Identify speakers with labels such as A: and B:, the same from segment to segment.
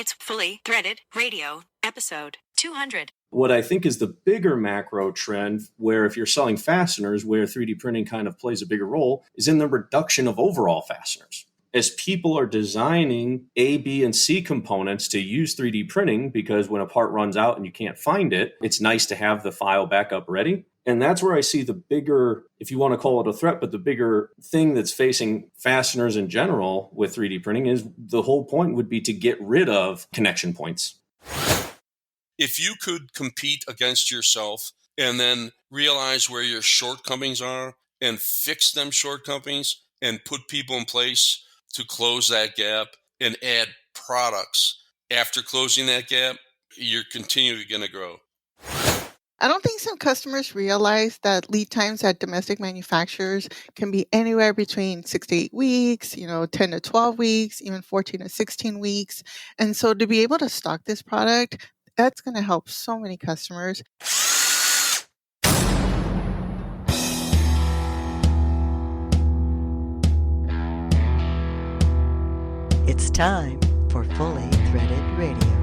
A: It's Fully Threaded Radio, episode 200.
B: What I think is the bigger macro trend, where if you're selling fasteners, where 3D printing kind of plays a bigger role, is in the reduction of overall fasteners. As people are designing A, B, and C components to use 3D printing, because when a part runs out and you can't find it, it's nice to have the file backup ready. And that's where I see the bigger, if you want to call it a threat, but the bigger thing that's facing fasteners in general with 3D printing is the whole point would be to get rid of connection points.
C: If you could compete against yourself and then realize where your shortcomings are and fix them shortcomings and put people in place to close that gap and add products after closing that gap, you're continually going to grow.
D: I don't think some customers realize that lead times at domestic manufacturers can be anywhere between 6 to 8 weeks, 10 to 12 weeks, even 14 to 16 weeks. And so to be able to stock this product, that's going to help so many customers.
E: It's time for Fully Threaded Radio.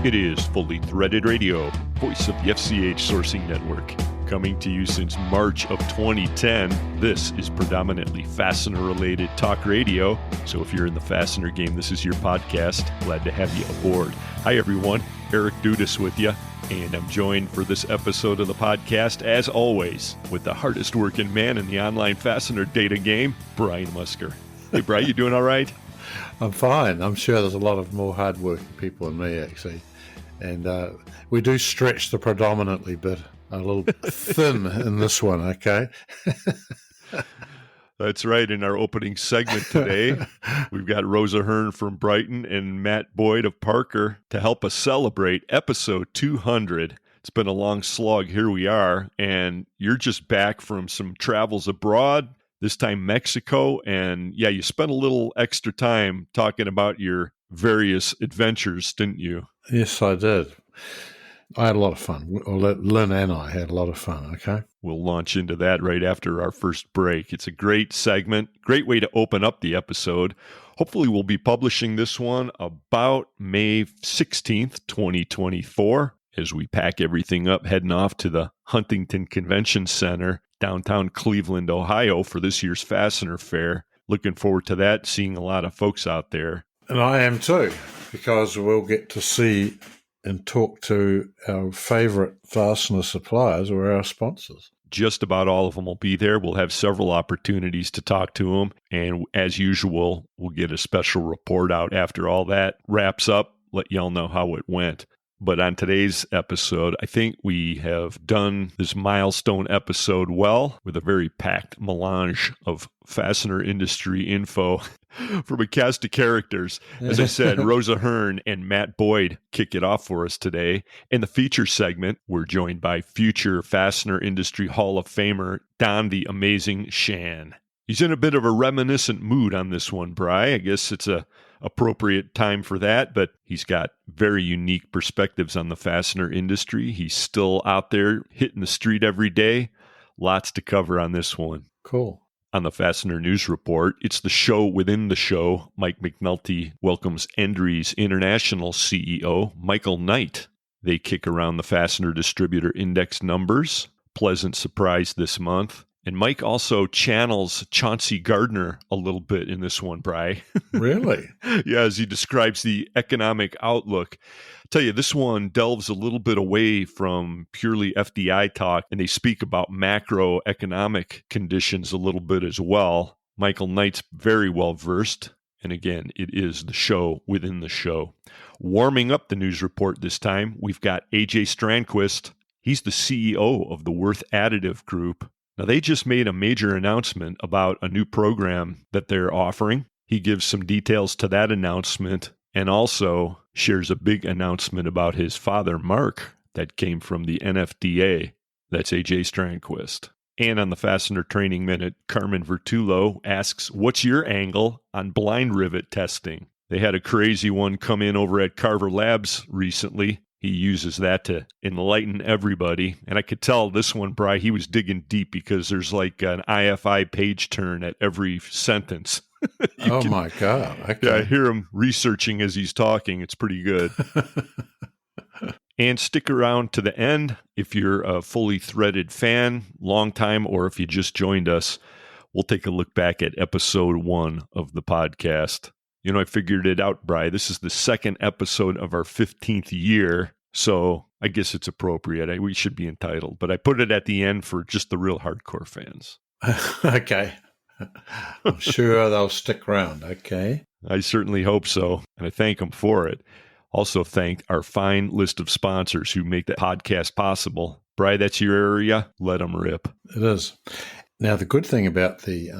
F: It is Fully Threaded Radio, voice of the FCH Sourcing Network. Coming to you since March of 2010, this is predominantly fastener-related talk radio. So if you're in the fastener game, this is your podcast. Glad to have you aboard. Hi, everyone. Eric Dudas with you. And I'm joined for this episode of the podcast, as always, with the hardest working man in the online fastener data game, Brian Musker. Hey, Brian, you doing all right?
G: I'm fine. I'm sure there's a lot of more hard-working people than me, actually. And we do stretch the predominantly bit a little thin in this one, okay?
F: That's right. In our opening segment today, we've got Rosa Hearn from Brighton and Matt Boyd of Parker to help us celebrate episode 200. It's been a long slog. Here we are. And you're just back from some travels abroad, this time Mexico. And yeah, you spent a little extra time talking about your various adventures, didn't you?
G: Yes, I did. I had a lot of fun. Lynn and I had a lot of fun, okay?
F: We'll launch into that right after our first break. It's a great segment, great way to open up the episode. Hopefully we'll be publishing this one about May 16th, 2024, as we pack everything up, heading off to the Huntington Convention Center, downtown Cleveland, Ohio, for this year's Fastener Fair. Looking forward to that, seeing a lot of folks out there.
G: And I am too, because we'll get to see and talk to our favorite fastener suppliers or our sponsors.
F: Just about all of them will be there. We'll have several opportunities to talk to them. And as usual, we'll get a special report out after all that wraps up, let y'all know how it went. But on today's episode, I think we have done this milestone episode well, with a very packed melange of fastener industry info from a cast of characters. As I said, Rosa Hearn and Matt Boyd kick it off for us today. In the feature segment, we're joined by future Fastener Industry Hall of Famer Don the Amazing Shan. He's in a bit of a reminiscent mood on this one, Bri. I guess it's a appropriate time for that, but he's got very unique perspectives on the fastener industry. He's still out there hitting the street every day. Lots to cover on this one.
G: Cool.
F: On the Fastener News Report, it's the show within the show. Mike McNulty welcomes Endries International CEO Michael Knight. They kick around the Fastener Distributor Index numbers. Pleasant surprise this month. And Mike also channels Chauncey Gardner a little bit in this one, Bri.
G: Really?
F: Yeah, as he describes the economic outlook. Tell you, this one delves a little bit away from purely FDI talk, and they speak about macroeconomic conditions a little bit as well. Michael Knight's very well versed. And again, it is the show within the show. Warming up the news report this time, we've got AJ Strandquist. He's the CEO of the Würth Additive Group. Now, they just made a major announcement about a new program that they're offering. He gives some details to that announcement and also shares a big announcement about his father, Mark, that came from the NFDA. That's AJ Strandquist. And on the Fastener Training Minute, Carmen Vertullo asks, what's your angle on blind rivet testing? They had a crazy one come in over at Carver Labs recently. He uses that to enlighten everybody. And I could tell this one, Bri, he was digging deep because there's like an IFI page turn at every sentence.
G: My God. Okay.
F: Yeah, I hear him researching as he's talking. It's pretty good. And stick around to the end if you're a fully threaded fan, long time, or if you just joined us. We'll take a look back at episode 1 of the podcast. You know, I figured it out, Bri. This is the second episode of our 15th year, so I guess it's appropriate. We should be entitled, but I put it at the end for just the real hardcore fans.
G: Okay. I'm sure they'll stick around. Okay.
F: I certainly hope so, and I thank them for it. Also thank our fine list of sponsors who make the podcast possible. Bri, that's your area. Let them rip.
G: It is. Now, the good thing about the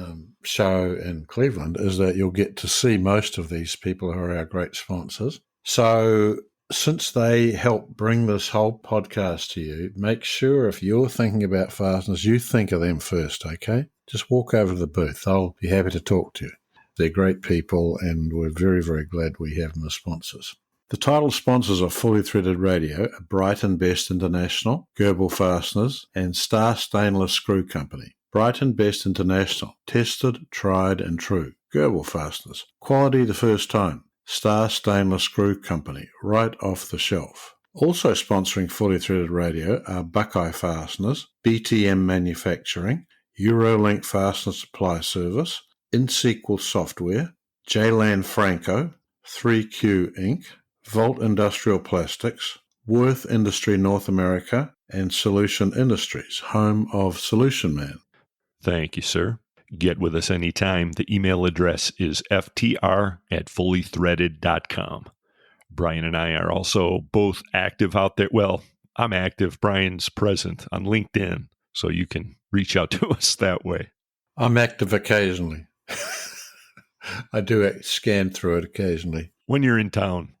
G: show in Cleveland is that you'll get to see most of these people who are our great sponsors. So since they help bring this whole podcast to you, make sure if you're thinking about fasteners, you think of them first, okay? Just walk over to the booth. They'll be happy to talk to you. They're great people, and we're very, very glad we have them as sponsors. The title sponsors of Fully Threaded Radio are Brighton Best International, Gerbil Fasteners, and Star Stainless Screw Company. Brighton Best International, tested, tried and true. Gerbil Fasteners, quality the first time. Star Stainless Screw Company, right off the shelf. Also sponsoring Fully Threaded Radio are Buckeye Fasteners, BTM Manufacturing, Eurolink Fastener Supply Service, InSequel Software, J-Land Franco, 3Q Inc., Volt Industrial Plastics, Würth Industry North America, and Solution Industries, home of Solution Man.
F: Thank you, sir. Get with us anytime. The email address is ftr@fullythreaded.com. Brian and I are also both active out there. Well, I'm active. Brian's present on LinkedIn, so you can reach out to us that way.
G: I'm active occasionally. I do scan through it occasionally.
F: When you're in town.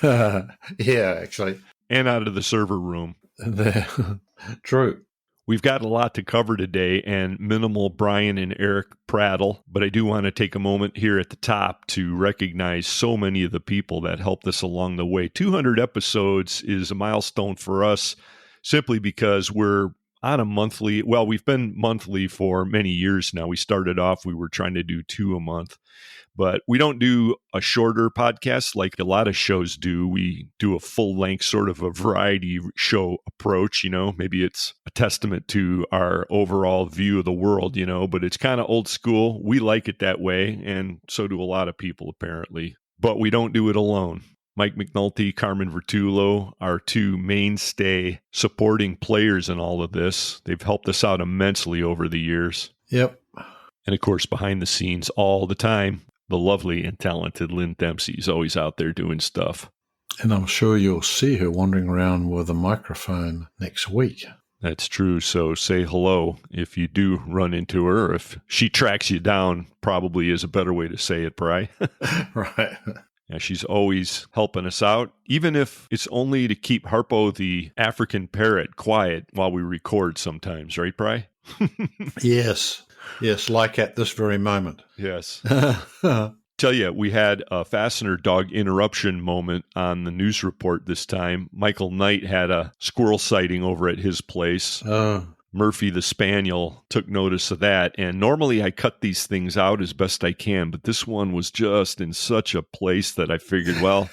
G: Yeah, actually.
F: And out of the server room.
G: True.
F: We've got a lot to cover today and minimal Brian and Eric prattle, but I do want to take a moment here at the top to recognize so many of the people that helped us along the way. 200 episodes is a milestone for us simply because we're on a monthly, well, we've been monthly for many years now. We started off, we were trying to do 2 a month. But we don't do a shorter podcast like a lot of shows do. We do a full-length sort of a variety show approach, you know. Maybe it's a testament to our overall view of the world, you know, but it's kind of old school. We like it that way, and so do a lot of people, apparently. But we don't do it alone. Mike McNulty, Carmen Vertullo are 2 mainstay supporting players in all of this. They've helped us out immensely over the years.
G: Yep.
F: And, of course, behind the scenes all the time, the lovely and talented Lynn Dempsey is always out there doing stuff.
G: And I'm sure you'll see her wandering around with a microphone next week.
F: That's true. So say hello if you do run into her. If she tracks you down, probably is a better way to say it, Bri.
G: Right.
F: Yeah, she's always helping us out, even if it's only to keep Harpo, the African parrot, quiet while we record sometimes, right, Bri?
G: Yes. Yes, like at this very moment.
F: Yes. Tell you, we had a fastener dog interruption moment on the news report this time. Michael Knight had a squirrel sighting over at his place. Murphy the Spaniel took notice of that. And normally I cut these things out as best I can, but this one was just in such a place that I figured, well,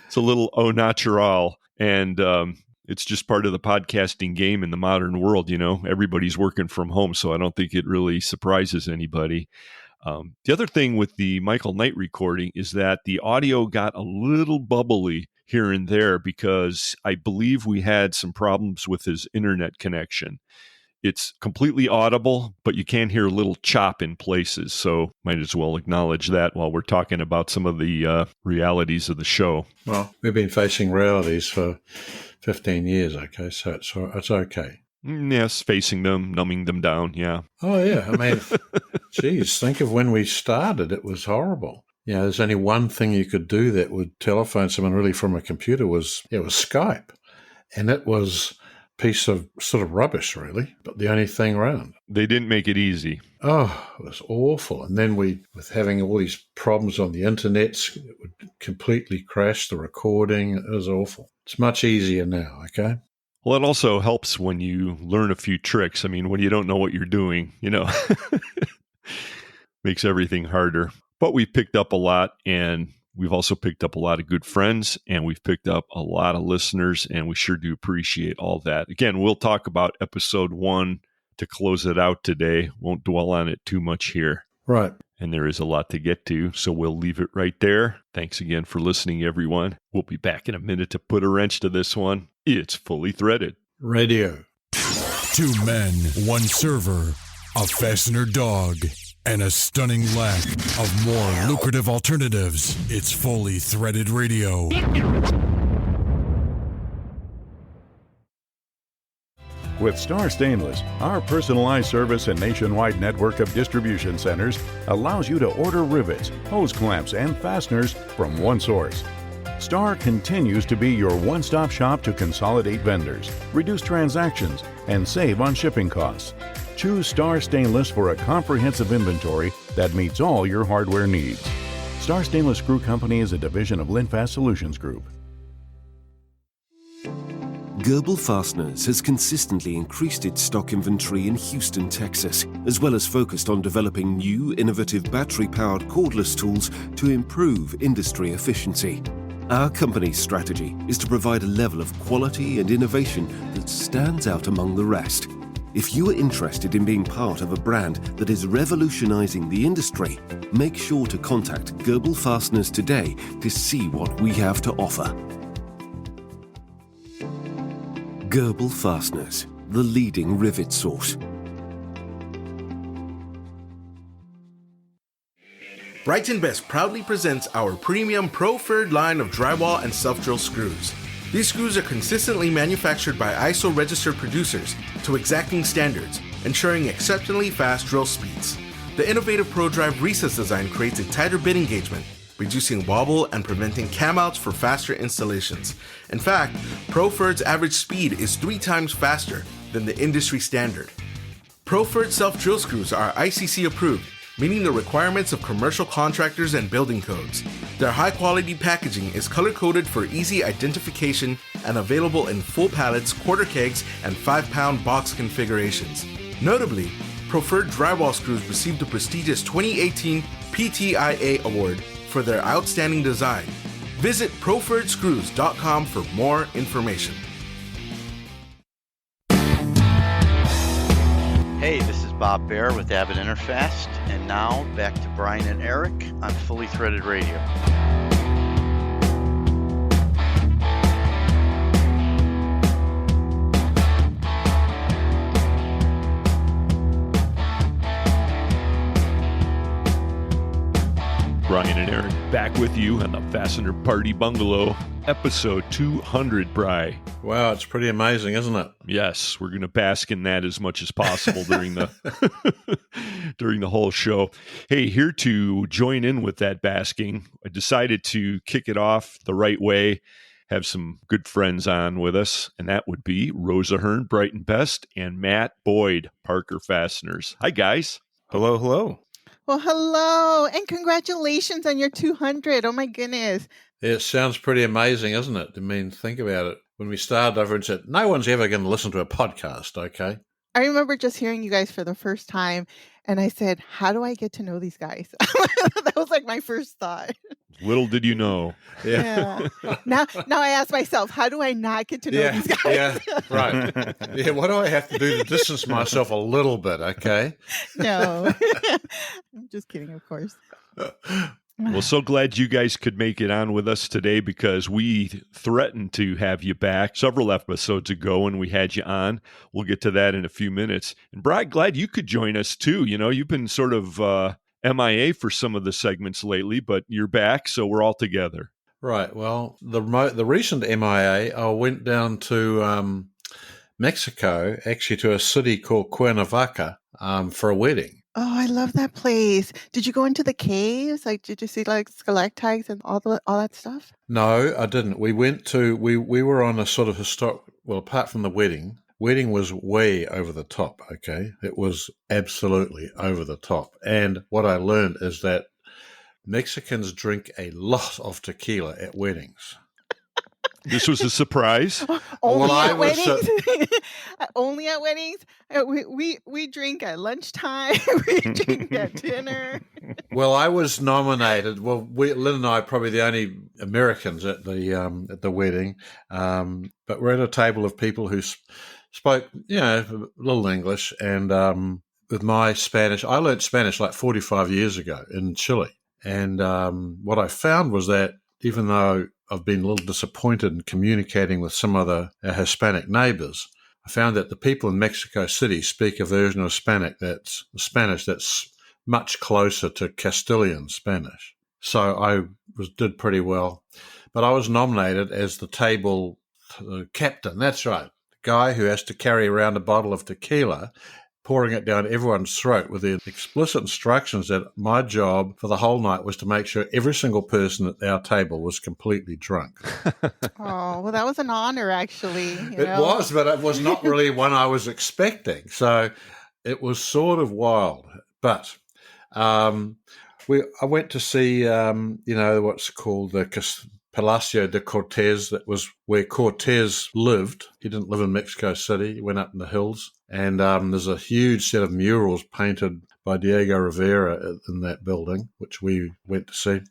F: it's a little au natural. And it's just part of the podcasting game in the modern world, you know. Everybody's working from home, so I don't think it really surprises anybody. The other thing with the Michael Knight recording is that the audio got a little bubbly here and there because I believe we had some problems with his internet connection. It's completely audible, but you can hear a little chop in places, so might as well acknowledge that while we're talking about some of the realities of the show.
G: Well, we've been facing realities for 15 years, okay, so it's okay.
F: Yes, facing them, numbing them down, yeah.
G: Oh, yeah. I mean, geez, think of when we started. It was horrible. You know, there's only one thing you could do that would telephone someone really from a computer was Skype. And it was piece of sort of rubbish, really, but the only thing around.
F: They didn't make it easy.
G: Oh, it was awful. And then with having all these problems on the internet, it would completely crash the recording. It was awful. It's much easier now, okay?
F: Well, it also helps when you learn a few tricks. I mean, when you don't know what you're doing, makes everything harder. But we've picked up a lot, and we've also picked up a lot of good friends, and we've picked up a lot of listeners, and we sure do appreciate all that. Again, we'll talk about episode 1 to close it out today. Won't dwell on it too much here.
G: Right.
F: And there is a lot to get to, so we'll leave it right there. Thanks again for listening, everyone. We'll be back in a minute to put a wrench to this one. It's Fully Threaded.
G: Radio.
H: 2 men, 1 server, a fastener dog, and a stunning lack of more lucrative alternatives. It's Fully Threaded Radio.
I: With Star Stainless, our personalized service and nationwide network of distribution centers allows you to order rivets, hose clamps, and fasteners from one source. Star continues to be your one-stop shop to consolidate vendors, reduce transactions, and save on shipping costs. Choose Star Stainless for a comprehensive inventory that meets all your hardware needs. Star Stainless Screw Company is a division of Linfast Solutions Group.
J: Gerbil Fasteners has consistently increased its stock inventory in Houston, Texas, as well as focused on developing new, innovative battery-powered cordless tools to improve industry efficiency. Our company's strategy is to provide a level of quality and innovation that stands out among the rest. If you are interested in being part of a brand that is revolutionizing the industry, make sure to contact Gerbil Fasteners today to see what we have to offer. Gerbil Fasteners, the leading rivet source.
K: Brighton Best proudly presents our premium ProFerd line of drywall and self-drill screws. These screws are consistently manufactured by ISO-registered producers to exacting standards, ensuring exceptionally fast drill speeds. The innovative ProDrive recess design creates a tighter bit engagement, reducing wobble and preventing camouts for faster installations. In fact, ProFerd's average speed is 3 times faster than the industry standard. ProFerd self-drill screws are ICC approved, meeting the requirements of commercial contractors and building codes. Their high-quality packaging is color-coded for easy identification and available in full pallets, quarter kegs, and 5-pound box configurations. Notably, ProFerd drywall screws received the prestigious 2018 PTIA Award for their outstanding design. Visit ProFerdScrews.com for more information.
L: Hey, this is Bob Baer with Avid Interfast, and now back to Brian and Eric on Fully Threaded Radio.
F: Brian and Eric back with you on the Fastener Party Bungalow, episode 200, Bri.
G: Wow, it's pretty amazing, isn't it?
F: Yes, we're going to bask in that as much as possible during the during the whole show. Hey, here to join in with that basking, I decided to kick it off the right way, have some good friends on with us, and that would be Rosa Hearn, Brighton Best, and Matt Boyd, Parker Fasteners. Hi, guys.
G: Hello, hello.
D: Well, hello, and congratulations on your 200. Oh, my goodness.
G: It sounds pretty amazing, isn't it? I mean, think about it. When we started over and said, no one's ever going to listen to a podcast, okay?
D: I remember just hearing you guys for the first time, and I said, how do I get to know these guys? That was like my first thought.
F: Little did you know.
D: Yeah. Now I ask myself, how do I not get to know these guys?
G: Yeah, right. Yeah, what do I have to do to distance myself a little bit, okay?
D: No. I'm just kidding, of course.
F: Well, so glad you guys could make it on with us today because we threatened to have you back several episodes ago and we had you on. We'll get to that in a few minutes. And Brad, glad you could join us too. You know, you've been sort of MIA for some of the segments lately, but you're back, so we're all together.
G: Right. Well, the recent MIA, I went down to Mexico, actually to a city called Cuernavaca for a wedding.
D: Oh, I love that place. Did you go into the caves? Like, did you see like stalactites and all that stuff?
G: No, I didn't. We went to we were on a sort of historic. Well, apart from the wedding, wedding was way over the top, okay? It was absolutely over the top. And what I learned is that Mexicans drink a lot of tequila at weddings.
F: This was a surprise.
D: Only at weddings. Only at weddings. We drink at lunchtime. We drink at dinner.
G: Well, I was nominated. Well, Lynn and I are probably the only Americans at the wedding, but we're at a table of people who spoke, a little English, and with my Spanish, I learned Spanish like 45 years ago in Chile, and what I found was that even though I've been a little disappointed in communicating with some of the Hispanic neighbors, I found that the people in Mexico City speak a version of Spanish that's much closer to Castilian Spanish. So I did pretty well. But I was nominated as the table captain. That's right. The guy who has to carry around a bottle of tequila, pouring it down everyone's throat with the explicit instructions that my job for the whole night was to make sure every single person at our table was completely drunk.
D: Oh, well, that was an honor, actually.
G: It was, but it was not really one I was expecting. So it was sort of wild. But I went to see, what's called the Palacio de Cortez. That was where Cortez lived. He didn't live in Mexico City. He went up in the hills. And there's a huge set of murals painted by Diego Rivera in that building, which we went to see.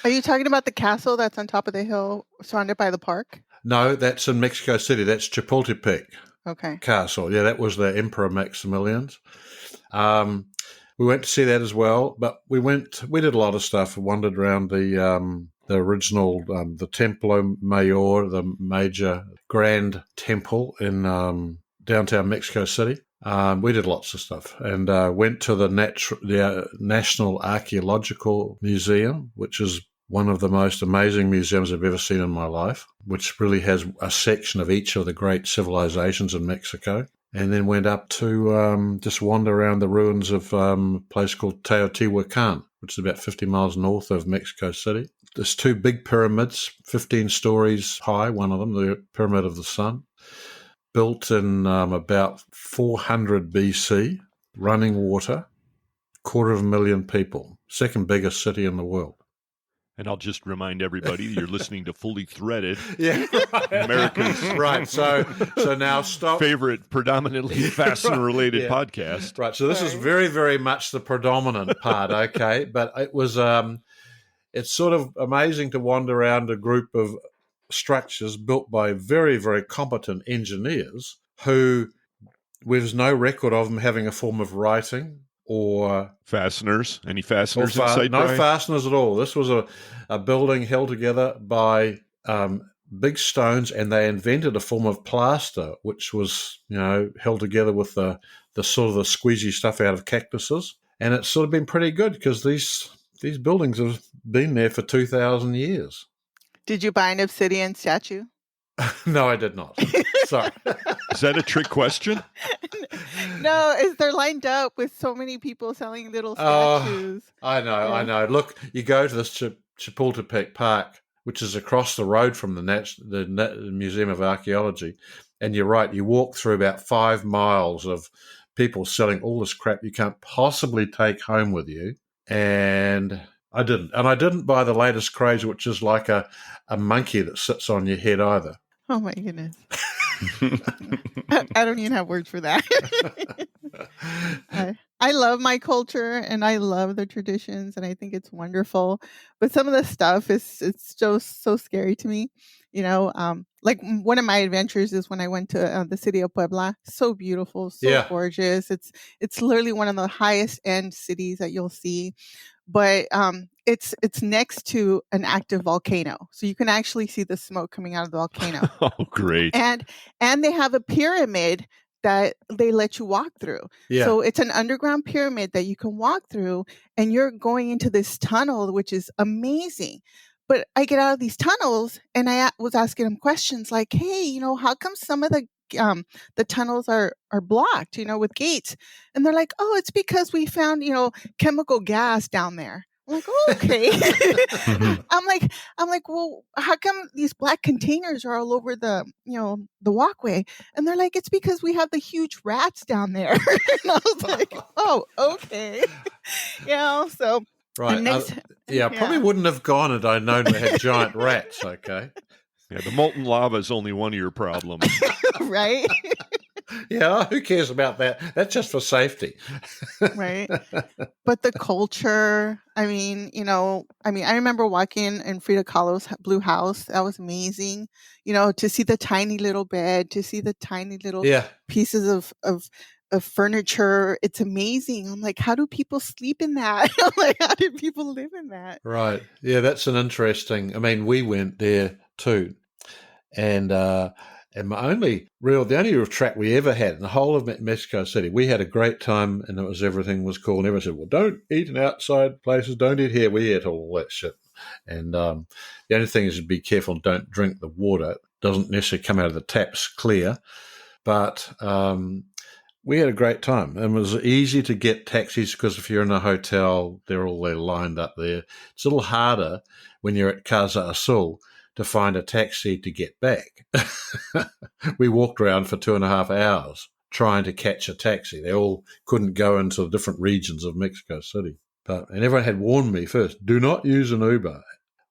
D: Are you talking about the castle that's on top of the hill surrounded by the park?
G: No, that's in Mexico City. That's Chapultepec Castle. Yeah, that was the Emperor Maximilian's. We went to see that as well, but we did a lot of stuff. We wandered around the original, the Templo Mayor, the major grand temple in downtown Mexico City. We did lots of stuff and went to the National Archaeological Museum, which is one of the most amazing museums I've ever seen in my life, which really has a section of each of the great civilizations in Mexico. And then went up to just wander around the ruins of a place called Teotihuacan, which is about 50 miles north of Mexico City. There's two big pyramids, 15 stories high, one of them, the Pyramid of the Sun, built in about 400 BC, running water, 250,000 people, second biggest city in the world.
F: And I'll just remind everybody you're listening to Fully Threaded.
G: Yeah, right.
F: America's
G: right. So now stop.
F: Favorite predominantly fastener-related podcast.
G: Right. So this is very, very much the predominant part. Okay, but it was it's sort of amazing to wander around a group of structures built by very, very competent engineers who there's no record of them having a form of writing. Or
F: fasteners? Any fasteners in sight?
G: No fasteners at all. This was a building held together by big stones, and they invented a form of plaster, which was held together with the sort of the squeezy stuff out of cactuses. And it's sort of been pretty good because these buildings have been there for 2,000 years.
D: Did you buy an obsidian statue?
G: No, I did not. Sorry.
F: Is that a trick question?
D: No, they're lined up with so many people selling little statues.
G: I know. Look, you go to this Chapultepec Park, which is across the road from the Museum of Archaeology, and you're right, you walk through about 5 miles of people selling all this crap you can't possibly take home with you, and I didn't. And I didn't buy the latest craze, which is like a monkey that sits on your head either.
D: Oh, my goodness. I don't even have words for that. I love my culture and I love the traditions and I think it's wonderful. But some of the stuff it's just so scary to me. Like one of my adventures is when I went to the city of Puebla. So beautiful, so gorgeous. It's literally one of the highest end cities that you'll see. But it's next to an active volcano. So you can actually see the smoke coming out of the volcano.
F: Oh, great.
D: And they have a pyramid that they let you walk through. Yeah. So it's an underground pyramid that you can walk through and you're going into this tunnel, which is amazing. But I get out of these tunnels and I was asking them questions like, hey, how come some of the tunnels are blocked, with gates? And they're like, oh, it's because we found, chemical gas down there. I'm like, oh, okay. I'm like, well, how come these black containers are all over the walkway? And they're like, it's because we have the huge rats down there. And I was like, oh, okay. So
G: Right. I probably wouldn't have gone had I known they had giant rats. Okay.
F: Yeah, the molten lava is only one of your problems.
D: Right?
G: Yeah, who cares about that? That's just for safety.
D: Right. But the culture, I remember walking in Frida Kahlo's blue house. That was amazing. To see the tiny little bed, to see the tiny little pieces of furniture. It's amazing. I'm like, how do people sleep in that? I'm like, how do people live in that?
G: Right. Yeah, that's an interesting. We went there too. And the only real track we ever had in the whole of Mexico City, we had a great time and everything was cool. And everyone said, well, don't eat in outside places. Don't eat here. We ate all that shit. And the only thing is to be careful and don't drink the water. It doesn't necessarily come out of the taps clear. But we had a great time. And it was easy to get taxis because if you're in a hotel, they're all there lined up there. It's a little harder when you're at Casa Azul to find a taxi to get back. We walked around for 2.5 hours trying to catch a taxi. They all couldn't go into the different regions of Mexico City. And everyone had warned me first, do not use an Uber.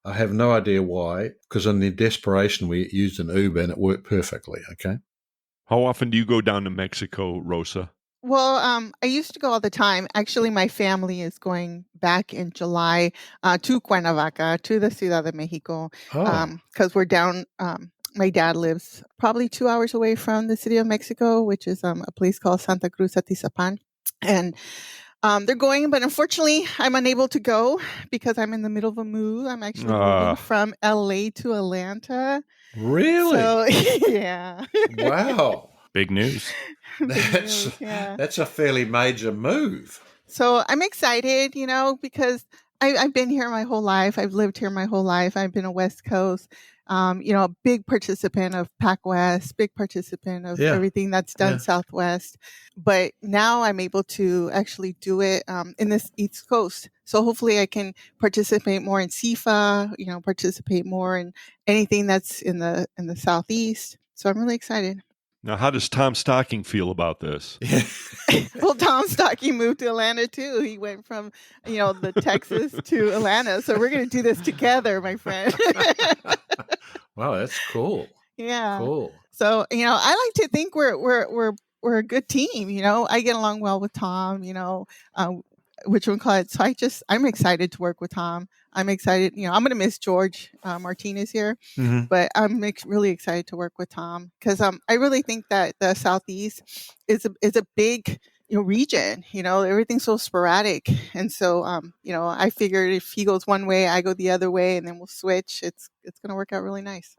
G: I have no idea why, because in the desperation we used an Uber and it worked perfectly, okay?
F: How often do you go down to Mexico, Rosa?
D: Well, I used to go all the time. Actually, my family is going back in July to Cuernavaca, to the Ciudad de Mexico, because we're down. My dad lives probably 2 hours away from the city of Mexico, which is a place called Santa Cruz Atizapán. And they're going, but unfortunately, I'm unable to go because I'm in the middle of a move. I'm actually moving from LA to Atlanta.
G: Really?
D: So, yeah.
G: Wow.
F: Big news.
G: That's a fairly major move.
D: So I'm excited, because I've been here my whole life. I've lived here my whole life. I've been a West Coast, a big participant of Pac West, big participant of everything that's done Southwest. But now I'm able to actually do it in this East Coast. So hopefully I can participate more in CIFA, participate more in anything that's in the Southeast. So I'm really excited.
F: Now, how does Tom Stocking feel about this?
D: Well, Tom Stocking moved to Atlanta, too. He went from, the Texas to Atlanta. So we're going to do this together, my friend.
G: Wow, that's cool.
D: Yeah.
G: Cool.
D: So, I like to think we're a good team. I get along well with Tom, which one call it. So I'm excited to work with Tom. I'm excited. I'm going to miss George Martinez here, but I'm really excited to work with Tom because I really think that the Southeast is a big region. Everything's so sporadic, and so I figured if he goes one way, I go the other way, and then we'll switch. It's going to work out really nice.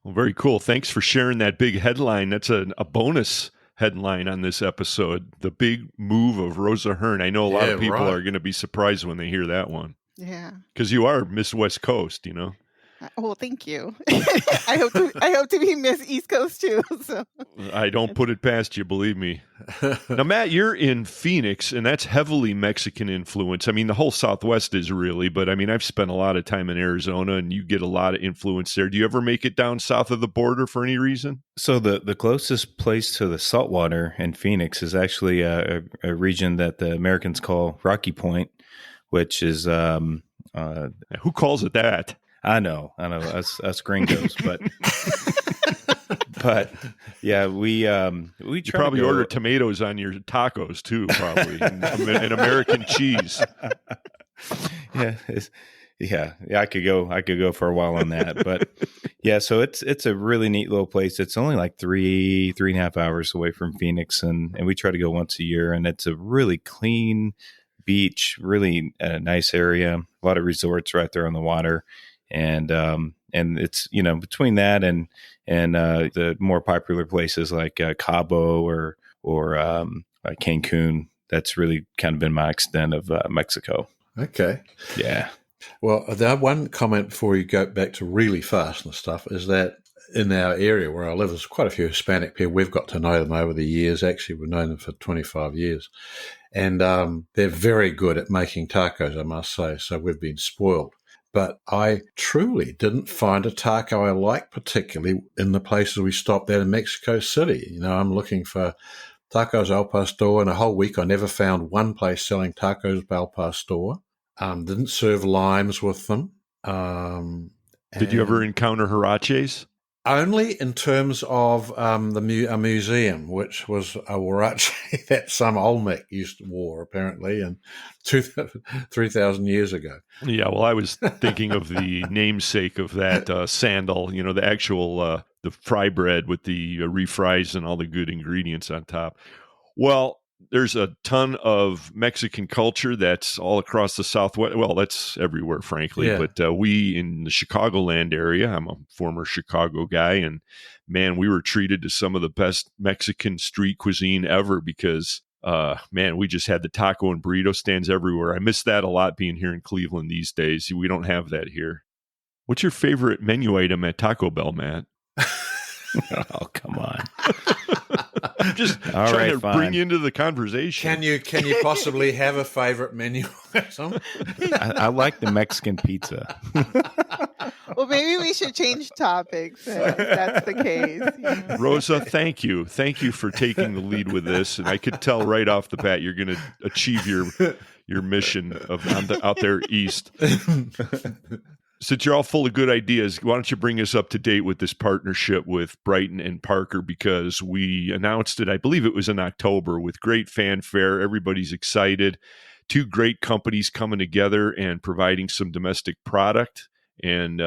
F: Well, very cool. Thanks for sharing that big headline. That's a bonus headline on this episode. The big move of Rosa Hearn. I know a lot of people are going to be surprised when they hear that one.
D: Yeah.
F: Because you are Miss West Coast,
D: Well, thank you. I hope to be Miss East Coast too. So
F: I don't put it past you, believe me. Now, Matt, you're in Phoenix, and that's heavily Mexican influence. The whole Southwest is really, but I've spent a lot of time in Arizona, and you get a lot of influence there. Do you ever make it down south of the border for any reason?
M: So the closest place to the saltwater in Phoenix is actually a region that the Americans call Rocky Point, which is
F: who calls it that?
M: I know, us gringos, but yeah, we
F: you probably order tomatoes on your tacos too, probably, and American cheese.
M: Yeah, I could go for a while on that, but yeah, so it's a really neat little place. It's only like 3.5 hours away from Phoenix, and we try to go once a year, and it's a really clean beach, really nice area. A lot of resorts right there on the water. And it's, between that and the more popular places like Cabo or Cancun, that's really kind of been my extent of Mexico.
G: Okay.
M: Yeah.
G: Well, the one comment before you go back to really Fastener stuff is that in our area where I live, there's quite a few Hispanic people. We've got to know them over the years. Actually, we've known them for 25 years. And they're very good at making tacos, I must say. So we've been spoiled. But I truly didn't find a taco I liked particularly in the places we stopped at in Mexico City. You know, I'm looking for tacos al pastor, and a whole week I never found one place selling tacos al pastor. Didn't serve limes with them.
F: Did you ever encounter huaraches?
G: Only in terms of a museum, which was a huarache that some Olmec used to wore, apparently, and 3,000 years ago.
F: Yeah, well, I was thinking of the namesake of that sandal, you know, the actual the fry bread with the refries and all the good ingredients on top. Well, there's a ton of Mexican culture that's all across the Southwest. Well, that's everywhere, frankly.
G: Yeah.
F: But we in the Chicagoland area, I'm a former Chicago guy, and man, we were treated to some of the best Mexican street cuisine ever because, man, we just had the taco and burrito stands everywhere. I miss that a lot being here in Cleveland these days. We don't have that here. What's your favorite menu item at Taco Bell, Matt?
M: Oh, come on.
F: I'm just trying to bring you into the conversation.
G: Can you possibly have a favorite menu item?
M: I like the Mexican pizza.
D: Well, maybe we should change topics if that's the case. You know?
F: Rosa, thank you. Thank you for taking the lead with this. And I could tell right off the bat you're going to achieve your mission of out there east. Since you're all full of good ideas, why don't you bring us up to date with this partnership with Brighton and Parker, because we announced it, I believe it was in October, with great fanfare. Everybody's excited. Two great companies coming together and providing some domestic product. And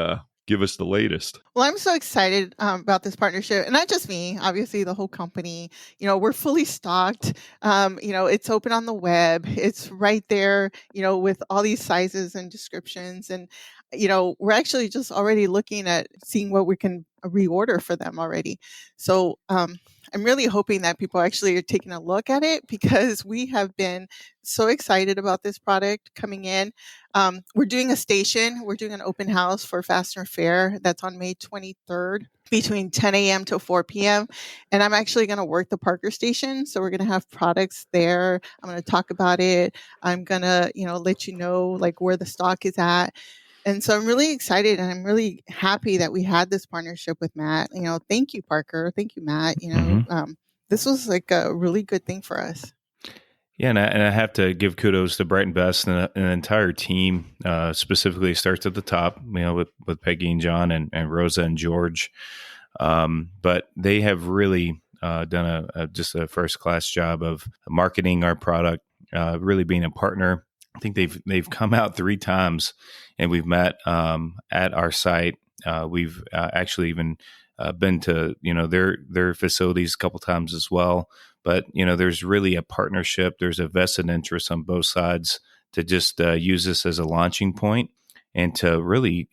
F: give us the latest.
D: Well, I'm so excited about this partnership, and not just me, obviously the whole company. You know, we're fully stocked. You know, it's open on the web. It's right there, you know, with all these sizes and descriptions. And, you know, we're actually just already looking at seeing what we can reorder for them already. So I'm really hoping that people actually are taking a look at it, because we have been so excited about this product coming in. We're doing a station. We're doing an open house for Fastener Fair. That's on May 23rd between 10 a.m. to 4 p.m. And I'm actually going to work the Parker station. So we're going to have products there. I'm going to talk about it. I'm going to, you know, let you know like where the stock is at. And so I'm really excited, and I'm really happy that we had this partnership with Matt. You know, thank you, Parker. Thank you, Matt. You know, this was like a really good thing for us.
M: Yeah, and I have to give kudos to Brighton Best and the entire team. Specifically, starts at the top, you know, with Peggy and John and Rosa and George. But they have really done just a first class job of marketing our product, really being a partner. I think they've come out 3 times, and we've met at our site. We've actually even been to, you know, their facilities a couple times as well. But, you know, there's really a partnership. There's a vested interest on both sides to just use this as a launching point and to really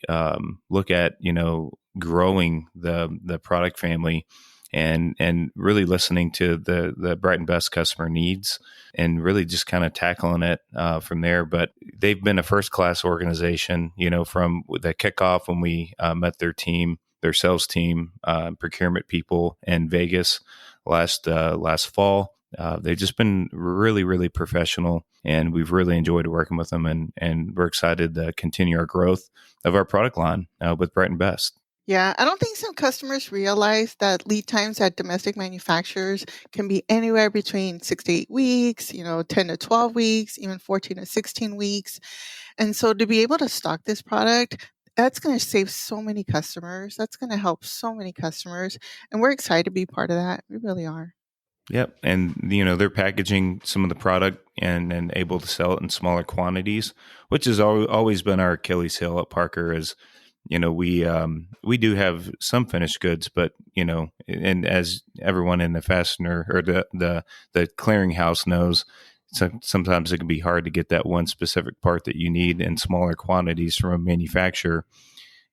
M: look at, you know, growing the product family and really listening to the Brighton Best customer needs and really just kind of tackling it from there. But they've been a first-class organization, you know, from the kickoff when we met their team, their sales team, procurement people in Vegas last fall. They've just been really, really professional, and we've really enjoyed working with them, and we're excited to continue our growth of our product line with Brighton Best.
D: Yeah, I don't think some customers realize that lead times at domestic manufacturers can be anywhere between 6 to 8 weeks, you know, 10 to 12 weeks, even 14 to 16 weeks. And so to be able to stock this product, that's going to save so many customers. That's going to help so many customers. And we're excited to be part of that. We really are.
M: Yep. And, you know, they're packaging some of the product and able to sell it in smaller quantities, which has always been our Achilles heel at Parker is, you know, we do have some finished goods, but, you know, and as everyone in the fastener or the clearinghouse knows, sometimes it can be hard to get that one specific part that you need in smaller quantities from a manufacturer.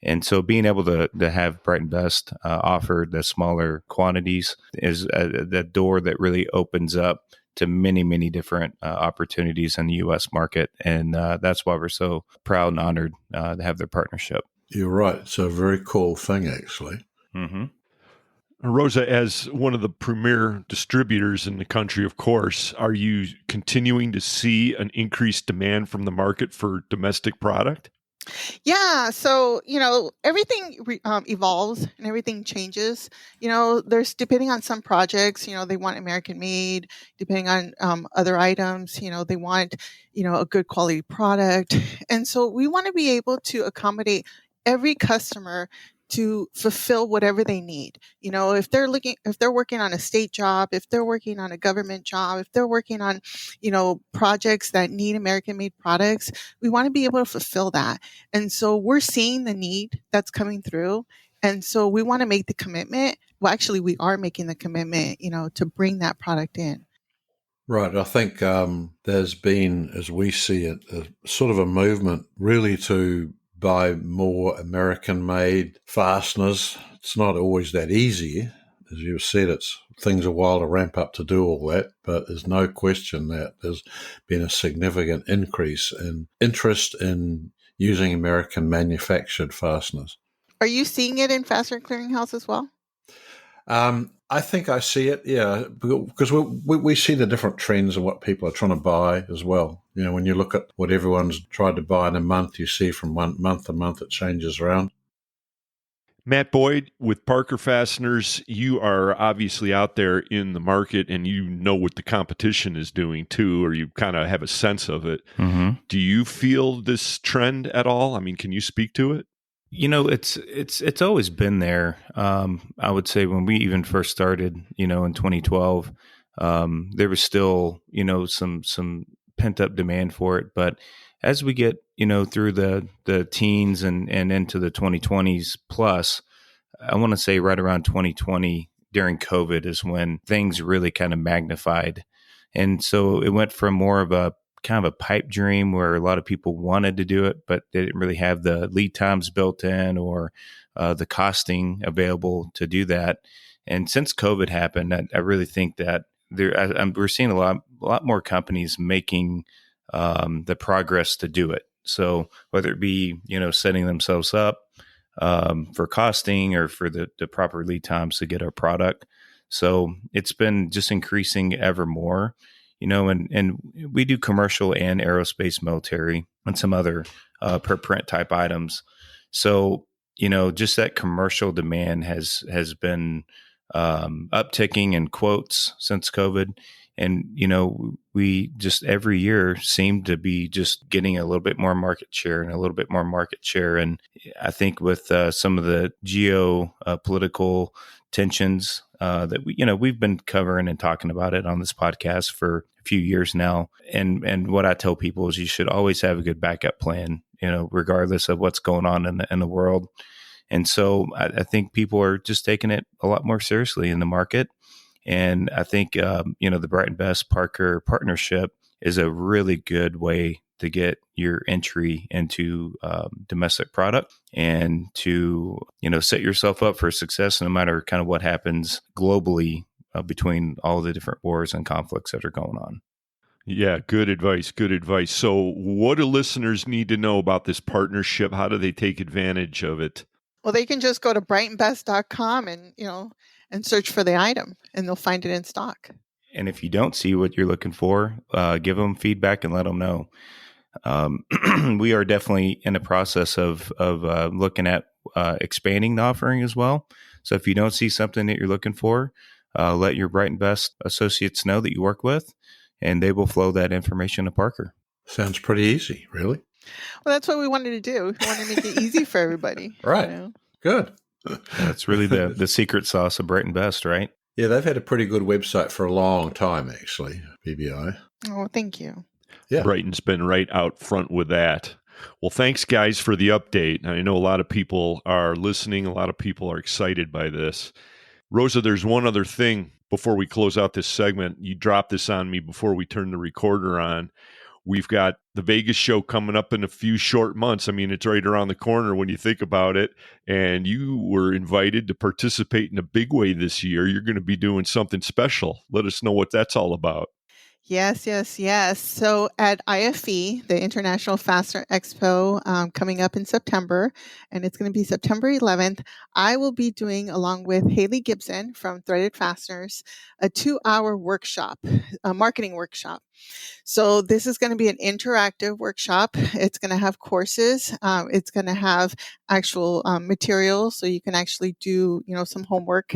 M: And so being able to have Brighton Best offer the smaller quantities is the door that really opens up to many, many different opportunities in the U.S. market. And that's why we're so proud and honored to have their partnership.
G: You're right. It's a very cool thing, actually.
M: Mm-hmm.
F: Rosa, as one of the premier distributors in the country, of course, are you continuing to see an increased demand from the market for domestic product?
D: Yeah, so everything evolves and everything changes. There's depending on some projects, they want American made. Depending on other items, they want a good quality product, and so we want to be able to accommodate every customer to fulfill whatever they need. If they're working on a state job, if they're working on a government job, if they're working on projects that need American made products, we want to be able to fulfill that. And so we're seeing the need that's coming through. And so we want to make the commitment. Well, actually, we are making the commitment, to bring that product in.
G: Right. I think there's been, as we see it, a sort of a movement really to buy more American-made fasteners. It's not always that easy. As you've said, things a while to ramp up to do all that, but there's no question that there's been a significant increase in interest in using American manufactured fasteners.
D: Are you seeing it in Fastener Clearinghouse as well?
G: I think I see it, yeah, because we see the different trends and what people are trying to buy as well. When you look at what everyone's tried to buy in a month, you see from one month to month it changes around.
F: Matt Boyd with Parker Fasteners, you are obviously out there in the market and you know what the competition is doing too, or you kind of have a sense of it.
M: Mm-hmm.
F: Do you feel this trend at all? I mean, can you speak to it?
M: It's always been there. I would say when we even first started, in 2012, there was still, some pent up demand for it. But as we get, through the teens and into the 2020s plus, I want to say right around 2020 during COVID is when things really kind of magnified. And so it went from more of a kind of a pipe dream where a lot of people wanted to do it, but they didn't really have the lead times built in or the costing available to do that. And since COVID happened, I really think that we're seeing a lot more companies making the progress to do it. So whether it be, setting themselves up for costing or for the proper lead times to get our product. So it's been just increasing ever more. And we do commercial and aerospace, military, and some other per print type items. So, just that commercial demand has been upticking in quotes since COVID. And, we just every year seem to be just getting a little bit more market share and a little bit more market share. And I think with some of the geopolitical tensions that we've been covering and talking about it on this podcast for a few years now. And what I tell people is you should always have a good backup plan, regardless of what's going on in the world. And so I think people are just taking it a lot more seriously in the market. And I think, the Brighton Best Parker partnership is a really good way to get your entry into domestic product and to, set yourself up for success no matter kind of what happens globally between all the different wars and conflicts that are going on.
F: Yeah, good advice. Good advice. So what do listeners need to know about this partnership? How do they take advantage of it?
D: Well, they can just go to brightonbest.com and search for the item and they'll find it in stock.
M: And if you don't see what you're looking for, give them feedback and let them know. We are definitely in the process of looking at expanding the offering as well. So if you don't see something that you're looking for, let your Brighton Best associates know that you work with, and they will flow that information to Parker.
G: Sounds pretty easy, really.
D: Well, that's what we wanted to do. We wanted to make it easy for everybody.
G: Right. Good.
M: That's really the secret sauce of Brighton Best, right?
G: Yeah, they've had a pretty good website for a long time, actually, BBI.
D: Oh, thank you.
G: Yeah.
F: Brighton's been right out front with that. Well, thanks, guys, for the update. I know a lot of people are listening. A lot of people are excited by this. Rosa, there's one other thing before we close out this segment. You dropped this on me before we turned the recorder on. We've got the Vegas show coming up in a few short months. I mean, it's right around the corner when you think about it. And you were invited to participate in a big way this year. You're going to be doing something special. Let us know what that's all about.
D: Yes, yes, yes. So at IFE, the International Fastener Expo, coming up in September, and it's going to be September 11th, I will be doing, along with Haley Gibson from Threaded Fasteners, a 2-hour workshop, a marketing workshop. So this is going to be an interactive workshop. It's going to have courses. It's going to have actual materials, so you can actually do, some homework.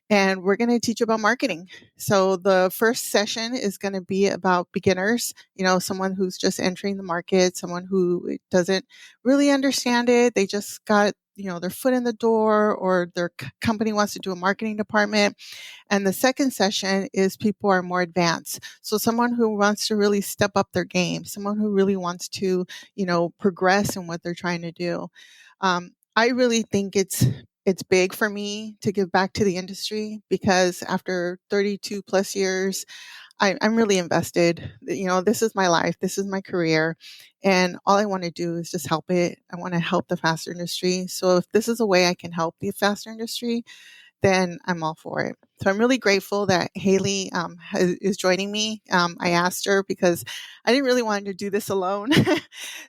D: And we're going to teach about marketing. So the first session is going to be about beginners, someone who's just entering the market, someone who doesn't really understand it. They just got, their foot in the door, or their company wants to do a marketing department. And the second session is people are more advanced. So someone who wants to really step up their game, someone who really wants to, progress in what they're trying to do. I really think it's big for me to give back to the industry, because after 32 plus years, I'm really invested. This is my life. This is my career. And all I want to do is just help it. I want to help the fastener industry. So if this is a way I can help the fastener industry, then I'm all for it. So I'm really grateful that Haley is joining me. I asked her because I didn't really want to do this alone.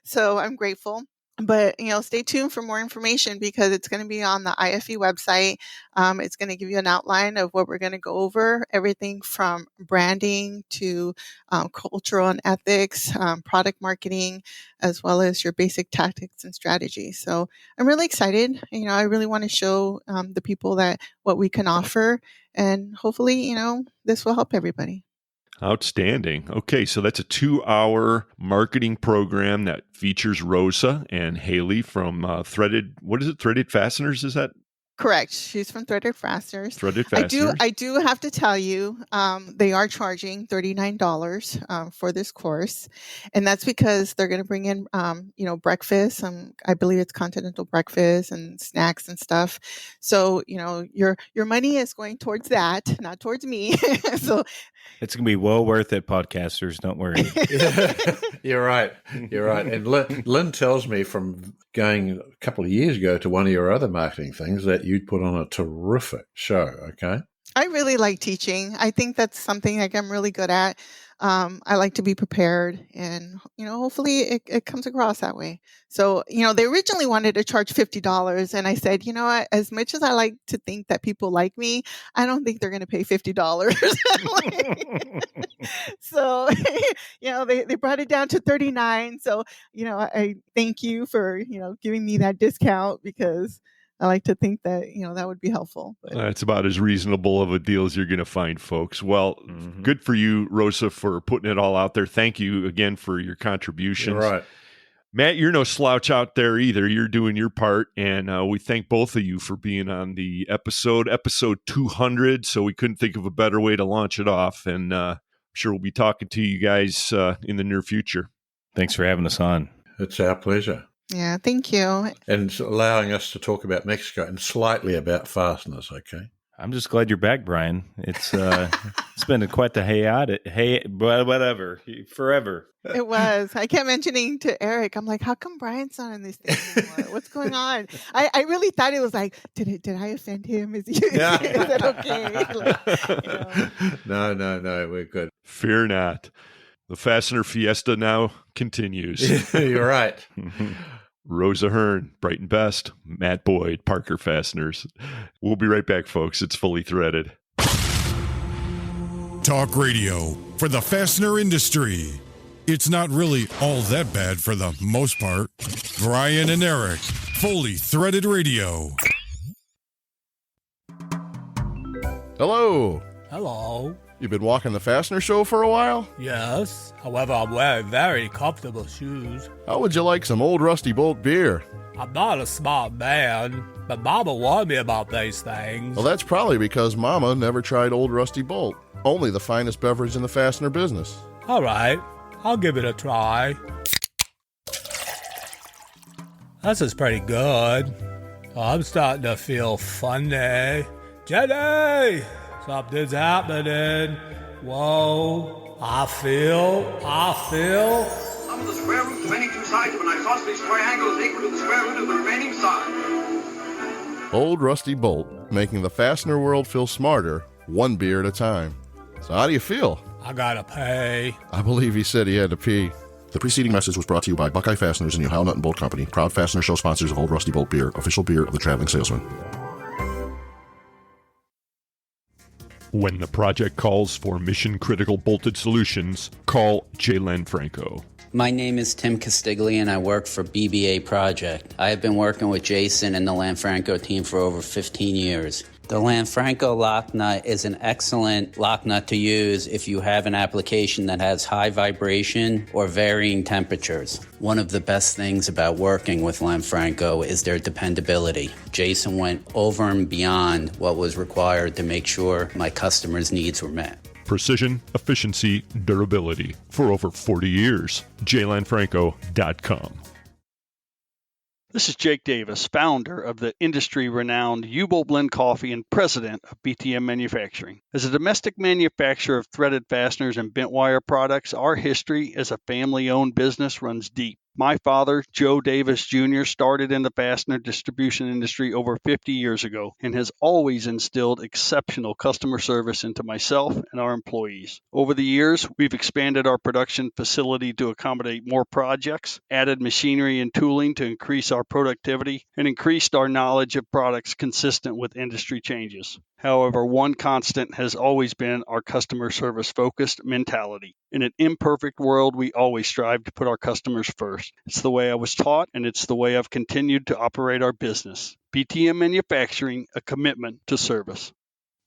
D: So I'm grateful. But, stay tuned for more information, because it's going to be on the IFE website. It's going to give you an outline of what we're going to go over, everything from branding to cultural and ethics, product marketing, as well as your basic tactics and strategies. So I'm really excited. I really want to show the people that what we can offer, and hopefully, this will help everybody.
F: Outstanding. Okay, so that's a 2-hour marketing program that features Rosa and Haley from Threaded Fasteners, is that?
D: Correct. She's from Threaded Fasteners.
F: Threaded Fasteners.
D: I do have to tell you, they are charging $39 for this course, and that's because they're going to bring in, breakfast. I believe it's continental breakfast and snacks and stuff. So, your money is going towards that, not towards me. So
M: it's going to be well worth it, podcasters. Don't worry.
G: You're right. And Lynn tells me from going a couple of years ago to one of your other marketing things that you'd put on a terrific show. Okay.
D: I really like teaching. I think that's something like I'm really good at. I like to be prepared, and, hopefully it comes across that way. So, they originally wanted to charge $50, and I said, what, as much as I like to think that people like me, I don't think they're going to pay $50. So, they brought it down to $39. So, I thank you for, giving me that discount, because I like to think that, that would be helpful. But
F: that's about as reasonable of a deal as you're going to find, folks. Well, Good for you, Rosa, for putting it all out there. Thank you again for your contributions.
G: You're right.
F: Matt, you're no slouch out there either. You're doing your part, and we thank both of you for being on the episode 200, so we couldn't think of a better way to launch it off, and I'm sure we'll be talking to you guys in the near future.
M: Thanks for having us on.
G: It's our pleasure.
D: Yeah, thank you.
G: And allowing us to talk about Mexico and slightly about fasteners, okay?
M: I'm just glad you're back, Brian. It's been quite the whatever, forever.
D: It was. I kept mentioning to Eric, I'm like, how come Brian's not in these things anymore? What's going on? I really thought it was like, did I offend him? Is that okay?
G: No, we're good.
F: Fear not. The Fastener Fiesta now continues.
G: You're right.
F: Rosa Hearn, Brighton Best, Matt Boyd, Parker Fasteners. We'll be right back, folks. It's Fully Threaded.
H: Talk radio for the fastener industry. It's not really all that bad for the most part. Brian and Eric, Fully Threaded Radio.
N: Hello.
O: Hello.
N: You've been walking the Fastener Show for a while?
O: Yes. However, I'm wearing very comfortable shoes.
N: How would you like some Old Rusty Bolt beer?
O: I'm not a smart man, but Mama warned me about these things.
N: Well, that's probably because Mama never tried Old Rusty Bolt. Only the finest beverage in the fastener business.
O: All right. I'll give it a try. This is pretty good. I'm starting to feel funny. Jenny! Something's happening. Whoa. I feel.
P: Sum of the square roots of any two sides of an isosceles triangle is equal to the square root of the remaining side.
N: Old Rusty Bolt, making the fastener world feel smarter, one beer at a time. So how do you feel?
O: I gotta pay.
N: I believe he said he had to pee. The preceding message was brought to you by Buckeye Fasteners and the Ohio Nut and Bolt Company, proud Fastener Show sponsors of Old Rusty Bolt Beer, official beer of the Traveling Salesman.
F: When the project calls for mission-critical bolted solutions, call J. Lanfranco.
Q: My name is Tim Castiglia, and I work for BBA Project. I have been working with Jason and the Lanfranco team for over 15 years. The Lanfranco lock nut is an excellent lock nut to use if you have an application that has high vibration or varying temperatures. One of the best things about working with Lanfranco is their dependability. Jason went over and beyond what was required to make sure my customers' needs were met.
F: Precision, efficiency, durability. For over 40 years. jlanfranco.com.
R: This is Jake Davis, founder of the industry-renowned U-Bolt Blend Coffee and president of BTM Manufacturing. As a domestic manufacturer of threaded fasteners and bent wire products, our history as a family-owned business runs deep. My father, Joe Davis Jr., started in the fastener distribution industry over 50 years ago and has always instilled exceptional customer service into myself and our employees. Over the years, we've expanded our production facility to accommodate more projects, added machinery and tooling to increase our productivity, and increased our knowledge of products consistent with industry changes. However, one constant has always been our customer service-focused mentality. In an imperfect world, we always strive to put our customers first. It's the way I was taught, and it's the way I've continued to operate our business. BTM Manufacturing, a commitment to service.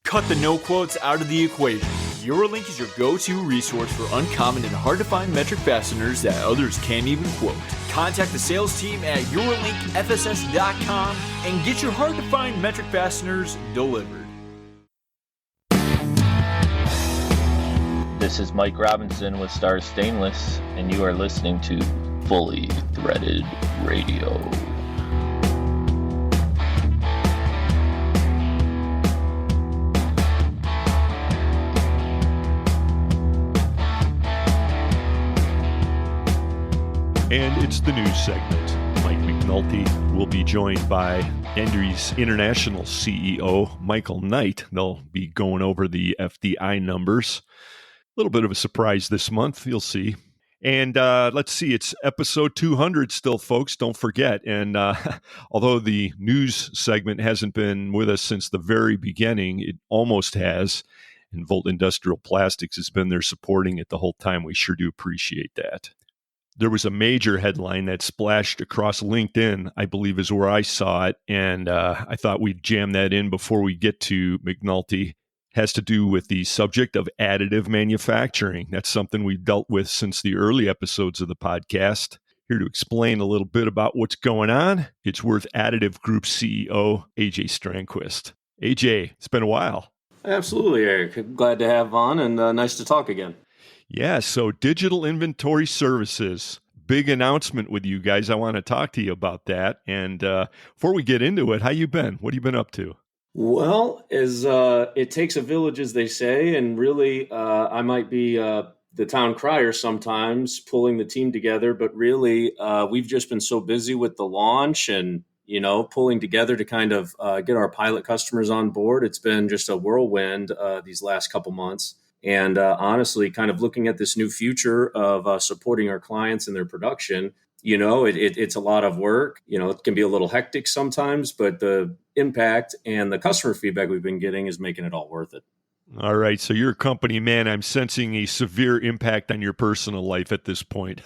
S: Cut the no quotes out of the equation. Eurolink is your go-to resource for uncommon and hard-to-find metric fasteners that others can't even quote. Contact the sales team at EurolinkFSS.com and get your hard-to-find metric fasteners delivered.
T: This is Mike Robinson with Star Stainless, and you are listening to Fully Threaded Radio.
F: And it's the news segment. Mike McNulty will be joined by Endries International CEO Michael Knight. They'll be going over the FDI numbers. A little bit of a surprise this month, you'll see. And let's see, it's episode 200 still, folks, don't forget. And although the news segment hasn't been with us since the very beginning, it almost has. And Volt Industrial Plastics has been there supporting it the whole time. We sure do appreciate that. There was a major headline that splashed across LinkedIn, I believe is where I saw it. And I thought we'd jam that in before we get to McNulty. Has to do with the subject of additive manufacturing. That's something we've dealt with since the early episodes of the podcast. Here to explain a little bit about what's going on, it's Würth Additive Group CEO, AJ Strandquist. AJ, it's been a while.
B: Absolutely, Eric. Glad to have on and nice to talk again.
F: Yeah, so digital inventory services. Big announcement with you guys. I want to talk to you about that. And before we get into it, how you been? What have you been up to?
B: Well, as it takes a village, as they say, and really I might be the town crier sometimes pulling the team together, but really we've just been so busy with the launch and, pulling together to kind of get our pilot customers on board. It's been just a whirlwind these last couple months. And honestly, kind of looking at this new future of supporting our clients in their production, it's a lot of work. It can be a little hectic sometimes, but the impact and the customer feedback we've been getting is making it all worth it.
F: All right. So you're a company man. I'm sensing a severe impact on your personal life at this point.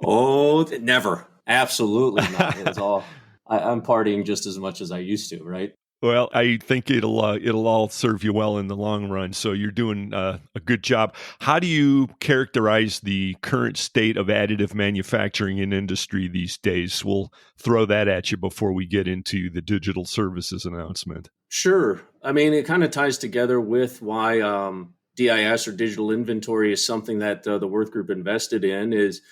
B: Oh, never. Absolutely not. It's all, I'm partying just as much as I used to, right?
F: Well, I think it'll all serve you well in the long run. So you're doing a good job. How do you characterize the current state of additive manufacturing in industry these days? We'll throw that at you before we get into the digital services announcement.
B: Sure. I mean, it kind of ties together with why DIS or digital inventory is something that the Würth Group invested in is,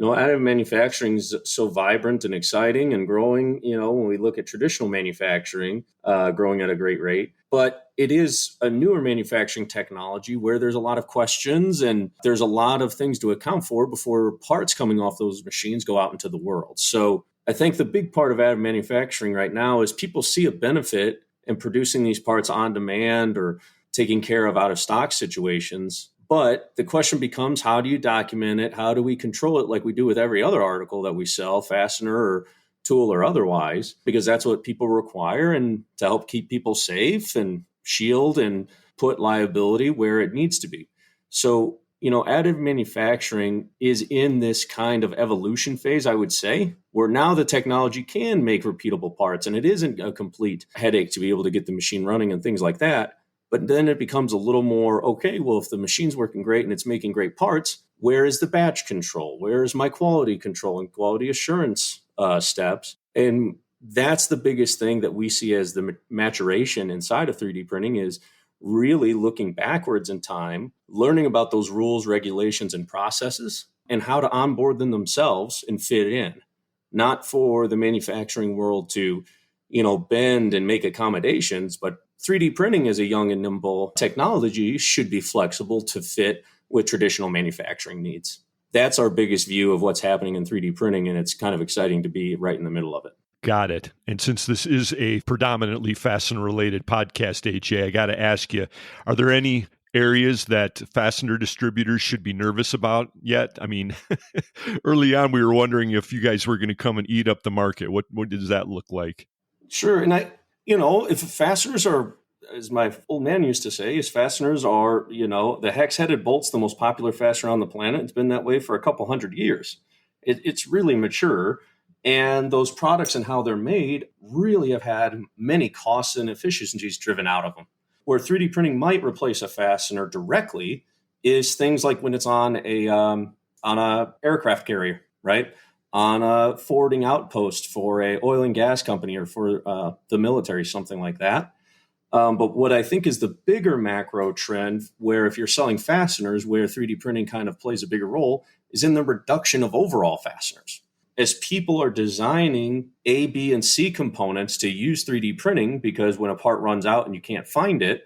B: additive manufacturing is so vibrant and exciting and growing, when we look at traditional manufacturing, growing at a great rate. But it is a newer manufacturing technology where there's a lot of questions and there's a lot of things to account for before parts coming off those machines go out into the world. So I think the big part of additive manufacturing right now is people see a benefit in producing these parts on demand or taking care of out of stock situations. But the question becomes, how do you document it? How do we control it like we do with every other article that we sell, fastener or tool or otherwise? Because that's what people require, and to help keep people safe and shield and put liability where it needs to be. So, additive manufacturing is in this kind of evolution phase, I would say, where now the technology can make repeatable parts, and it isn't a complete headache to be able to get the machine running and things like that. But then it becomes a little more, okay, well, if the machine's working great and it's making great parts, where is the batch control? Where is my quality control and quality assurance steps? And that's the biggest thing that we see as the maturation inside of 3D printing, is really looking backwards in time, learning about those rules, regulations, and processes, and how to onboard them themselves and fit in. Not for the manufacturing world to, bend and make accommodations, but 3D printing as a young and nimble technology should be flexible to fit with traditional manufacturing needs. That's our biggest view of what's happening in 3D printing, and it's kind of exciting to be right in the middle of it.
F: Got it. And since this is a predominantly fastener-related podcast, AJ, I got to ask you, are there any areas that fastener distributors should be nervous about yet? I mean, early on, we were wondering if you guys were going to come and eat up the market. What does that look like?
B: Sure. And if fasteners are, as my old man used to say, fasteners are, the hex-headed bolt's the most popular fastener on the planet. It's been that way for a couple hundred years. It's really mature. And those products and how they're made really have had many costs and efficiencies driven out of them. Where 3D printing might replace a fastener directly is things like when it's on a aircraft carrier, right? On a forwarding outpost for a oil and gas company or for the military, something like that. But what I think is the bigger macro trend, where if you're selling fasteners, where 3D printing kind of plays a bigger role, is in the reduction of overall fasteners. As people are designing A, B, and C components to use 3D printing, because when a part runs out and you can't find it,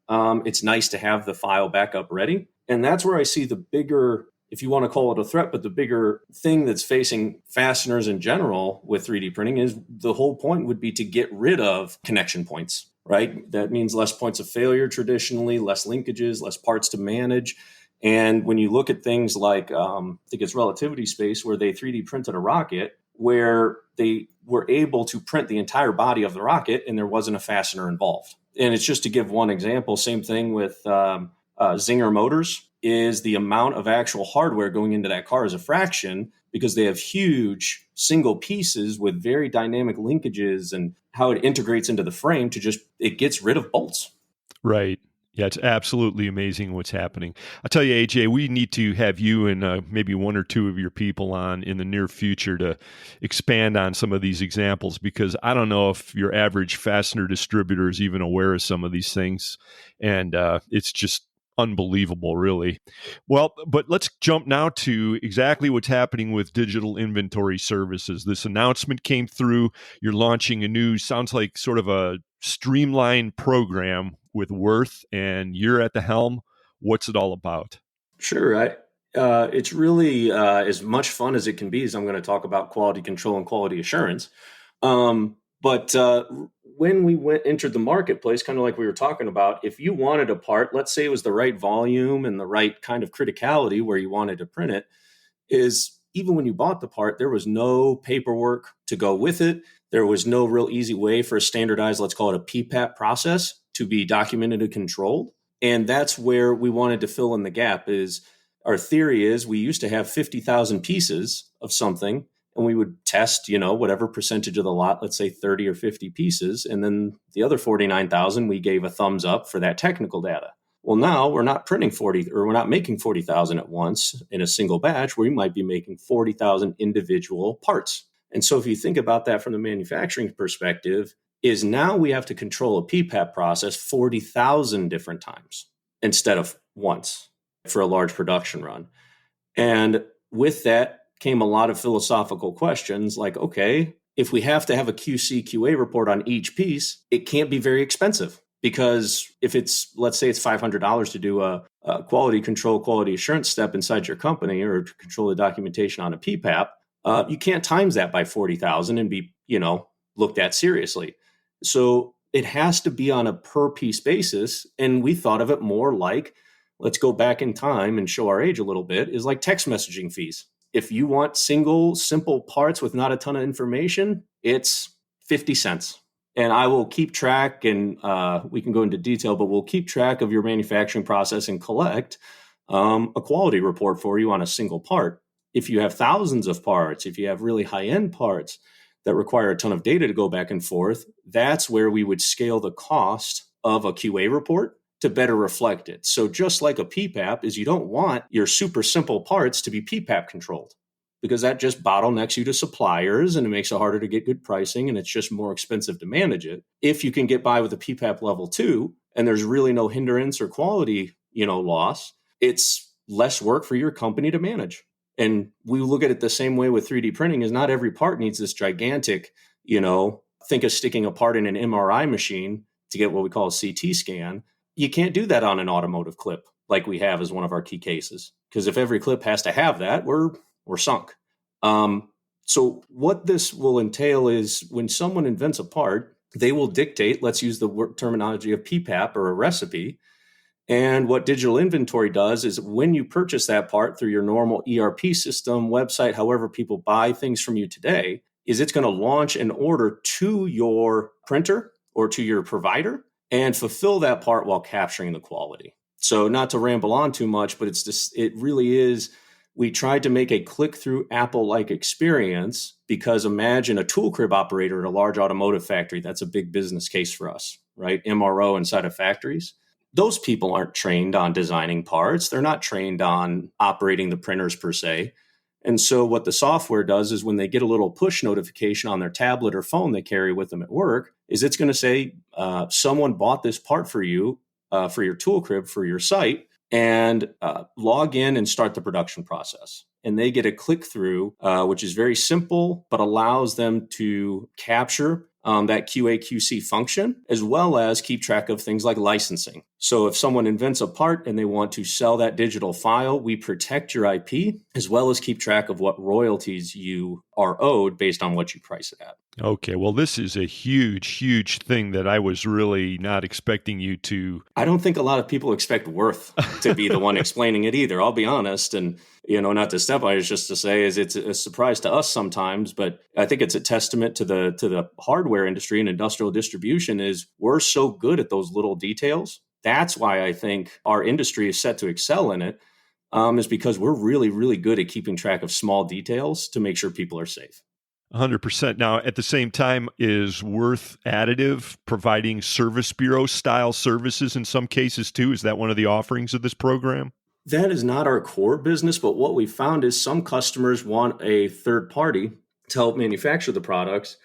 B: it's nice to have the file backup ready. And that's where I see the bigger, if you want to call it a threat, but the bigger thing that's facing fasteners in general with 3D printing is the whole point would be to get rid of connection points, right? That means less points of failure traditionally, less linkages, less parts to manage. And when you look at things like, I think it's relativity space, where they 3D printed a rocket, where they were able to print the entire body of the rocket and there wasn't a fastener involved. And it's just to give one example, same thing with Zinger motors, is the amount of actual hardware going into that car is a fraction, because they have huge single pieces with very dynamic linkages, and how it integrates into the frame it gets rid of bolts.
F: Right. Yeah, it's absolutely amazing what's happening. I'll tell you, AJ, we need to have you and maybe one or two of your people on in the near future to expand on some of these examples, because I don't know if your average fastener distributor is even aware of some of these things. And it's just unbelievable, really. Well, but let's jump now to exactly what's happening with digital inventory services. This announcement came through. You're launching a new, sounds like sort of a streamlined program with Würth, and you're at the helm. What's it all about?
B: Sure. It's really as much fun as it can be, as I'm going to talk about quality control and quality assurance. But when we entered the marketplace, kind of like we were talking about, if you wanted a part, let's say it was the right volume and the right kind of criticality where you wanted to print it, is even when you bought the part, there was no paperwork to go with it. There was no real easy way for a standardized, let's call it a PPAP process, to be documented and controlled. And that's where we wanted to fill in the gap. Is our theory is we used to have 50,000 pieces of something, and we would test, whatever percentage of the lot, let's say 30 or 50 pieces. And then the other 49,000, we gave a thumbs up for that technical data. Well, now we're not printing 40, or we're not making 40,000 at once in a single batch. We might be making 40,000 individual parts. And so if you think about that from the manufacturing perspective, is now we have to control a PPAP process 40,000 different times instead of once for a large production run. And with that came a lot of philosophical questions like, okay, if we have to have a QC QA report on each piece, it can't be very expensive, because if it's, let's say it's $500 to do a quality control, quality assurance step inside your company, or to control the documentation on a PPAP, you can't times that by 40,000 and be, looked at seriously. So it has to be on a per piece basis. And we thought of it more like let's go back in time and show our age a little bit, is like text messaging fees. If you want single, simple parts with not a ton of information, it's 50 cents. And I will keep track, and we can go into detail, but we'll keep track of your manufacturing process and collect a quality report for you on a single part. If you have thousands of parts, if you have really high-end parts that require a ton of data to go back and forth, that's where we would scale the cost of a QA report to better reflect it. So just like a PPAP is, you don't want your super simple parts to be PPAP controlled, because that just bottlenecks you to suppliers and it makes it harder to get good pricing, and it's just more expensive to manage it. If you can get by with a PPAP level 2 and there's really no hindrance or quality, loss, it's less work for your company to manage. And we look at it the same way with 3D printing, is not every part needs this gigantic, think of sticking a part in an MRI machine to get what we call a CT scan. You can't do that on an automotive clip like we have as one of our key cases, because if every clip has to have that, we're sunk. So what this will entail is, when someone invents a part, they will dictate, let's use the terminology of PPAP or a recipe. And what digital inventory does is, when you purchase that part through your normal ERP system, website, however people buy things from you today, is it's going to launch an order to your printer or to your provider and fulfill that part while capturing the quality. So not to ramble on too much, but it really is, we tried to make a click-through Apple-like experience, because imagine a tool crib operator at a large automotive factory. That's a big business case for us, right? MRO inside of factories. Those people aren't trained on designing parts. They're not trained on operating the printers per se. And so what the software does is, when they get a little push notification on their tablet or phone they carry with them at work, is it's going to say, someone bought this part for you, for your tool crib, for your site, and log in and start the production process. And they get a click through, which is very simple, but allows them to capture that QA/QC function, as well as keep track of things like licensing. So if someone invents a part and they want to sell that digital file, we protect your IP, as well as keep track of what royalties you are owed based on what you price it at.
F: Okay, well, this is a huge, huge thing that I was really not expecting you to.
B: I don't think a lot of people expect Würth to be the one explaining it either, I'll be honest. And, not to step on it, just to say, is it's a surprise to us sometimes, but I think it's a testament to the hardware industry and industrial distribution, is we're so good at those little details. That's why I think our industry is set to excel in it, is because we're really, really good at keeping track of small details to make sure people are safe.
F: 100%. Now, at the same time, is Würth Additive providing service bureau style services in some cases too? Is that one of the offerings of this program?
B: That is not our core business, but what we found is some customers want a third party to help manufacture the products.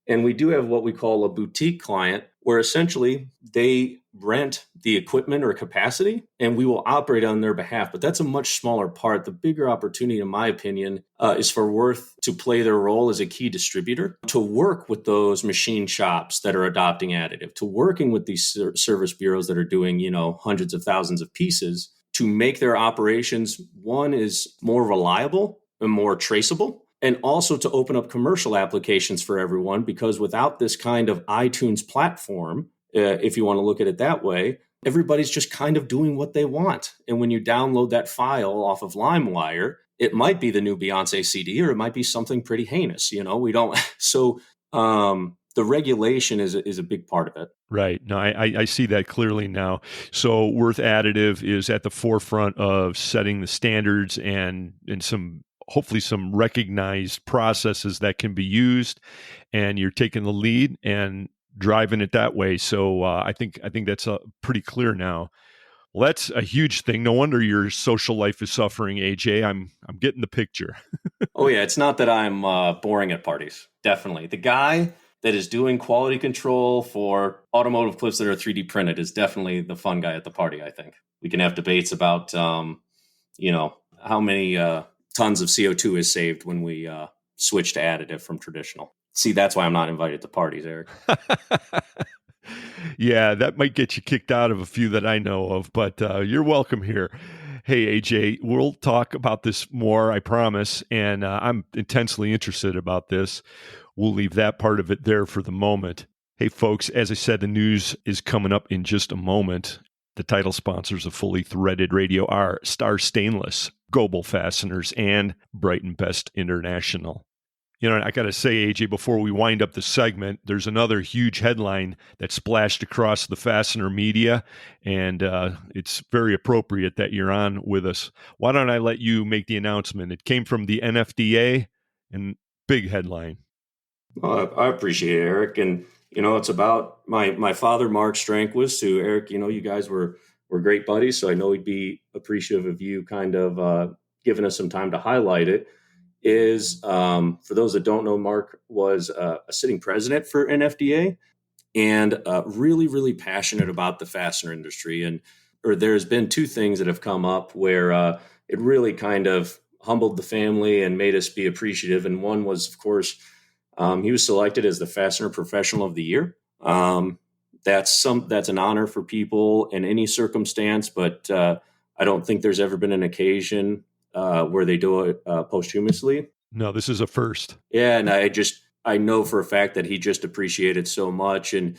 B: And we do have what we call a boutique client, where essentially they rent the equipment or capacity, and we will operate on their behalf. But that's a much smaller part. The bigger opportunity, in my opinion, is for Würth to play their role as a key distributor, to work with those machine shops that are adopting additive, to working with these service bureaus that are doing, hundreds of thousands of pieces, to make their operations, one, is more reliable and more traceable, and also to open up commercial applications for everyone, because without this kind of iTunes platform, if you want to look at it that way, everybody's just kind of doing what they want. And when you download that file off of LimeWire, it might be the new Beyonce CD, or it might be something pretty heinous. We don't. So the regulation is a big part of it.
F: Right. No, I see that clearly now. So Würth Additive is at the forefront of setting the standards and hopefully some recognized processes that can be used, and you're taking the lead and driving it that way. So I think that's pretty clear now. Well, that's a huge thing. No wonder your social life is suffering, AJ. I'm getting the picture.
B: Oh yeah, it's not that I'm boring at parties. Definitely, the guy that is doing quality control for automotive clips that are 3D printed is definitely the fun guy at the party. I think we can have debates about how many tons of CO2 is saved when we switch to additive from traditional. See, that's why I'm not invited to parties, Eric.
F: Yeah, that might get you kicked out of a few that I know of, but you're welcome here. Hey, AJ, we'll talk about this more, I promise, and I'm intensely interested about this. We'll leave that part of it there for the moment. Hey, folks, as I said, the news is coming up in just a moment. The title sponsors of Fully Threaded Radio are Star Stainless, Goebel Fasteners, and Brighton Best International. You know, I got to say, AJ, before we wind up the segment, there's another huge headline that splashed across the Fastener media, and it's very appropriate that you're on with us. Why don't I let you make the announcement? It came from the NFDA, and big headline.
B: Well, I appreciate it, Eric. And, you know, it's about my father, Mark Strandquist, who, Eric, you know, you guys were great buddies, so I know he'd be appreciative of you kind of giving us some time to highlight it. Is for those that don't know, Mark was a sitting president for NFDA and really, really passionate about the fastener industry. There's been two things that have come up where it really kind of humbled the family and made us be appreciative. And one was, of course, he was selected as the Fastener Professional of the Year. That's an honor for people in any circumstance, but I don't think there's ever been an occasion where they do it posthumously.
F: No, this is a first.
B: Yeah, and I know for a fact that he just appreciated so much, and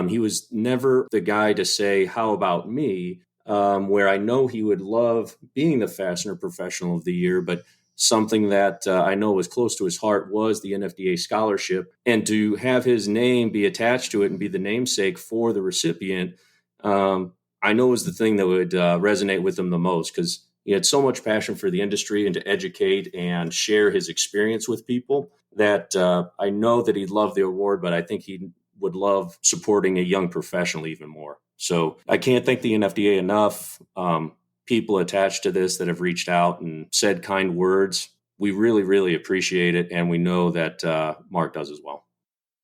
B: he was never the guy to say, "How about me?" Where I know he would love being the Fastener Professional of the Year, but something that I know was close to his heart was the NFDA scholarship, and to have his name be attached to it and be the namesake for the recipient, I know was the thing that would resonate with him the most, because he had so much passion for the industry and to educate and share his experience with people that I know that he'd love the award, but I think he would love supporting a young professional even more. So I can't thank the NFDA enough. People attached to this that have reached out and said kind words. We really, really appreciate it. And we know that Mark does as well.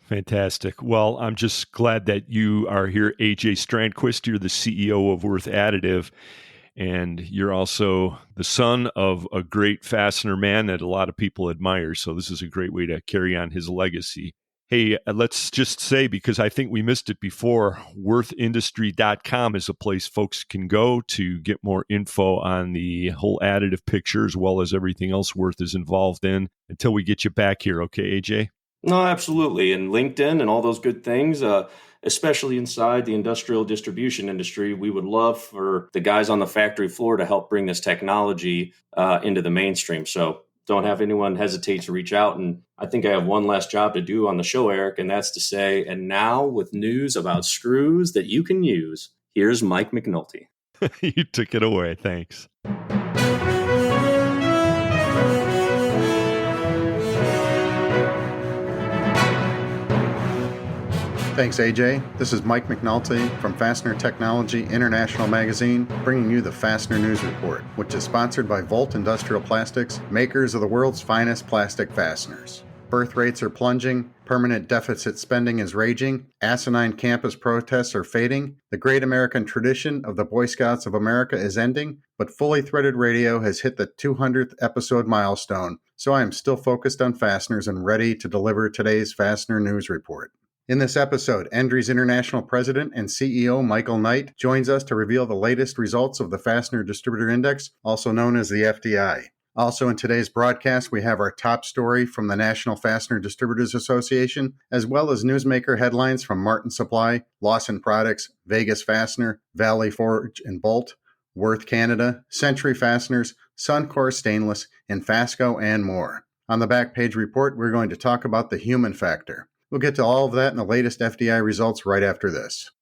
F: Fantastic. Well, I'm just glad that you are here, AJ Strandquist. You're the CEO of Würth Additive. And you're also the son of a great fastener man that a lot of people admire. So this is a great way to carry on his legacy. Hey, let's just say, because I think we missed it before, WürthIndustry.com is a place folks can go to get more info on the whole additive picture, as well as everything else Würth is involved in, until we get you back here. Okay, AJ?
B: No, absolutely. And LinkedIn and all those good things, especially inside the industrial distribution industry, we would love for the guys on the factory floor to help bring this technology into the mainstream. So don't have anyone hesitate to reach out. And I think I have one last job to do on the show, Eric, and that's to say, and now with news about screws that you can use, here's Mike McNulty.
F: You took it away. Thanks.
U: Thanks, AJ. This is Mike McNulty from Fastener Technology International Magazine, bringing you the Fastener News Report, which is sponsored by Würth Industrial Plastics, makers of the world's finest plastic fasteners. Birth rates are plunging, permanent deficit spending is raging, asinine campus protests are fading, the great American tradition of the Boy Scouts of America is ending, but Fully Threaded Radio has hit the 200th episode milestone, so I am still focused on fasteners and ready to deliver today's Fastener News Report. In this episode, Endries International President and CEO Michael Knight joins us to reveal the latest results of the Fastener Distributor Index, also known as the FDI. Also in today's broadcast, we have our top story from the National Fastener Distributors Association, as well as newsmaker headlines from Martin Supply, Lawson Products, Vegas Fastener, Valley Forge and Bolt, Würth Canada, Century Fasteners, Suncor Stainless, and Fasco, and more. On the back page report, we're going to talk about the human factor. We'll get to all of that and the latest FDI results right after this.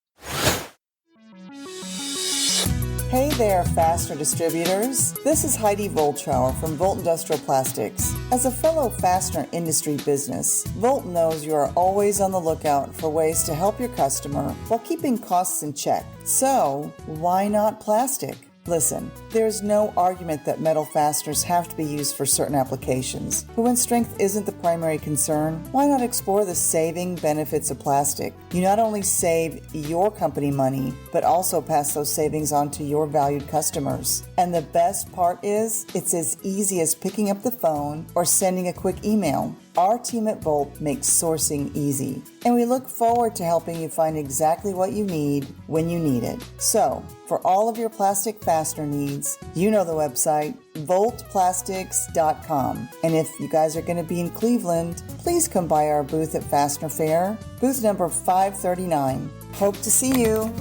V: Hey there, Fastener distributors. This is Heidi Voltrauer from Würth Industrial Plastics. As a fellow fastener industry business, Würth knows you are always on the lookout for ways to help your customer while keeping costs in check. So, why not plastic? Listen, there's no argument that metal fasteners have to be used for certain applications, but when strength isn't the primary concern, why not explore the saving benefits of plastic? You not only save your company money, but also pass those savings on to your valued customers. And the best part is, it's as easy as picking up the phone or sending a quick email. Our team at Würth makes sourcing easy, and we look forward to helping you find exactly what you need when you need it. So, for all of your plastic fastener needs, you know the website, VoltPlastics.com. And if you guys are going to be in Cleveland, please come by our booth at Fastener Fair, booth number 539. Hope to see you.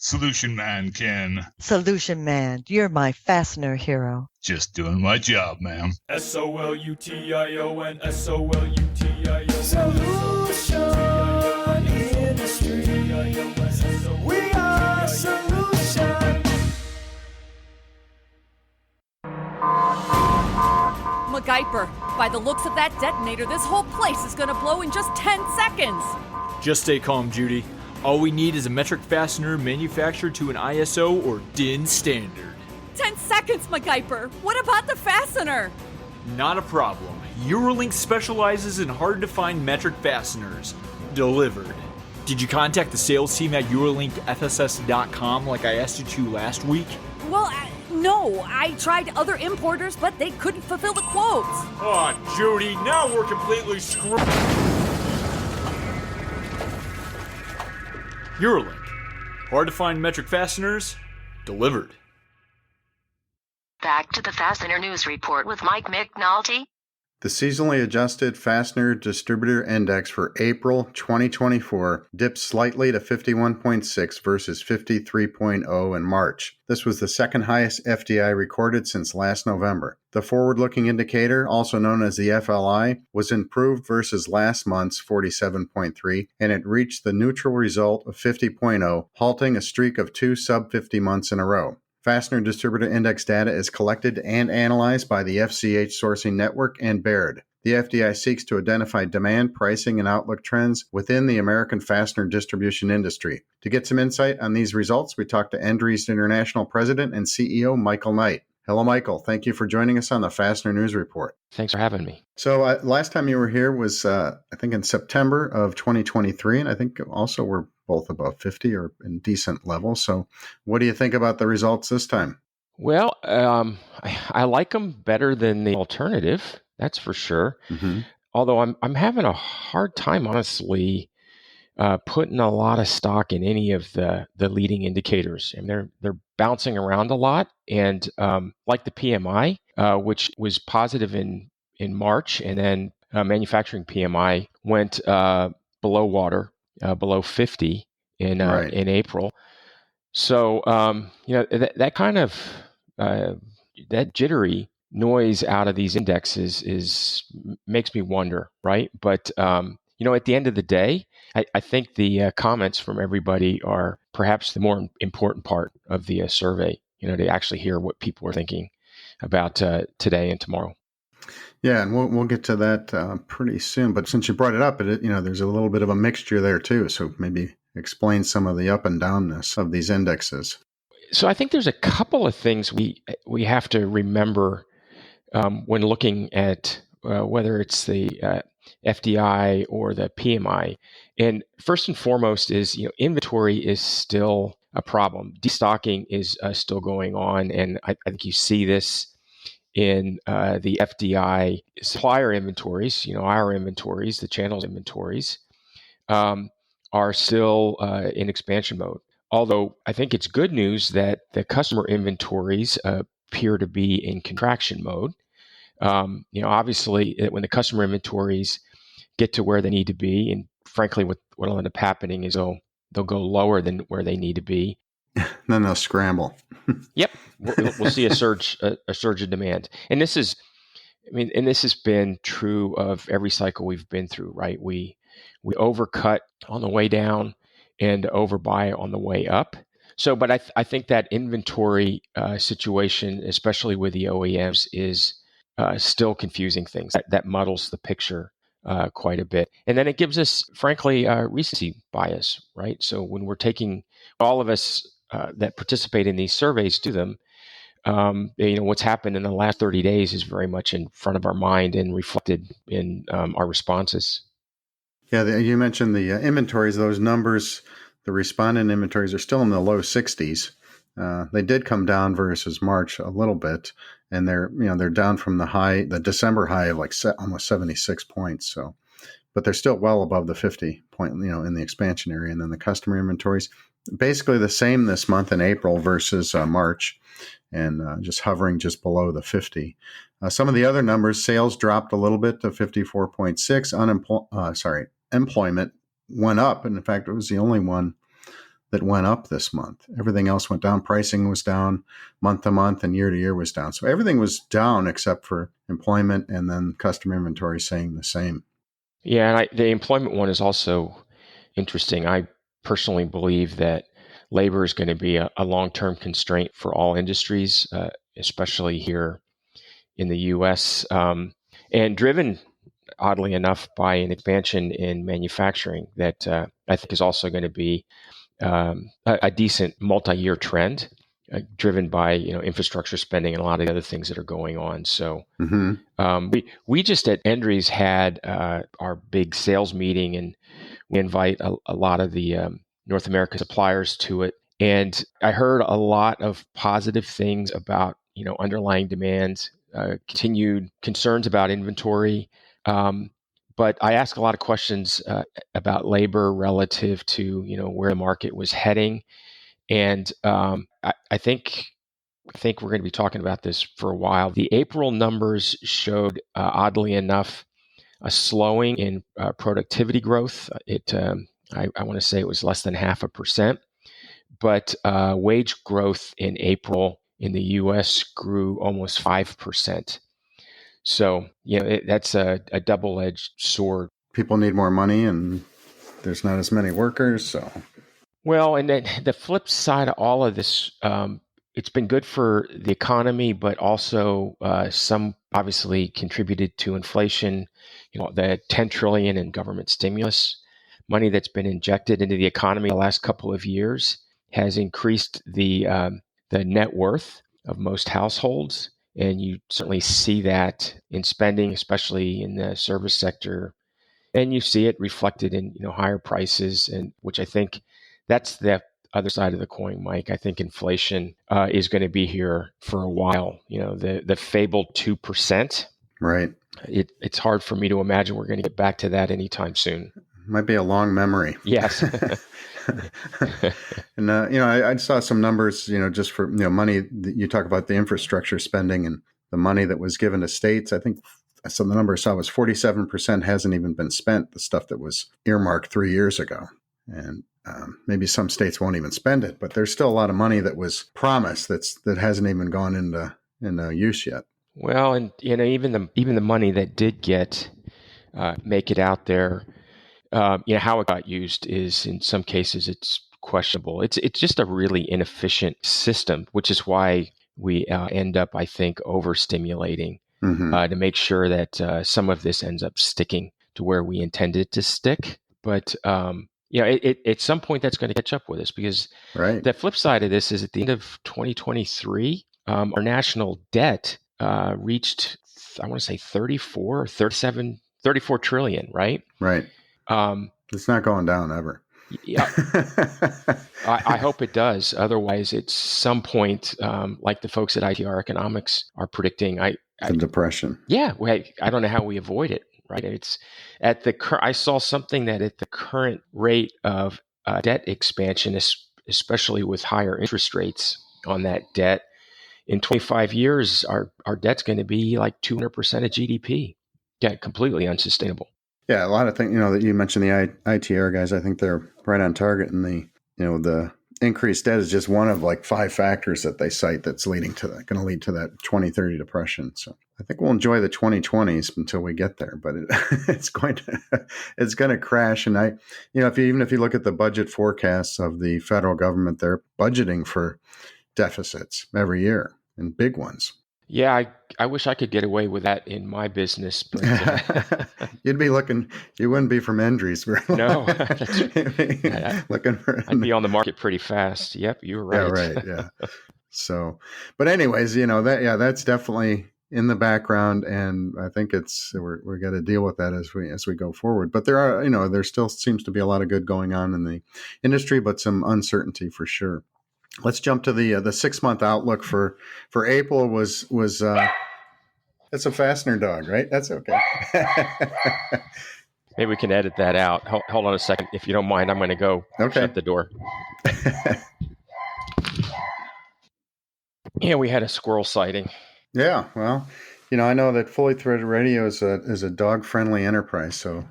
A: Solution Man, Ken.
E: Solution Man, you're my fastener hero.
A: Just doing my job, ma'am.
C: SOLUTION, SOLUTION. Solution Industry. We are Solution.
W: MacGyver, by the looks of that detonator, this whole place is going to blow in just 10 seconds.
S: Just stay calm, Judy. All we need is a metric fastener manufactured to an ISO or DIN standard.
W: 10 seconds, MacGyver. What about the fastener?
S: Not a problem. Eurolink specializes in hard-to-find metric fasteners. Delivered. Did you contact the sales team at EurolinkFSS.com like I asked you to last week?
W: Well, no. I tried other importers, but they couldn't fulfill the quotes.
S: Oh, Judy, now we're completely screwed. Eurolink. Hard-to-find metric fasteners. Delivered.
X: Back to the Fastener News Report with Mike McNulty.
U: The seasonally adjusted Fastener Distributor Index for April 2024 dipped slightly to 51.6 versus 53.0 in March. This was the second highest FDI recorded since last November. The forward-looking indicator, also known as the FLI, was improved versus last month's 47.3, and it reached the neutral result of 50.0, halting a streak of 2 sub-50 months in a row. Fastener Distributor Index data is collected and analyzed by the FCH Sourcing Network and Baird. The FDI seeks to identify demand, pricing, and outlook trends within the American fastener distribution industry. To get some insight on these results, we talked to Endries International President and CEO Michael Knight. Hello, Michael. Thank you for joining us on the Fastener News Report.
Y: Thanks for having me.
U: So last time you were here was, I think, in September of 2023, and I think also we're both above 50 or in decent levels. So what do you think about the results this time?
Y: Well, I like them better than the alternative, that's for sure.
U: Mm-hmm.
Y: Although I'm having a hard time, honestly, putting a lot of stock in any of the leading indicators. And they're bouncing around a lot. And like the PMI, which was positive in March, and then manufacturing PMI went below water, below 50 in April. So that kind of that jittery noise out of these indexes makes me wonder, right? But at the end of the day, I think the comments from everybody are perhaps the more important part of the survey. To actually hear what people are thinking about today and tomorrow.
U: Yeah, and we'll get to that pretty soon. But since you brought it up, there's a little bit of a mixture there too. So maybe explain some of the up and downness of these indexes.
Y: So I think there's a couple of things we have to remember when looking at whether it's the FDI or the PMI. And first and foremost is inventory is still a problem. Destocking is still going on, and I think you see this in the FDI supplier inventories. Our inventories, the channel's inventories, are still in expansion mode. Although I think it's good news that the customer inventories appear to be in contraction mode. Obviously, when the customer inventories get to where they need to be, and frankly, what'll end up happening is they'll go lower than where they need to be.
U: Then they'll scramble.
Y: Yep, we'll see a surge of demand, and this has been true of every cycle we've been through, right? We overcut on the way down and overbuy on the way up. So, but I think that inventory situation, especially with the OEMs, is still confusing things. That muddles the picture quite a bit. And then it gives us, frankly, recency bias, right? So when we're taking all of us that participate in these surveys to them, what's happened in the last 30 days is very much in front of our mind and reflected in our responses.
U: Yeah, you mentioned the inventories. Those numbers, the respondent inventories are still in the low 60s. They did come down versus March a little bit, and they're down from the December high of almost 76 points. So, but they're still well above the 50 point, in the expansion area. And then the customer inventories, basically the same this month in April versus March, and just hovering just below the 50. Some of the other numbers, sales dropped a little bit to 54.6. Employment went up, and in fact, it was the only one that went up this month. Everything else went down. Pricing was down month to month, and year to year was down. So everything was down except for employment, and then customer inventory saying the same.
Y: Yeah, and the employment one is also interesting. I personally believe that labor is going to be a long-term constraint for all industries, especially here in the U.S., and driven, oddly enough, by an expansion in manufacturing that I think is also going to be a decent multi-year trend, driven by infrastructure spending and a lot of the other things that are going on. So we just at Endries had our big sales meeting, and we invite a lot of the North American suppliers to it. And I heard a lot of positive things about underlying demand, continued concerns about inventory. But I asked a lot of questions about labor relative to where the market was heading, and I think we're going to be talking about this for a while. The April numbers showed, oddly enough, a slowing in productivity growth. I want to say it was less than 0.5%, but wage growth in April in the U.S. grew almost 5%. So, that's a double-edged sword.
U: People need more money, and there's not as many workers. So,
Y: well, and then the flip side of all of this, it's been good for the economy, but also some obviously contributed to inflation. The $10 trillion in government stimulus money that's been injected into the economy the last couple of years has increased the net worth of most households. And you certainly see that in spending, especially in the service sector. And you see it reflected in higher prices, and which I think that's the other side of the coin, Mike. I think inflation is going to be here for a while. The fabled 2%.
U: Right. It's
Y: hard for me to imagine we're going to get back to that anytime soon.
U: Might be a long memory.
Y: Yes.
U: And, I saw some numbers, just for, money. You talk about the infrastructure spending and the money that was given to states. I think some of the number I saw was 47% hasn't even been spent, the stuff that was earmarked 3 years ago. And maybe some states won't even spend it, but there's still a lot of money that was promised that hasn't even gone into use yet.
Y: Well, and even the money that did make it out there, how it got used is in some cases it's questionable. It's just a really inefficient system, which is why we end up, I think, overstimulating to make sure that some of this ends up sticking to where we intended it to stick. But at some point that's going to catch up with us, because the flip side of this is at the end of 2023, our national debt reached, I want to say 34 trillion, right?
U: Right. It's not going down ever.
Y: Yeah, I hope it does. Otherwise, at some point, like the folks at ITR Economics are predicting,
U: the depression.
Y: Yeah, I don't know how we avoid it. Right? It's at the I saw something that at the current rate of debt expansion, especially with higher interest rates on that debt, in 25 years, our debt's going to be like 200% of GDP. Yeah, completely unsustainable.
U: Yeah, a lot of things, that you mentioned, the ITR guys, I think they're right on target. And the increased debt is just one of like 5 factors that they cite that's going to lead to that 2030 depression. So I think we'll enjoy the 2020s until we get there, but it's going to crash. And if you look at the budget forecasts of the federal government, they're budgeting for deficits every year, and big ones.
Y: Yeah, I wish I could get away with that in my business. But
U: you wouldn't be from Endries.
Y: No. I'd be on the market pretty fast. Yep, you were right.
U: Yeah, right, yeah. So, but anyways, that's definitely in the background, and I think we're got to deal with that as we go forward. But there still seems to be a lot of good going on in the industry, but some uncertainty for sure. Let's jump to the 6-month outlook for April. Was it's a Fastener dog, right? That's okay.
Y: Maybe we can edit that out. Hold on a second, if you don't mind. I'm going to go shut the door. Yeah, we had a squirrel sighting.
U: Yeah, well, I know that Fully Threaded Radio is a dog-friendly enterprise, so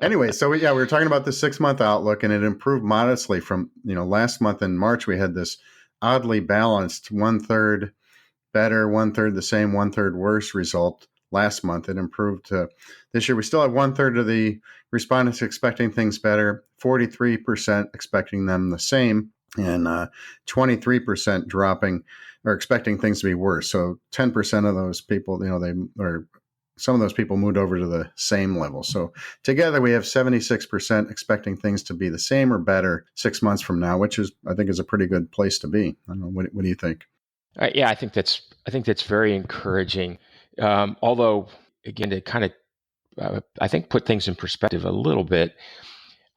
U: Anyway, so we were talking about the 6-month outlook, and it improved modestly from, last month in March, we had this oddly balanced 1/3 better, 1/3 the same, 1/3 worse result. Last month, it improved to this year. We still have 1/3 of the respondents expecting things better, 43% expecting them the same, and 23% dropping or expecting things to be worse. So 10% of those people, some of those people moved over to the same level. So together we have 76% expecting things to be the same or better 6 months from now, which I think is a pretty good place to be. I don't know. What do you think?
Y: Yeah, I think that's very encouraging. Although, again, to kind of, I think, put things in perspective a little bit,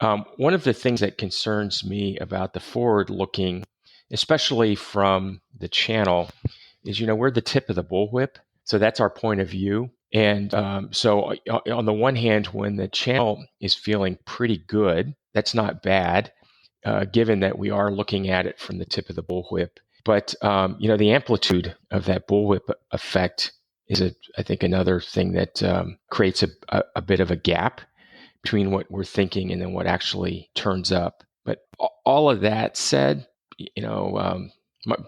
Y: one of the things that concerns me about the forward-looking, especially from the channel, is, we're the tip of the bullwhip. So that's our point of view. And so on the one hand, when the channel is feeling pretty good, that's not bad, given that we are looking at it from the tip of the bullwhip. But, the amplitude of that bullwhip effect is, I think, another thing that creates a bit of a gap between what we're thinking and then what actually turns up. But all of that said,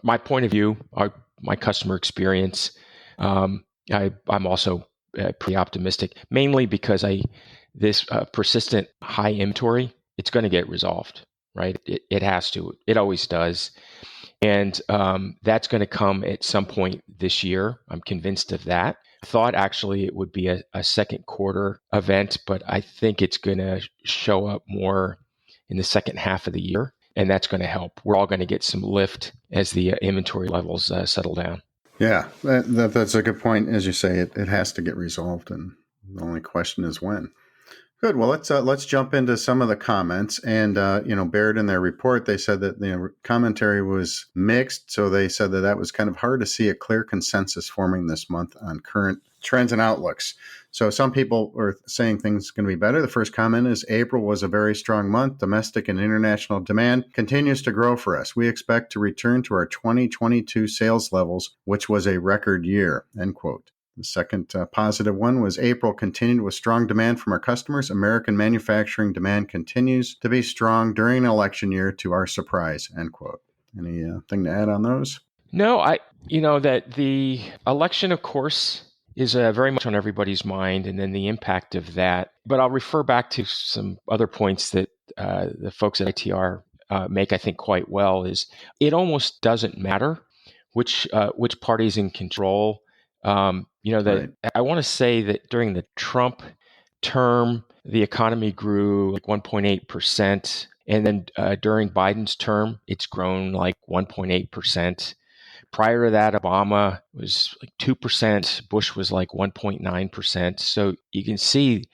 Y: my point of view, my customer experience, I'm also pretty optimistic, mainly because this persistent high inventory, it's going to get resolved, right? It has to. It always does. And that's going to come at some point this year. I'm convinced of that. I thought actually it would be a second quarter event, but I think it's going to show up more in the second half of the year, and that's going to help. We're all going to get some lift as the inventory levels settle down.
U: Yeah, that's a good point. As you say, it has to get resolved, and the only question is when. Good. Well, let's jump into some of the comments. And Baird, in their report, they said that the commentary was mixed. So they said that was kind of hard to see a clear consensus forming this month on current trends and outlooks. So some people are saying things are going to be better. The first comment is April was a very strong month. Domestic and international demand continues to grow for us. We expect to return to our 2022 sales levels, which was a record year, end quote. The second positive one was April continued with strong demand from our customers. American manufacturing demand continues to be strong during an election year to our surprise, end quote. Anything to add on those?
Y: No, that the election, of course, is very much on everybody's mind, and then the impact of that. But I'll refer back to some other points that the folks at ITR make, I think, quite well, is it almost doesn't matter which party's in control. Right. I want to say that during the Trump term, the economy grew like 1.8%. And then during Biden's term, it's grown like 1.8%. Prior to that, Obama was like 2%. Bush was like 1.9%. So you can see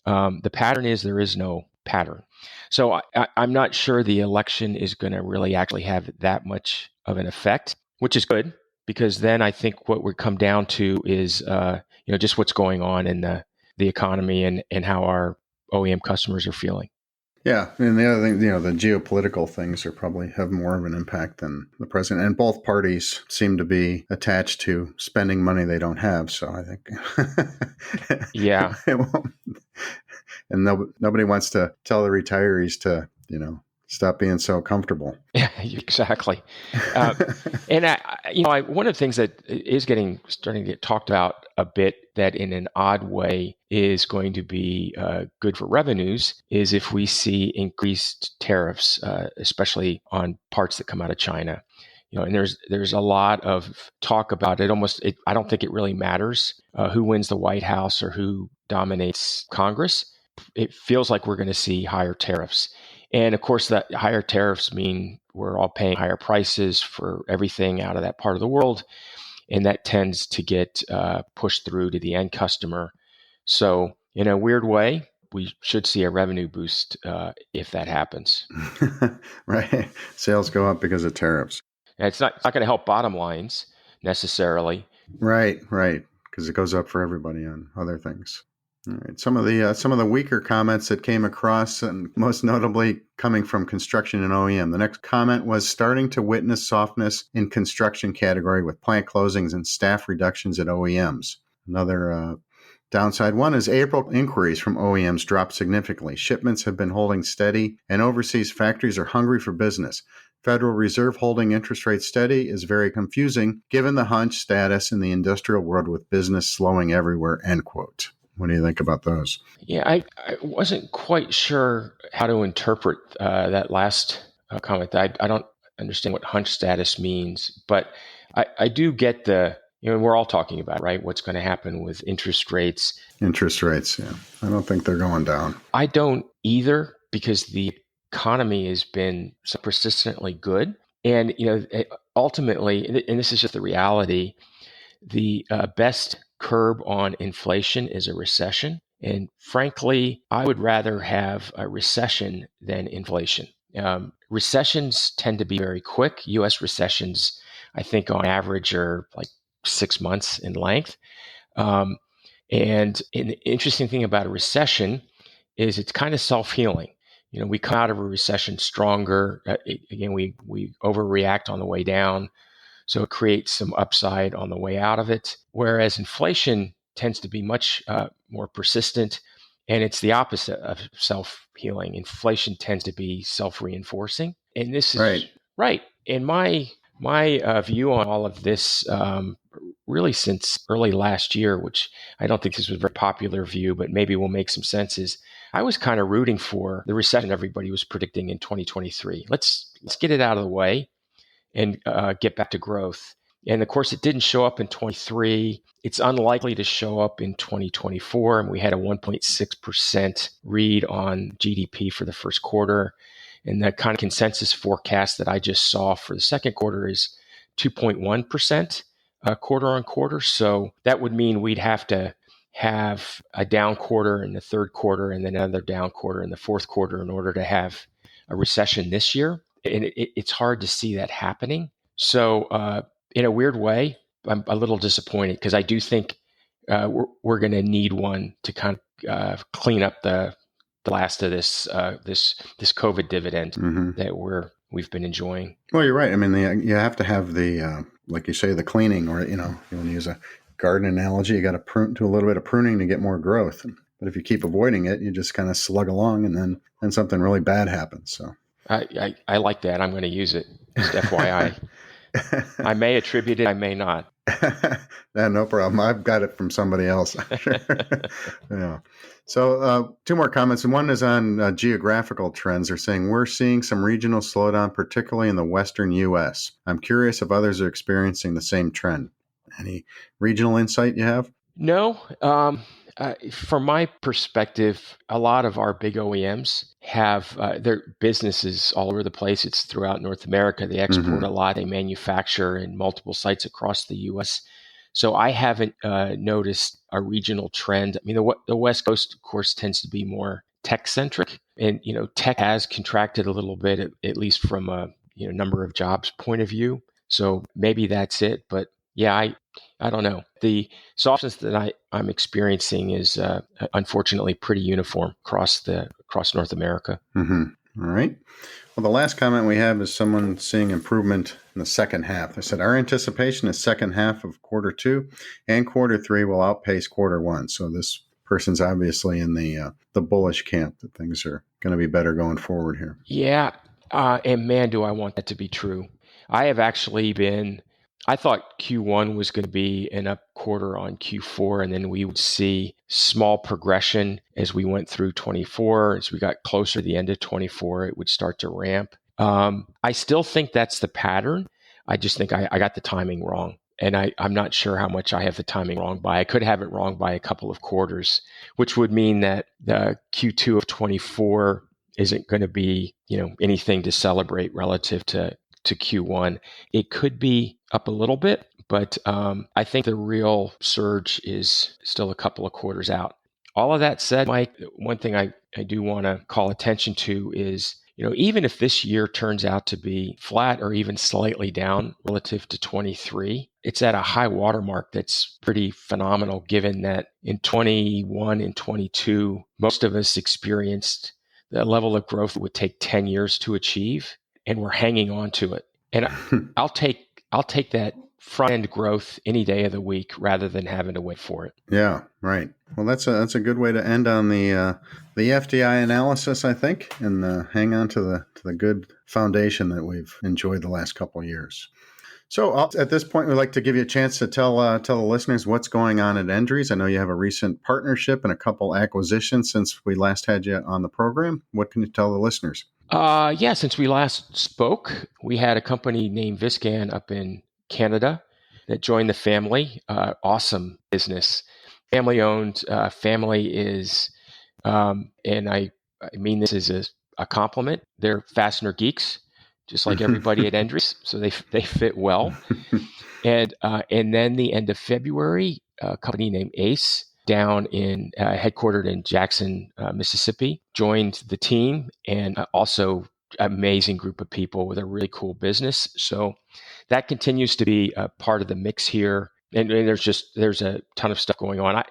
Y: the pattern is there is no pattern. So I'm not sure the election is going to really actually have that much of an effect, which is good. Because then I think what we come down to is, just what's going on in the economy and how our OEM customers are feeling.
U: Yeah, and the other thing, the geopolitical things probably have more of an impact than the president. And both parties seem to be attached to spending money they don't have. So I think,
Y: yeah,
U: and nobody wants to tell the retirees to, stop being so comfortable.
Y: Yeah, exactly. And one of the things that is starting to get talked about a bit that in an odd way is going to be good for revenues is if we see increased tariffs, especially on parts that come out of China. And there's a lot of talk about it. I don't think it really matters who wins the White House or who dominates Congress. It feels like we're going to see higher tariffs. And of course, that higher tariffs mean we're all paying higher prices for everything out of that part of the world. And that tends to get pushed through to the end customer. So in a weird way, we should see a revenue boost if that happens.
U: Right. Sales go up because of tariffs.
Y: And it's not going to help bottom lines necessarily.
U: Right. Because it goes up for everybody on other things. All right. Some of the weaker comments that came across, and most notably coming from construction and OEM. The next comment was starting to witness softness in construction category with plant closings and staff reductions at OEMs. Another Downside one is April inquiries from OEMs dropped significantly. Shipments have been holding steady, and overseas factories are hungry for business. Federal Reserve holding interest rates steady is very confusing given the hunch status in the industrial world with business slowing everywhere, end quote. What do you think about those?
Y: Yeah, I wasn't quite sure how to interpret that last comment. I don't understand what hunch status means, but I do get we're all talking about, right, what's going to happen with interest rates.
U: Interest rates, yeah. I don't think they're going down.
Y: I don't either, because the economy has been so persistently good. And, ultimately, and this is just the reality, the best curb on inflation is a recession. And frankly, I would rather have a recession than inflation. Recessions tend to be very quick. U.S. recessions, I think on average, are like 6 months in length. And an interesting thing about a recession is it's kind of self-healing. We come out of a recession stronger. Again, we overreact on the way down, so it creates some upside on the way out of it. Whereas inflation tends to be much more persistent, and it's the opposite of self-healing. Inflation tends to be self-reinforcing, and this is right. And my view on all of this, really since early last year, which I don't think this was a very popular view, but maybe will make some sense, is I was kind of rooting for the recession everybody was predicting in 2023. Let's get it out of the way and get back to growth. And of course, it didn't show up in 23. It's unlikely to show up in 2024. And we had a 1.6% read on GDP for the first quarter. And the kind of consensus forecast that I just saw for the second quarter is 2.1% quarter on quarter. So that would mean we'd have to have a down quarter in the third quarter and then another down quarter in the fourth quarter in order to have a recession this year. And it's hard to see that happening. So in a weird way, I'm a little disappointed because I do think we're going to need one to kind of clean up the last of this COVID dividend that we've been enjoying.
U: Well, you're right. I mean, you have to have the like you say, the cleaning, or you want to use a garden analogy. You got to do a little bit of pruning to get more growth. But if you keep avoiding it, you just kind of slug along, and then something really bad happens. So
Y: I like that. I'm going to use it. Just FYI. I may attribute it. I may not.
U: No problem. I've got it from somebody else. Yeah. So 2 more comments. And one is on geographical trends. They're saying we're seeing some regional slowdown, particularly in the Western U.S. I'm curious if others are experiencing the same trend. Any regional insight you have?
Y: No. From my perspective, a lot of our big OEMs have their businesses all over the place. It's throughout North America. They export a lot. They manufacture in multiple sites across the U.S. So I haven't noticed a regional trend. I mean, the West Coast, of course, tends to be more tech-centric. And, tech has contracted a little bit, at least from a number of jobs point of view. So maybe that's it. But yeah, I don't know. The softness that I'm experiencing is unfortunately pretty uniform across North America.
U: Mm-hmm. All right. Well, the last comment we have is someone seeing improvement in the second half. They said, our anticipation is second half of quarter 2 and quarter 3 will outpace quarter 1. So this person's obviously in the bullish camp that things are going to be better going forward here.
Y: Yeah. And man, do I want that to be true. I have actually I thought Q1 was going to be an up quarter on Q4, and then we would see small progression as we went through 24. As we got closer to the end of 24, it would start to ramp. I still think that's the pattern. I just think I got the timing wrong, and I'm not sure how much I have the timing wrong by. I could have it wrong by a couple of quarters, which would mean that the Q2 of 24 isn't going to be anything to celebrate relative to Q1. It could be up a little bit, but I think the real surge is still a couple of quarters out. All of that said, Mike, one thing I do want to call attention to is, even if this year turns out to be flat or even slightly down relative to 23, it's at a high watermark that's pretty phenomenal, given that in 21 and 22, most of us experienced the level of growth that would take 10 years to achieve, and we're hanging on to it. And I'll take that front end growth any day of the week rather than having to wait for it.
U: Yeah, right. Well, that's a good way to end on the FDI analysis, I think, and hang on to the good foundation that we've enjoyed the last couple of years. So at this point, we'd like to give you a chance to tell the listeners what's going on at Endries. I know you have a recent partnership and a couple acquisitions since we last had you on the program. What can you tell the listeners?
Y: Yeah, since we last spoke, we had a company named Viscan up in Canada that joined the family. Awesome business. Family owned. Family is, and I mean this as a compliment, they're fastener geeks, just like everybody at Endries. So they fit well. And then the end of February, a company named Ace down in headquartered in Jackson, Mississippi, joined the team, and also amazing group of people with a really cool business. So that continues to be a part of the mix here. And there's a ton of stuff going on.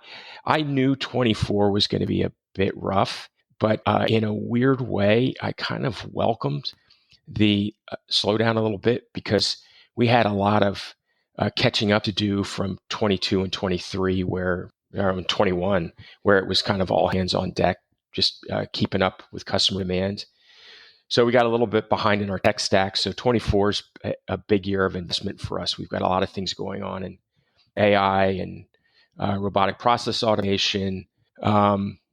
Y: I knew 24 was going to be a bit rough, but in a weird way, I kind of welcomed the slowdown a little bit because we had a lot of catching up to do from 22 and 23 or 21, where it was kind of all hands on deck, just keeping up with customer demand. So we got a little bit behind in our tech stack. So 24 is a big year of investment for us. We've got a lot of things going on in AI and robotic process automation.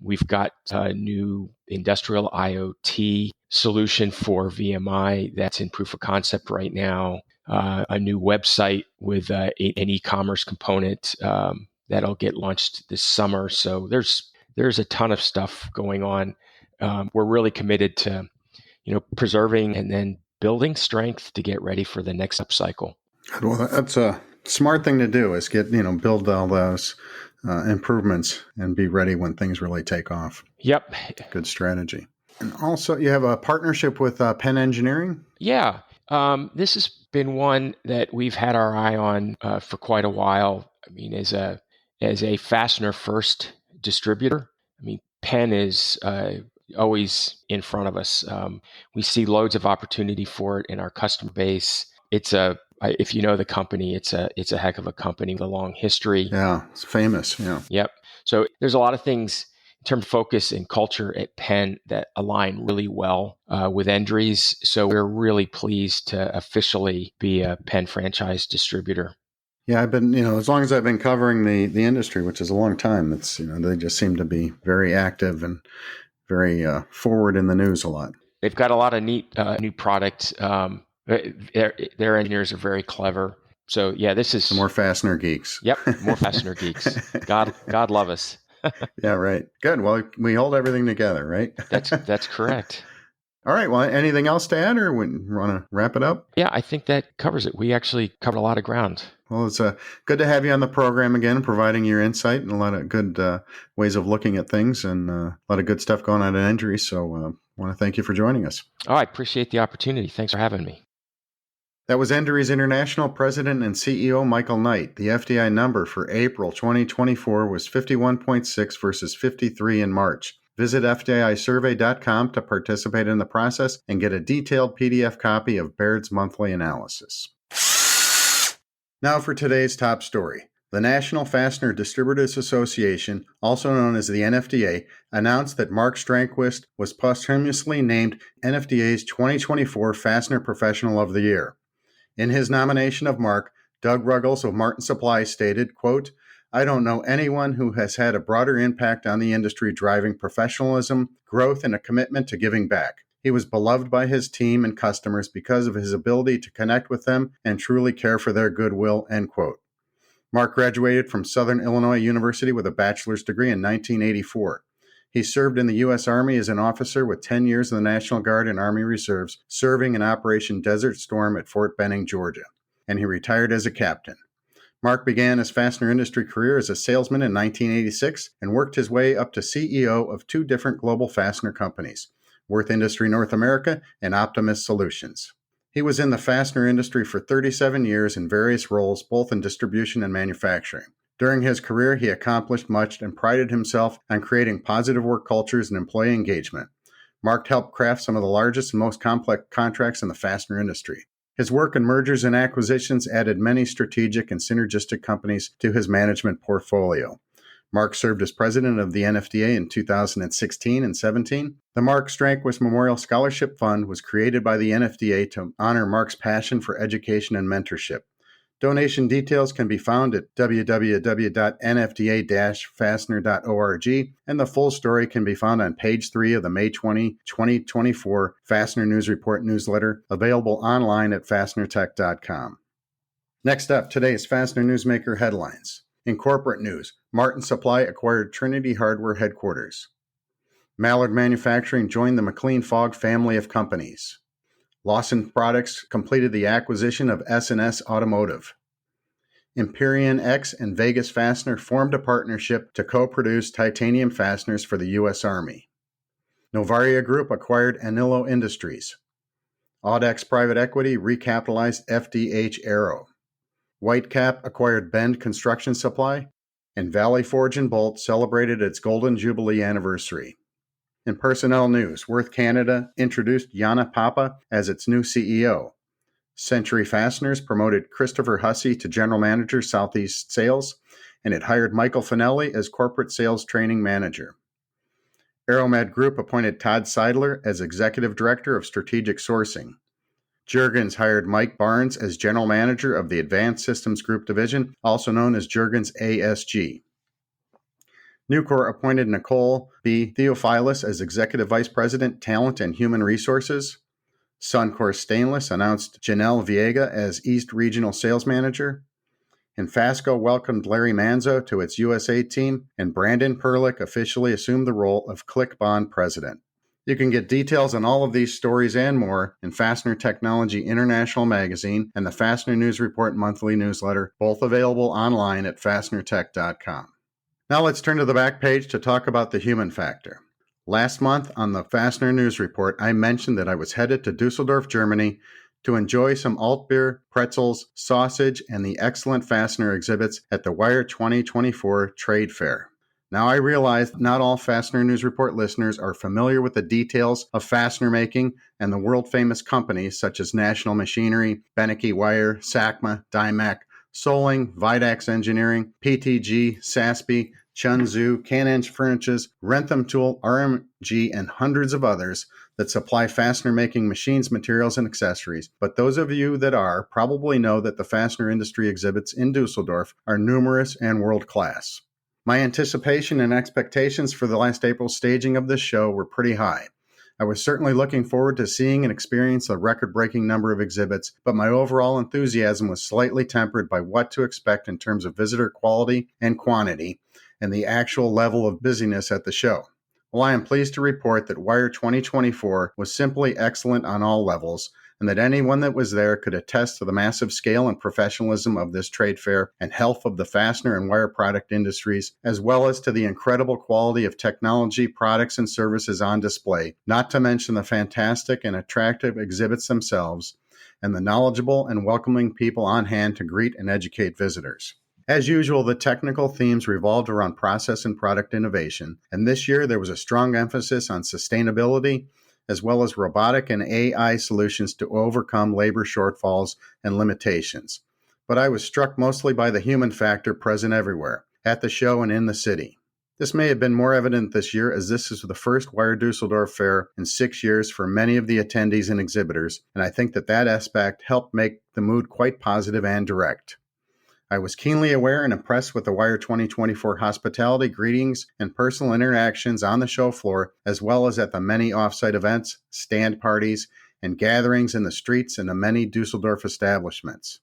Y: We've got a new industrial IoT solution for VMI that's in proof of concept right now. A new website with an e-commerce component that'll get launched this summer. So there's a ton of stuff going on. We're really committed to, preserving and then building strength to get ready for the next upcycle.
U: Well, that's a smart thing to do, is build all those improvements and be ready when things really take off.
Y: Yep.
U: Good strategy. And also you have a partnership with Penn Engineering.
Y: Yeah. This has been one that we've had our eye on for quite a while. I mean, as a fastener first distributor, Penn is always in front of us. We see loads of opportunity for it in our customer base. If you know the company, it's a heck of a company with a long history.
U: Yeah, it's famous. Yeah.
Y: Yep. So there's a lot of things in terms of focus and culture at Penn that align really well with Endries. So we're really pleased to officially be a Penn franchise distributor.
U: Yeah, I've been, as long as I've been covering the industry, which is a long time, it's, they just seem to be very active and very forward in the news a lot.
Y: They've got a lot of neat new product. Their engineers are very clever. So yeah, this is
U: more fastener geeks.
Y: Yep, more fastener geeks. God love us.
U: Yeah, right. Good. Well, we hold everything together, right?
Y: That's correct.
U: All right. Well, anything else to add, or we want to wrap it up?
Y: Yeah, I think that covers it. We actually covered a lot of ground.
U: Well, it's good to have you on the program again, providing your insight and a lot of good ways of looking at things, and a lot of good stuff going on at Endries. So I want to thank you for joining us.
Y: Oh, I appreciate the opportunity. Thanks for having me.
U: That was Endries International President and CEO Michael Knight. The FDI number for April 2024 was 51.6 versus 53 in March. Visit FDIsurvey.com to participate in the process and get a detailed PDF copy of Baird's monthly analysis. Now for today's top story. The National Fastener Distributors Association, also known as the NFDA, announced that Mark Strandquist was posthumously named NFDA's 2024 Fastener Professional of the Year. In his nomination of Mark, Doug Ruggles of Martin Supply stated, quote, "I don't know anyone who has had a broader impact on the industry driving professionalism, growth, and a commitment to giving back. He was beloved by his team and customers because of his ability to connect with them and truly care for their goodwill," end quote. Mark graduated from Southern Illinois University with a bachelor's degree in 1984. He served in the U.S. Army as an officer with 10 years in the National Guard and Army Reserves, serving in Operation Desert Storm at Fort Benning, Georgia, and he retired as a captain. Mark began his fastener industry career as a salesman in 1986 and worked his way up to CEO of two different global fastener companies, Würth Industry North America and Optimus Solutions. He was in the fastener industry for 37 years in various roles, both in distribution and manufacturing. During his career, he accomplished much and prided himself on creating positive work cultures and employee engagement. Mark helped craft some of the largest and most complex contracts in the fastener industry. His work in mergers and acquisitions added many strategic and synergistic companies to his management portfolio. Mark served as president of the NFDA in 2016 and 17. The Mark Strandquist Memorial Scholarship Fund was created by the NFDA to honor Mark's passion for education and mentorship. Donation details can be found at www.nfda-fastener.org, and the full story can be found on page 3 of the May 20, 2024 Fastener News Report newsletter, available online at fastenertech.com. Next up, today's Fastener Newsmaker headlines. In corporate news, Martin Supply acquired Trinity Hardware headquarters. Mallard Manufacturing joined the McLean Fogg family of companies. Lawson Products completed the acquisition of S&S Automotive. Empyrean X and Vegas Fastener formed a partnership to co-produce titanium fasteners for the U.S. Army. Novaria Group acquired Anillo Industries. Audex Private Equity recapitalized FDH Aero. Whitecap acquired Bend Construction Supply, and Valley Forge and Bolt celebrated its Golden Jubilee anniversary. In personnel news, Würth Canada introduced Jana Papa as its new CEO. Century Fasteners promoted Christopher Hussey to General Manager, Southeast Sales, and it hired Michael Finelli as Corporate Sales Training Manager. Aeromed Group appointed Todd Seidler as Executive Director of Strategic Sourcing. Juergens hired Mike Barnes as General Manager of the Advanced Systems Group Division, also known as Juergens ASG. Nucor appointed Nicole B. Theophilus as Executive Vice President, Talent and Human Resources. Suncor Stainless announced Janelle Viega as East Regional Sales Manager. And Fasco welcomed Larry Manzo to its USA team, and Brandon Perlick officially assumed the role of ClickBond President. You can get details on all of these stories and more in Fastener Technology International Magazine and the Fastener News Report monthly newsletter, both available online at fastenertech.com. Now let's turn to the back page to talk about the human factor. Last month on the Fastener News Report, I mentioned that I was headed to Dusseldorf, Germany to enjoy some Altbier, pretzels, sausage, and the excellent fastener exhibits at the Wire 2024 Trade Fair. Now I realize not all Fastener News Report listeners are familiar with the details of fastener making and the world-famous companies such as National Machinery, Beneke Wire, Sakma, Dymac, Soling, Vidax Engineering, PTG, Saspy, Chunzu, Can-Inch Furnaces, Rentham Tool, RMG, and hundreds of others that supply fastener-making machines, materials, and accessories. But those of you that are probably know that the fastener industry exhibits in Dusseldorf are numerous and world-class. My anticipation and expectations for the last April staging of this show were pretty high. I was certainly looking forward to seeing and experiencing a record-breaking number of exhibits, but my overall enthusiasm was slightly tempered by what to expect in terms of visitor quality and quantity, and the actual level of busyness at the show. Well, I am pleased to report that Wire 2024 was simply excellent on all levels, and that anyone that was there could attest to the massive scale and professionalism of this trade fair and health of the fastener and wire product industries, as well as to the incredible quality of technology, products, and services on display, not to mention the fantastic and attractive exhibits themselves, and the knowledgeable and welcoming people on hand to greet and educate visitors. As usual, the technical themes revolved around process and product innovation, and this year there was a strong emphasis on sustainability, as well as robotic and AI solutions to overcome labor shortfalls and limitations. But I was struck mostly by the human factor present everywhere, at the show and in the city. This may have been more evident this year, as this is the first Wire Dusseldorf fair in 6 years for many of the attendees and exhibitors, and I think that aspect helped make the mood quite positive and direct. I was keenly aware and impressed with the Wire 2024 hospitality, greetings, and personal interactions on the show floor, as well as at the many off-site events, stand parties, and gatherings in the streets and the many Dusseldorf establishments.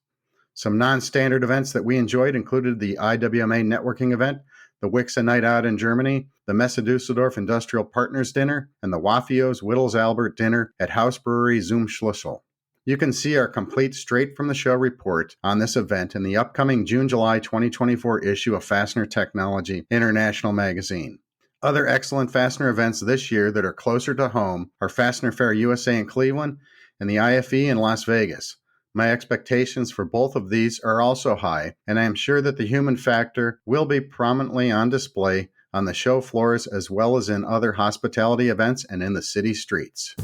U: Some non-standard events that we enjoyed included the IWMA networking event, the Wixa Night Out in Germany, the Messe Dusseldorf Industrial Partners Dinner, and the Wafios Wittels Albert Dinner at House Brewery Zum Schlussel. You can see our complete Straight from the Show report on this event in the upcoming June-July 2024 issue of Fastener Technology International Magazine. Other excellent fastener events this year that are closer to home are Fastener Fair USA in Cleveland and the IFE in Las Vegas. My expectations for both of these are also high, and I am sure that the human factor will be prominently on display on the show floors as well as in other hospitality events and in the city streets.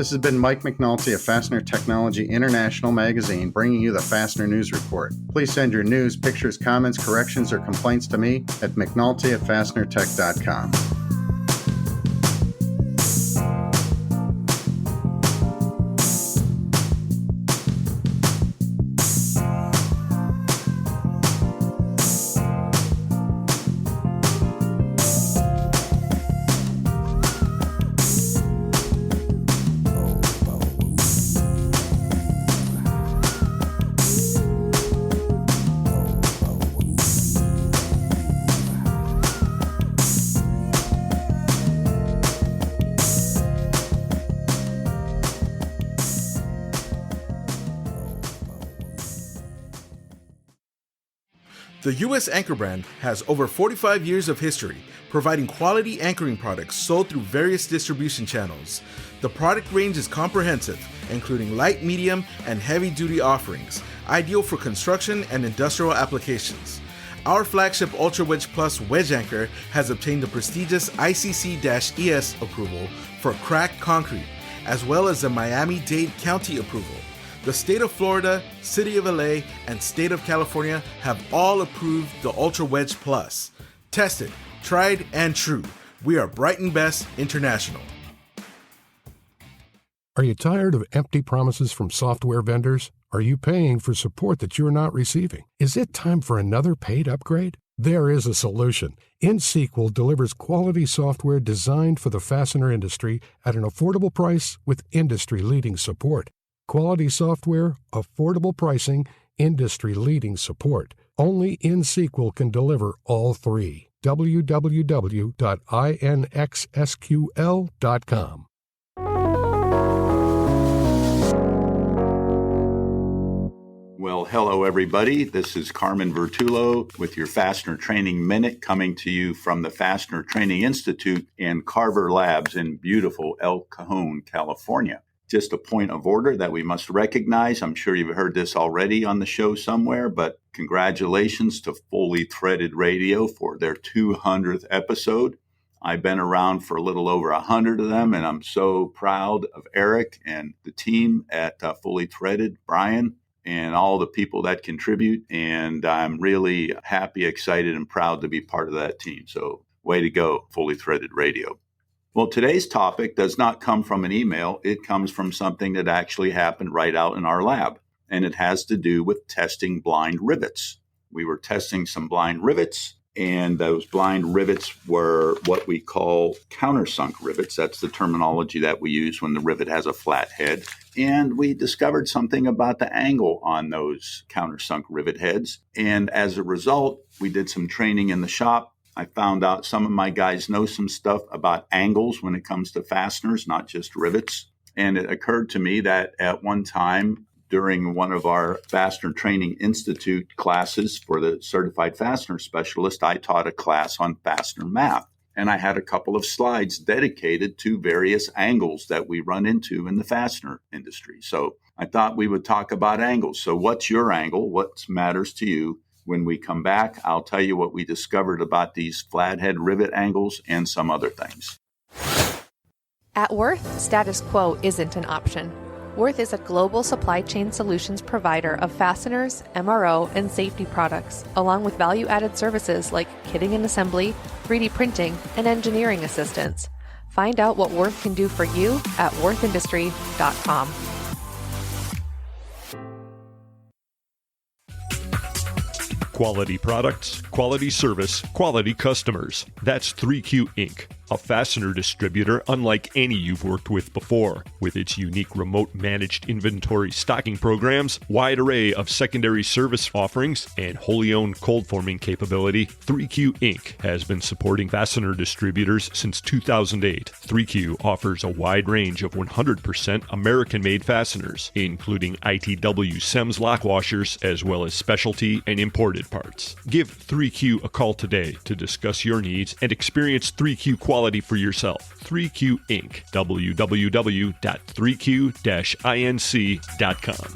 U: This has been Mike McNulty of Fastener Technology International Magazine, bringing you the Fastener News Report. Please send your news, pictures, comments, corrections, or complaints to me at mcnulty@fastenertech.com.
I: The U.S. Anchor brand has over 45 years of history, providing quality anchoring products sold through various distribution channels. The product range is comprehensive, including light, medium, and heavy-duty offerings, ideal for construction and industrial applications. Our flagship Ultra Wedge Plus wedge anchor has obtained the prestigious ICC-ES approval for cracked concrete, as well as the Miami-Dade County approval. The state of Florida, city of LA, and state of California have all approved the Ultra Wedge Plus. Tested, tried, and true. We are Brighton Best International.
J: Are you tired of empty promises from software vendors? Are you paying for support that you're not receiving? Is it time for another paid upgrade? There is a solution. InSequel delivers quality software designed for the fastener industry at an affordable price with industry-leading support. Quality software, affordable pricing, industry-leading support. Only InSequel can deliver all three. www.inxsql.com.
K: Well, hello, everybody. This is Carmen Vertullo with your Fastener Training Minute, coming to you from the Fastener Training Institute and Carver Labs in beautiful El Cajon, California. Just a point of order that we must recognize. I'm sure you've heard this already on the show somewhere, but congratulations to Fully Threaded Radio for their 200th episode. I've been around for a little over 100 of them, and I'm so proud of Eric and the team at Fully Threaded, Brian, and all the people that contribute. And I'm really happy, excited, and proud to be part of that team. So way to go, Fully Threaded Radio. Well, today's topic does not come from an email. It comes from something that actually happened right out in our lab, and it has to do with testing blind rivets. We were testing some blind rivets, and those blind rivets were what we call countersunk rivets. That's the terminology that we use when the rivet has a flat head. And we discovered something about the angle on those countersunk rivet heads. And as a result, we did some training in the shop. I found out some of my guys know some stuff about angles when it comes to fasteners, not just rivets. And it occurred to me that at one time during one of our Fastener Training Institute classes for the Certified Fastener Specialist, I taught a class on fastener math. And I had a couple of slides dedicated to various angles that we run into in the fastener industry. So I thought we would talk about angles. So what's your angle? What matters to you? When we come back, I'll tell you what we discovered about these flathead rivet angles and some other things.
L: At Würth, status quo isn't an option. Würth is a global supply chain solutions provider of fasteners, MRO, and safety products, along with value-added services like kitting and assembly, 3D printing, and engineering assistance. Find out what Würth can do for you at WürthIndustry.com.
F: Quality products, quality service, quality customers. That's 3Q Inc., a fastener distributor unlike any you've worked with before. With its unique remote managed inventory stocking programs, wide array of secondary service offerings, and wholly owned cold forming capability, 3Q Inc. has been supporting fastener distributors since 2008. 3Q offers a wide range of 100% American-made fasteners, including ITW SEMS lock washers, as well as specialty and imported parts. Give 3Q a call today to discuss your needs and experience 3Q quality for yourself. 3Q Inc. www.3q-inc.com.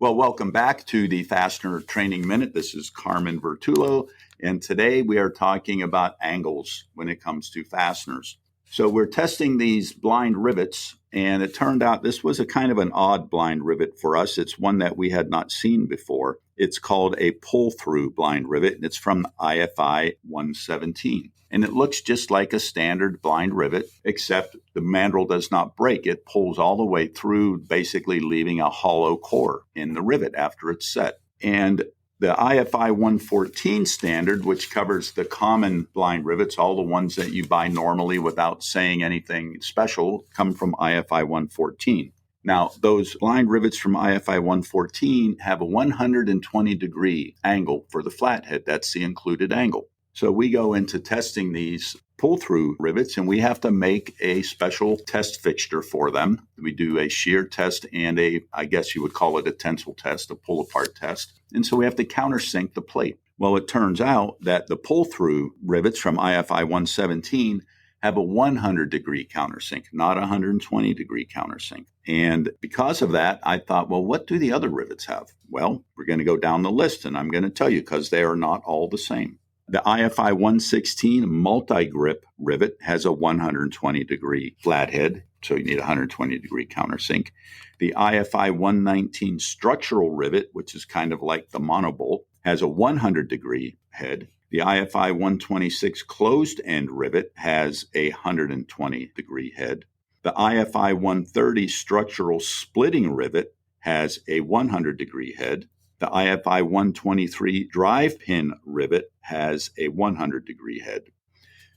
K: Well, welcome back to the Fastener Training Minute. This is Carmen Vertullo, and today we are talking about angles when it comes to fasteners. So we're testing these blind rivets, and it turned out this was a kind of an odd blind rivet for us. It's one that we had not seen before. It's called a pull-through blind rivet, and it's from IFI 117. And it looks just like a standard blind rivet, except the mandrel does not break. It pulls all the way through, basically leaving a hollow core in the rivet after it's set. And the IFI 114 standard, which covers the common blind rivets, all the ones that you buy normally without saying anything special, come from IFI 114. Now, those blind rivets from IFI 114 have a 120-degree angle for the flathead. That's the included angle. So we go into testing these pull-through rivets, and we have to make a special test fixture for them. We do a shear test and I guess you would call it a tensile test, a pull-apart test. And so we have to countersink the plate. Well, it turns out that the pull-through rivets from IFI 117 have a 100-degree countersink, not a 120-degree countersink. And because of that, I thought, well, what do the other rivets have? Well, we're going to go down the list, and I'm going to tell you because they are not all the same. The IFI 116 multi-grip rivet has a 120-degree flathead, so you need a 120-degree countersink. The IFI 119 structural rivet, which is kind of like the monobolt, has a 100-degree head. The IFI 126 closed-end rivet has a 120-degree head. The IFI 130 structural splitting rivet has a 100-degree head. The IFI 123 drive pin rivet has a 100-degree head.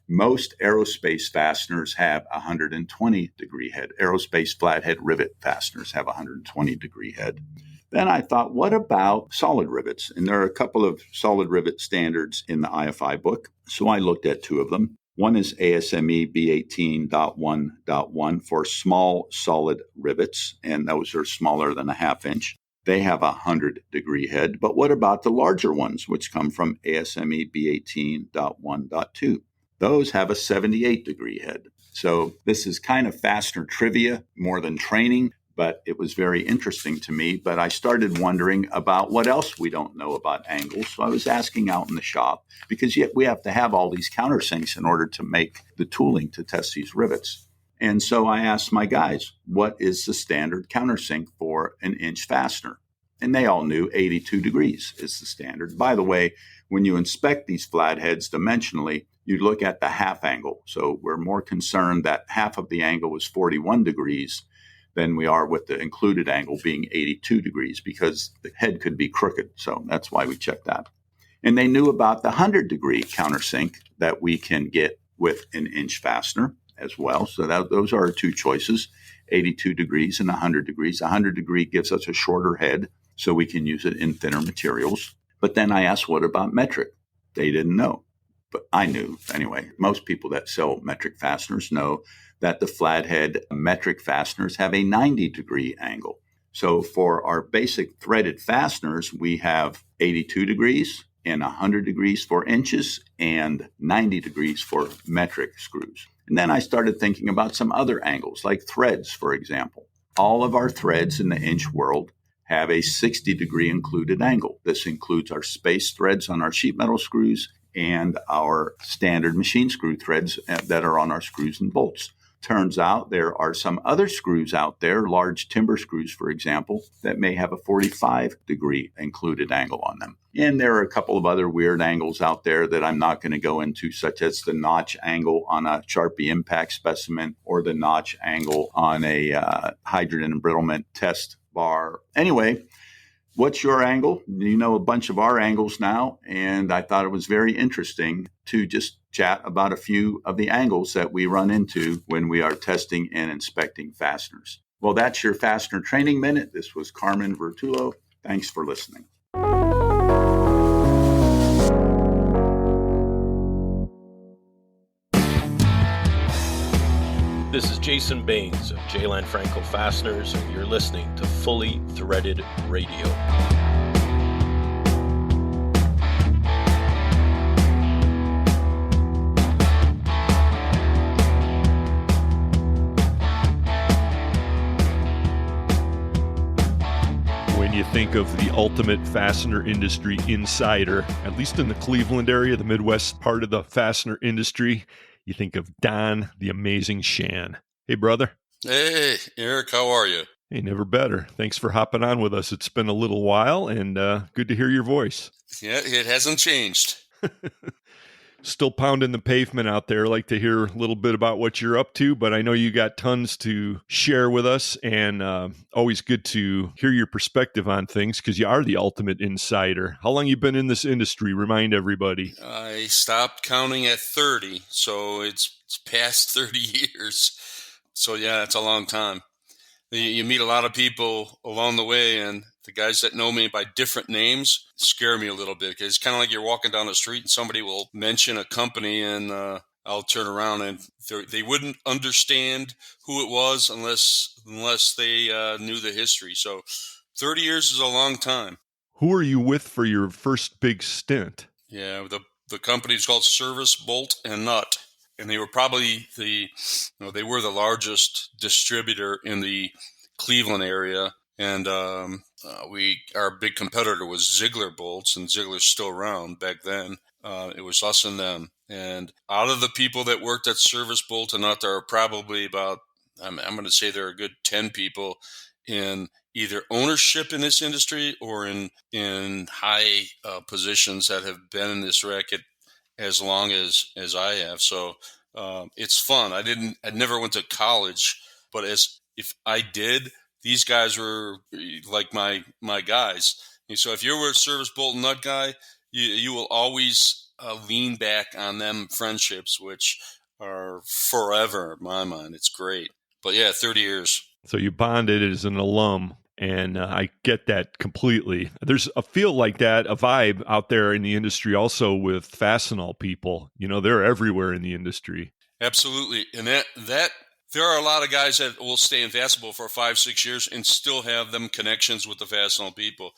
K: Most aerospace fasteners have a 120-degree head. Aerospace flathead rivet fasteners have a 120-degree head. Then I thought, what about solid rivets? And there are a couple of solid rivet standards in the IFI book. So I looked at two of them. One is ASME B18.1.1 for small solid rivets, and those are smaller than a half inch. They have a 100-degree head. But what about the larger ones, which come from ASME B18.1.2? Those have a 78-degree head. So this is kind of fastener trivia more than training, but it was very interesting to me. But I started wondering about what else we don't know about angles. So I was asking out in the shop, because yet we have to have all these countersinks in order to make the tooling to test these rivets. And so I asked my guys, what is the standard countersink for an inch fastener? And they all knew 82 degrees is the standard. By the way, when you inspect these flatheads dimensionally, you look at the half angle. So we're more concerned that half of the angle is 41 degrees than we are with the included angle being 82 degrees, because the head could be crooked. So that's why we checked that. And they knew about the 100-degree countersink that we can get with an inch fastener as well. So those are our two choices, 82 degrees and 100 degrees. 100 degree gives us a shorter head, so we can use it in thinner materials. But then I asked, what about metric? They didn't know, but I knew anyway. Most people that sell metric fasteners know that the flathead metric fasteners have a 90-degree angle. So for our basic threaded fasteners, we have 82 degrees and 100 degrees for inches and 90 degrees for metric screws. And then I started thinking about some other angles, like threads, for example. All of our threads in the inch world have a 60-degree included angle. This includes our space threads on our sheet metal screws and our standard machine screw threads that are on our screws and bolts. Turns out there are some other screws out there, large timber screws, for example, that may have a 45-degree included angle on them. And there are a couple of other weird angles out there that I'm not going to go into, such as the notch angle on a Sharpie impact specimen or the notch angle on a hydrogen embrittlement test bar. Anyway, what's your angle? You know a bunch of our angles now, and I thought it was very interesting to just chat about a few of the angles that we run into when we are testing and inspecting fasteners. Well, that's your Fastener Training Minute. This was Carmen Vertullo. Thanks for listening.
D: This is Jason Baines of J. Lanfranco Fasteners, and you're listening to Fully Threaded Radio.
F: When you think of the ultimate fastener industry insider, at least in the Cleveland area, the Midwest part of the fastener industry, you think of Don, the amazing Shan. Hey, brother.
G: Hey, Eric, how are you?
F: Hey, never better. Thanks for hopping on with us. It's been a little while, and good to hear your voice.
G: Yeah, it hasn't changed.
F: Still pounding the pavement out there. Like to hear a little bit about what you're up to, but I know you got tons to share with us, and always good to hear your perspective on things because you are the ultimate insider. How long you been in this industry? Remind everybody.
G: I stopped counting at 30, so it's past 30 years. So yeah, it's a long time. You meet a lot of people along the way, and the guys that know me by different names scare me a little bit because it's kind of like you're walking down the street and somebody will mention a company, and I'll turn around and they wouldn't understand who it was unless they knew the history. So 30 years is a long time.
F: Who are you with for your first big stint?
G: Yeah, the company's called Service Bolt and Nut. And they were probably they were the largest distributor in the Cleveland area. And our big competitor was Ziegler Bolts, and Ziegler's still around back then. It was us and them. And out of the people that worked at Service Bolt and Nut, there are probably about, I'm going to say there are a good 10 people in either ownership in this industry or in high positions that have been in this racket as long as I have. So it's fun. I never went to college, but if I did, these guys were like my guys. And so if you're a Service Bolt and Nut guy, you will always lean back on them friendships, which are forever in my mind. It's great. But yeah, 30 years.
F: So you bonded as an alum. And I get that completely. There's a feel like that, a vibe out there in the industry also with Fastenal people. You know, they're everywhere in the industry.
G: Absolutely. And that there are a lot of guys that will stay in Fastenal for 5-6 years and still have them connections with the Fastenal people.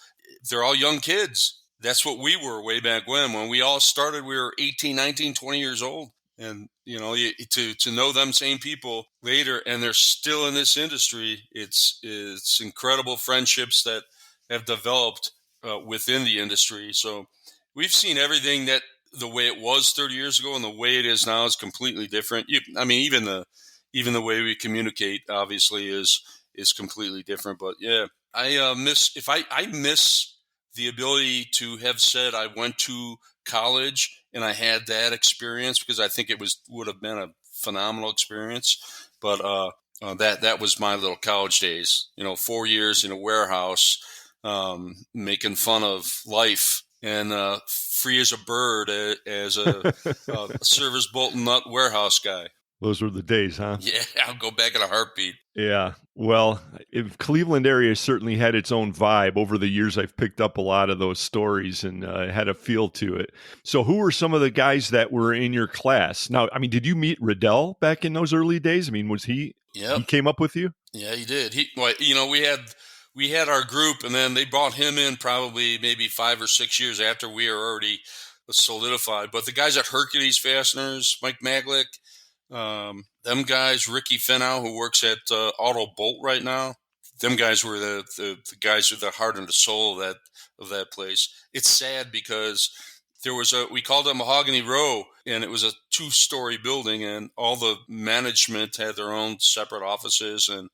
G: They're all young kids. That's what we were way back when. When we all started, we were 18, 19, 20 years old. And, you know, to know them same people later, and they're still in this industry, it's incredible friendships that have developed within the industry. So we've seen everything that the way it was 30 years ago and the way it is now is completely different. Even the way we communicate obviously is completely different. But yeah, I miss the ability to have said I went to college and I had that experience, because I think it would have been a phenomenal experience. But that was my little college days. 4 years in a warehouse, making fun of life, and free as a bird as a Service Bolt and Nut warehouse guy.
F: Those were the days, huh?
G: Yeah, I'll go back in a heartbeat.
F: Yeah. Well, Cleveland area certainly had its own vibe. Over the years, I've picked up a lot of those stories and had a feel to it. So who were some of the guys that were in your class? Now, did you meet Riddell back in those early days? Was he?
G: Yeah.
F: He came up with you?
G: Yeah, he did. We had our group, and then they brought him in probably maybe 5 or 6 years after we were already solidified. But the guys at Hercules Fasteners, Mike Maglick, them guys, Ricky Finau, who works at Auto Bolt right now, them guys were the guys with the heart and the soul of that place. It's sad because there was we called it Mahogany Row, and it was a 2-story building, and all the management had their own separate offices, and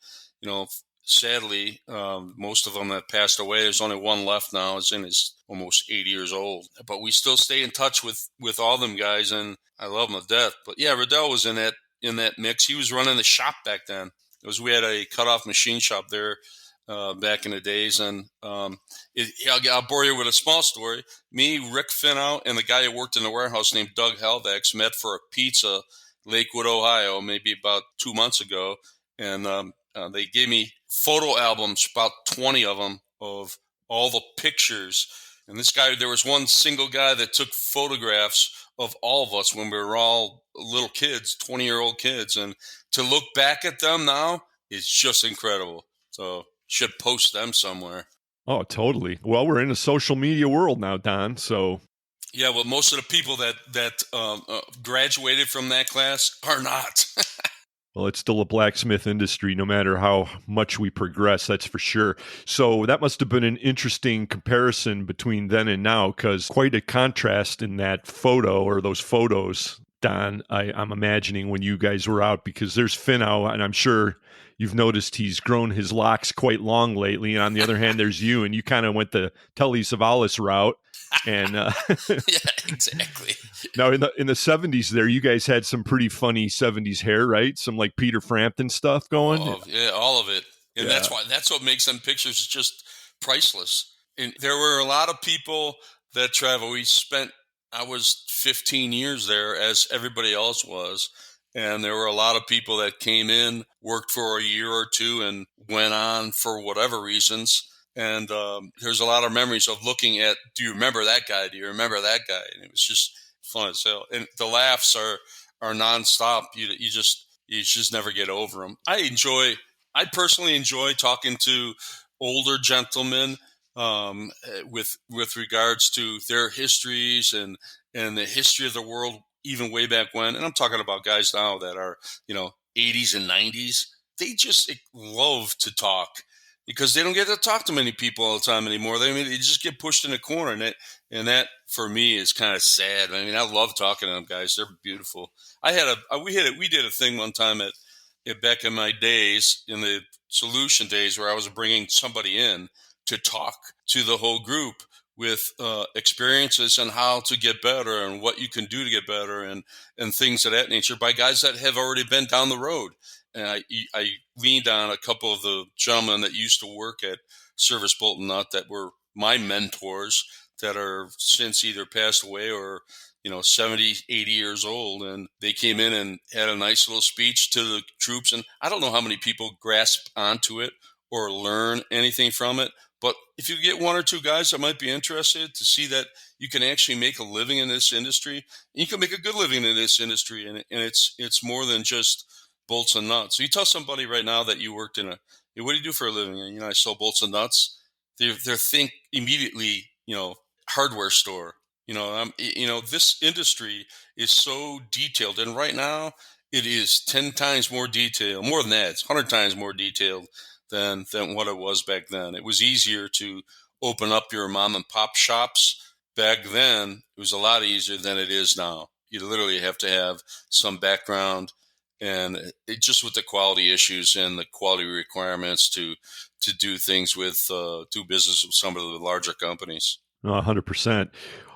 G: sadly, most of them have passed away. There's only one left now. He's almost 80 years old. But we still stay in touch with all them guys, and I love them to death. But yeah, Riddell was in that mix. He was running the shop back then. We had a cut-off machine shop there back in the days. And I'll bore you with a small story. Me, Rick Finau, and the guy who worked in the warehouse named Doug Helvex met for a pizza, Lakewood, Ohio, maybe about 2 months ago. And they gave me photo albums, about 20 of them, of all the pictures. And this guy, there was one single guy that took photographs of all of us when we were all little kids, 20-year-old kids. And to look back at them now is just incredible. So should post them somewhere.
F: Oh, totally. Well, we're in a social media world now, Don. So
G: yeah, well, most of the people that graduated from that class are not.
F: Well, it's still a blacksmith industry, no matter how much we progress, that's for sure. So that must have been an interesting comparison between then and now, because quite a contrast in that photo or those photos, Don, I'm imagining when you guys were out, because there's Finau, and I'm sure you've noticed he's grown his locks quite long lately. And on the other hand, there's you, and you kind of went the Telly Savalas route. And
G: Yeah, exactly.
F: now in the 70s there, you guys had some pretty funny 70s hair, right? Some like Peter Frampton stuff going.
G: Oh, yeah, all of it. And
F: Yeah.
G: that's what makes them pictures just priceless. And there were a lot of people that travel. I was 15 years there, as everybody else was. And there were a lot of people that came in, worked for a year or two, and went on for whatever reasons. And there's a lot of memories of looking at, do you remember that guy? Do you remember that guy? And it was just fun as hell. And the laughs are nonstop. You just never get over them. I personally enjoy talking to older gentlemen with regards to their histories and the history of the world, even way back when. And I'm talking about guys now that are, 80s and 90s. They just love to talk, because they don't get to talk to many people all the time anymore. They just get pushed in a corner, and that for me is kind of sad. I mean, I love talking to them guys; they're beautiful. We did a thing one time back in my days, in the solution days, where I was bringing somebody in to talk to the whole group with experiences on how to get better and what you can do to get better and things of that nature by guys that have already been down the road. And I leaned on a couple of the gentlemen that used to work at Service Bolt & Nut that were my mentors, that are since either passed away or 70, 80 years old. And they came in and had a nice little speech to the troops. And I don't know how many people grasp onto it or learn anything from it. But if you get one or two guys that might be interested to see that you can actually make a living in this industry, you can make a good living in this industry. And it's more than just bolts and nuts. So you tell somebody right now that you worked what do you do for a living? And, I sell bolts and nuts. They think immediately, hardware store. This industry is so detailed, and right now it is 10 times more detailed. More than that, it's 100 times more detailed than what it was back then. It was easier to open up your mom and pop shops back then. It was a lot easier than it is now. You literally have to have some background, and just with the quality issues and the quality requirements to do things with, do business with some of the larger companies.
F: 100%.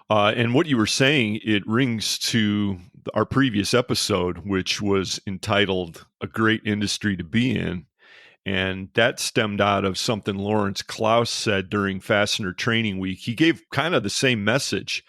F: And what you were saying, it rings to our previous episode, which was entitled "A Great Industry to Be In." And that stemmed out of something Lawrence Klaus said during Fastener Training Week. He gave kind of the same message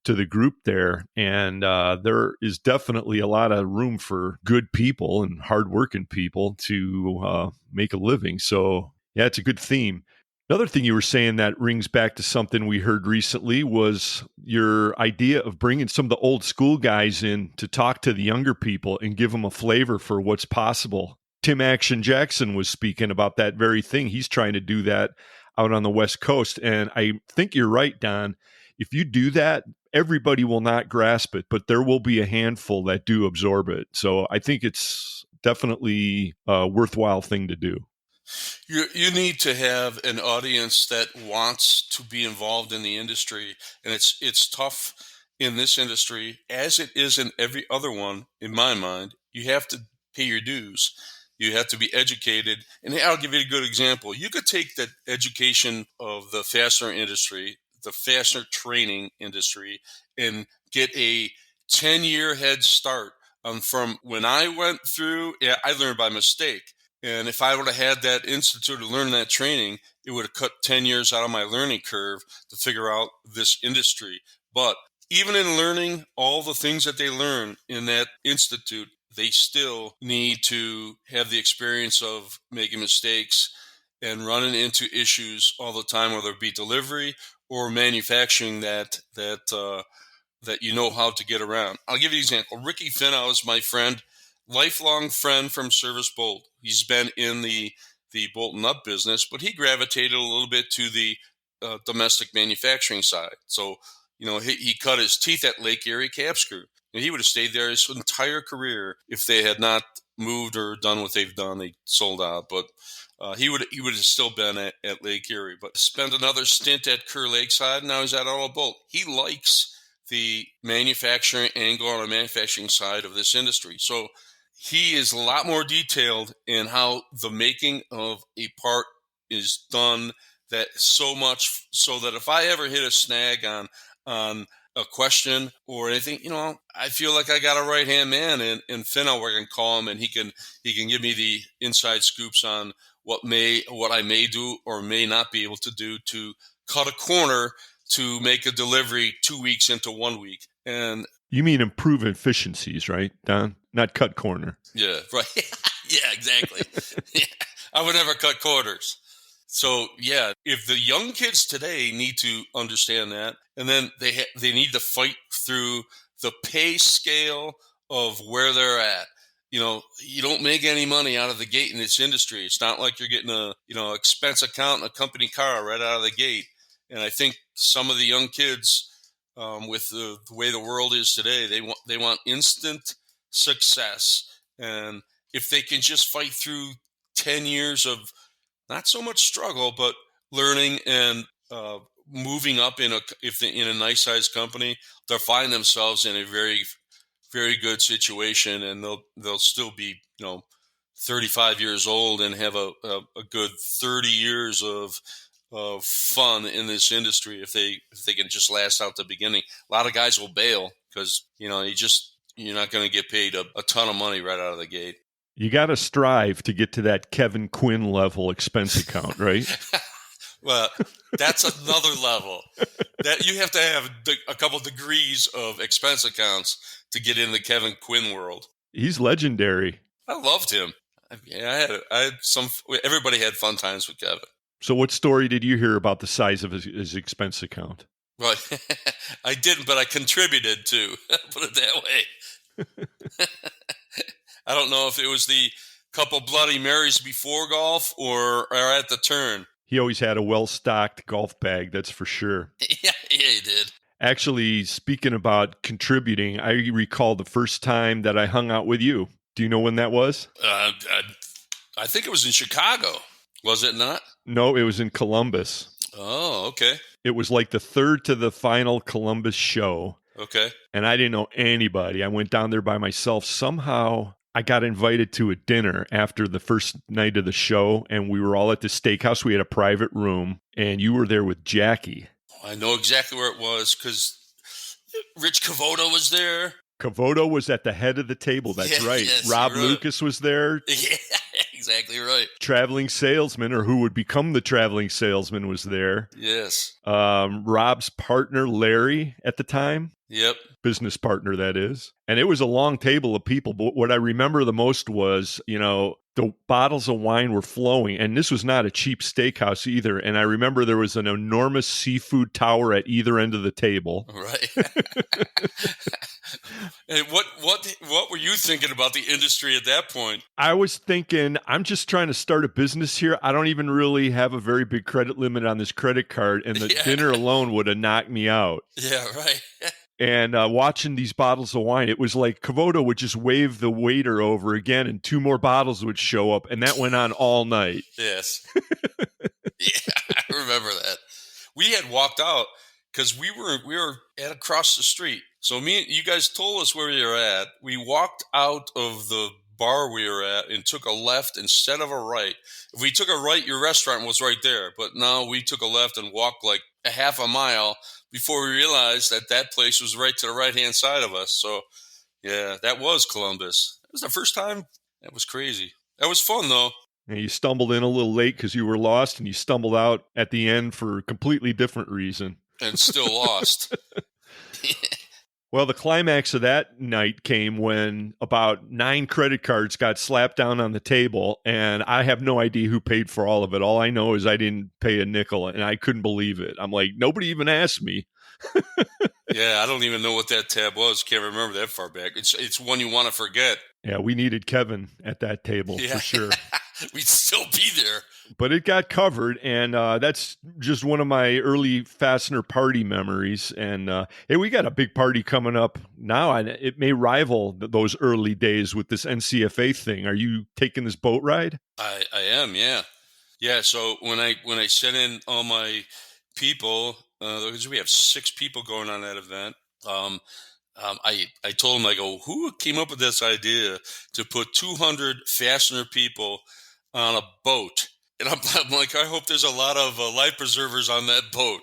F: to the group there. And there is definitely a lot of room for good people and hardworking people to make a living. So, yeah, it's a good theme. Another thing you were saying that rings back to something we heard recently was your idea of bringing some of the old school guys in to talk to the younger people and give them a flavor for what's possible. Tim Action Jackson was speaking about that very thing. He's trying to do that out on the West Coast. And I think you're right, Don. If you do that, everybody will not grasp it, but there will be a handful that do absorb it. So I think it's definitely a worthwhile thing to do.
G: You need to have an audience that wants to be involved in the industry. And it's tough in this industry, as it is in every other one, in my mind. You have to pay your dues. You have to be educated. And I'll give you a good example. You could take the education of the fastener industry, the fastener training industry, and get a 10-year head start from when I went through. Yeah, I learned by mistake. And if I would have had that institute to learn that training, it would have cut 10 years out of my learning curve to figure out this industry. But even in learning all the things that they learn in that institute, they still need to have the experience of making mistakes and running into issues all the time, whether it be delivery or manufacturing that you know how to get around. I'll give you an example. Ricky Finau is my friend, lifelong friend from Service Bolt. He's been in the bolt and nut business, but he gravitated a little bit to the domestic manufacturing side. So, he cut his teeth at Lake Erie Cap Screw. And he would have stayed there his entire career if they had not moved or done what they've done. They sold out, but he would have still been at Lake Erie. But spent another stint at Kerr Lakeside. Now he's at Auto Bolt. He likes the manufacturing angle on the manufacturing side of this industry. So he is a lot more detailed in how the making of a part is done, that so much so that if I ever hit a snag on a question or anything, I feel like I got a right-hand man in Finno where I can call him and he can give me the inside scoops on what I may do or may not be able to do to cut a corner to make a delivery 2 weeks into 1 week. And
F: you mean improve efficiencies, right, Don? Not cut corner.
G: Yeah, right. Yeah, exactly. Yeah, I would never cut corners. So, yeah, if the young kids today need to understand that, and then they need to fight through the pay scale of where they're at. You don't make any money out of the gate in this industry. It's not like you're getting a expense account and a company car right out of the gate. And I think some of the young kids, with the way the world is today, they want instant success. And if they can just fight through 10 years of not so much struggle, but learning and moving up in a nice sized company, they'll find themselves in a very, very good situation, and they'll still be 35 years old and have a good 30 years of fun in this industry if they can just last out the beginning. A lot of guys will bail because you're not going to get paid a ton of money right out of the gate.
F: You got to strive to get to that Kevin Quinn level expense account, right?
G: Well, that's another level. That you have to have a couple degrees of expense accounts to get in the Kevin Quinn world.
F: He's legendary.
G: I loved him. I had some. Everybody had fun times with Kevin.
F: So, what story did you hear about the size of his expense account?
G: Well, I didn't, but I contributed to. Put it that way. I don't know if it was the couple Bloody Marys before golf or at the turn.
F: He always had a well-stocked golf bag, that's for sure.
G: Yeah, he did.
F: Actually, speaking about contributing, I recall the first time that I hung out with you. Do you know when that was?
G: I think it was in Chicago. Was it not?
F: No, it was in Columbus.
G: Oh, okay.
F: It was like the third to the final Columbus show.
G: Okay.
F: And I didn't know anybody. I went down there by myself. Somehow I got invited to a dinner after the first night of the show, and we were all at the steakhouse. We had a private room, and you were there with Jackie.
G: I know exactly where it was because Rich Cavoto was there.
F: Cavoto was at the head of the table. That's right.
G: Yes,
F: Rob
G: right.
F: Lucas was there.
G: Yeah, exactly right.
F: Traveling salesman, or who would become the traveling salesman, was there.
G: Yes.
F: Rob's partner, Larry, at the time.
G: Yep.
F: Business partner, that is. And it was a long table of people. But what I remember the most was, the bottles of wine were flowing. And this was not a cheap steakhouse either. And I remember there was an enormous seafood tower at either end of the table.
G: Right. And what were you thinking about the industry at that point?
F: I was thinking, I'm just trying to start a business here. I don't even really have a very big credit limit on this credit card. And the dinner alone would have knocked me out.
G: Yeah, right.
F: And watching these bottles of wine, it was like Cavoto would just wave the waiter over again and two more bottles would show up. And that went on all night.
G: Yes. Yeah, I remember that. We had walked out because we were at across the street. So you guys told us where you were at. We walked out of the bar we were at and took a left instead of a right. If we took a right, your restaurant was right there. But now we took a left and walked like a half a mile before we realized that place was right to the right-hand side of us. So, yeah, that was Columbus. It was the first time. That was crazy. That was fun, though.
F: And you stumbled in a little late because you were lost, and you stumbled out at the end for a completely different reason.
G: And still lost.
F: Well, the climax of that night came when about 9 credit cards got slapped down on the table, and I have no idea who paid for all of it. All I know is I didn't pay a nickel, and I couldn't believe it. I'm like, nobody even asked me.
G: Yeah, I don't even know what that tab was. Can't remember that far back. It's one you want to forget.
F: Yeah, we needed Kevin at that table for sure.
G: we'd still be there.
F: But it got covered, and that's just one of my early Fastener party memories. And hey, we got a big party coming up now, and it may rival those early days with this NCFA thing. Are you taking this boat ride?
G: I am, yeah. Yeah, so when I sent in all my people, because we have 6 people going on that event, I told them, I go, who came up with this idea to put 200 Fastener people on a boat? And I'm like, I hope there's a lot of life preservers on that boat.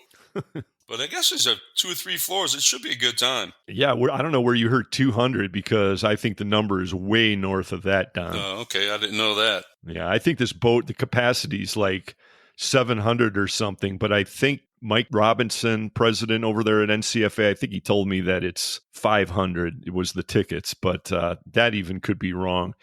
G: But I guess there's 2 or 3 floors. It should be a good time.
F: Yeah, I don't know where you heard 200 because I think the number is way north of that, Don.
G: Okay, I didn't know that.
F: Yeah, I think this boat, the capacity is like 700 or something. But I think Mike Robinson, president over there at NCFA, I think he told me that it's 500. It was the tickets, but that even could be wrong.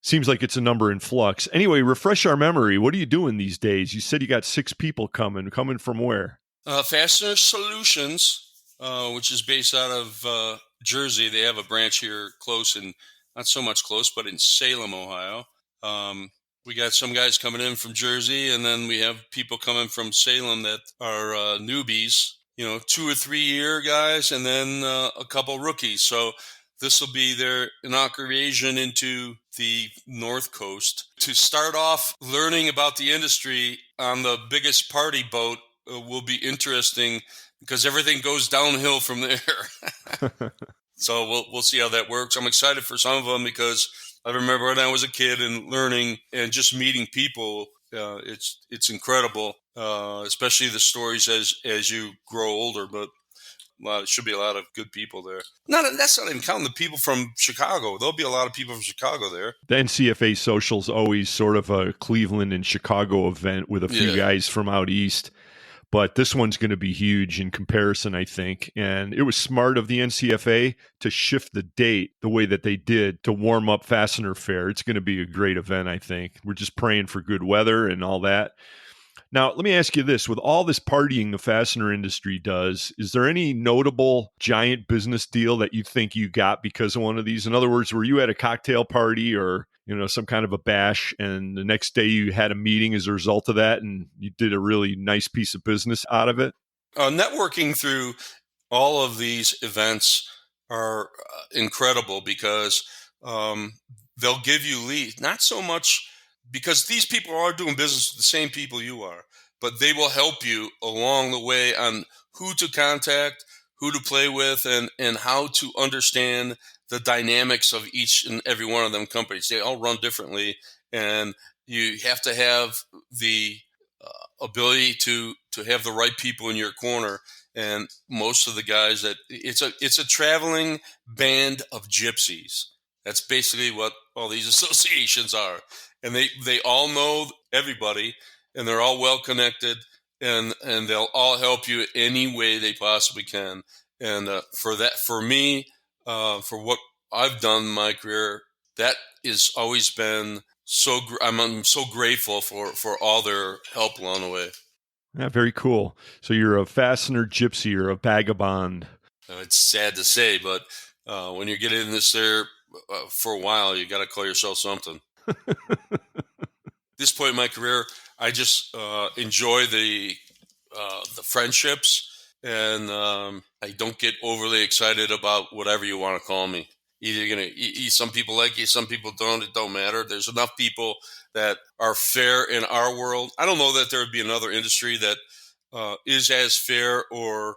F: Seems like it's a number in flux. Anyway, refresh our memory. What are you doing these days? You said you got 6 people coming. Coming from where?
G: Fastener Solutions, which is based out of Jersey. They have a branch here close, and not so much close, but in Salem, Ohio. We got some guys coming in from Jersey, and then we have people coming from Salem that are newbies, 2 or 3 year guys, and then a couple rookies. So this will be their inauguration into the North Coast. To start off learning about the industry on the biggest party boat will be interesting because everything goes downhill from there. So we'll see how that works. I'm excited for some of them because I remember when I was a kid and learning and just meeting people. It's incredible, especially the stories as you grow older. But it should be a lot of good people there. That's not even counting the people from Chicago. There'll be a lot of people from Chicago there.
F: The NCFA Social's always sort of a Cleveland and Chicago event with a few guys from out east. But this one's going to be huge in comparison, I think. And it was smart of the NCFA to shift the date the way that they did to warm up Fastener Fair. It's going to be a great event, I think. We're just praying for good weather and all that. Now, let me ask you this. With all this partying the fastener industry does, is there any notable giant business deal that you think you got because of one of these? In other words, were you at a cocktail party or some kind of a bash, and the next day you had a meeting as a result of that, and you did a really nice piece of business out of it?
G: Networking through all of these events are incredible because they'll give you leads. Not so much because these people are doing business with the same people you are, but they will help you along the way on who to contact, who to play with, and how to understand the dynamics of each and every one of them companies. They all run differently, and you have to have the ability to have the right people in your corner. And most of the guys it's a traveling band of gypsies. That's basically what all these associations are. And they all know everybody, and they're all well connected, and they'll all help you any way they possibly can. And for me, for what I've done in my career, that has always been so. I'm so grateful for all their help along the way.
F: Yeah, very cool. So you're a fastener gypsy or a vagabond.
G: It's sad to say, but when you get in this there for a while, you got to call yourself something. This point in my career, I just enjoy the friendships, and I don't get overly excited about whatever you want to call me. Either you're gonna, some people like you, some people don't. It don't matter. There's enough people that are fair in our world. I don't know that there would be another industry that is as fair or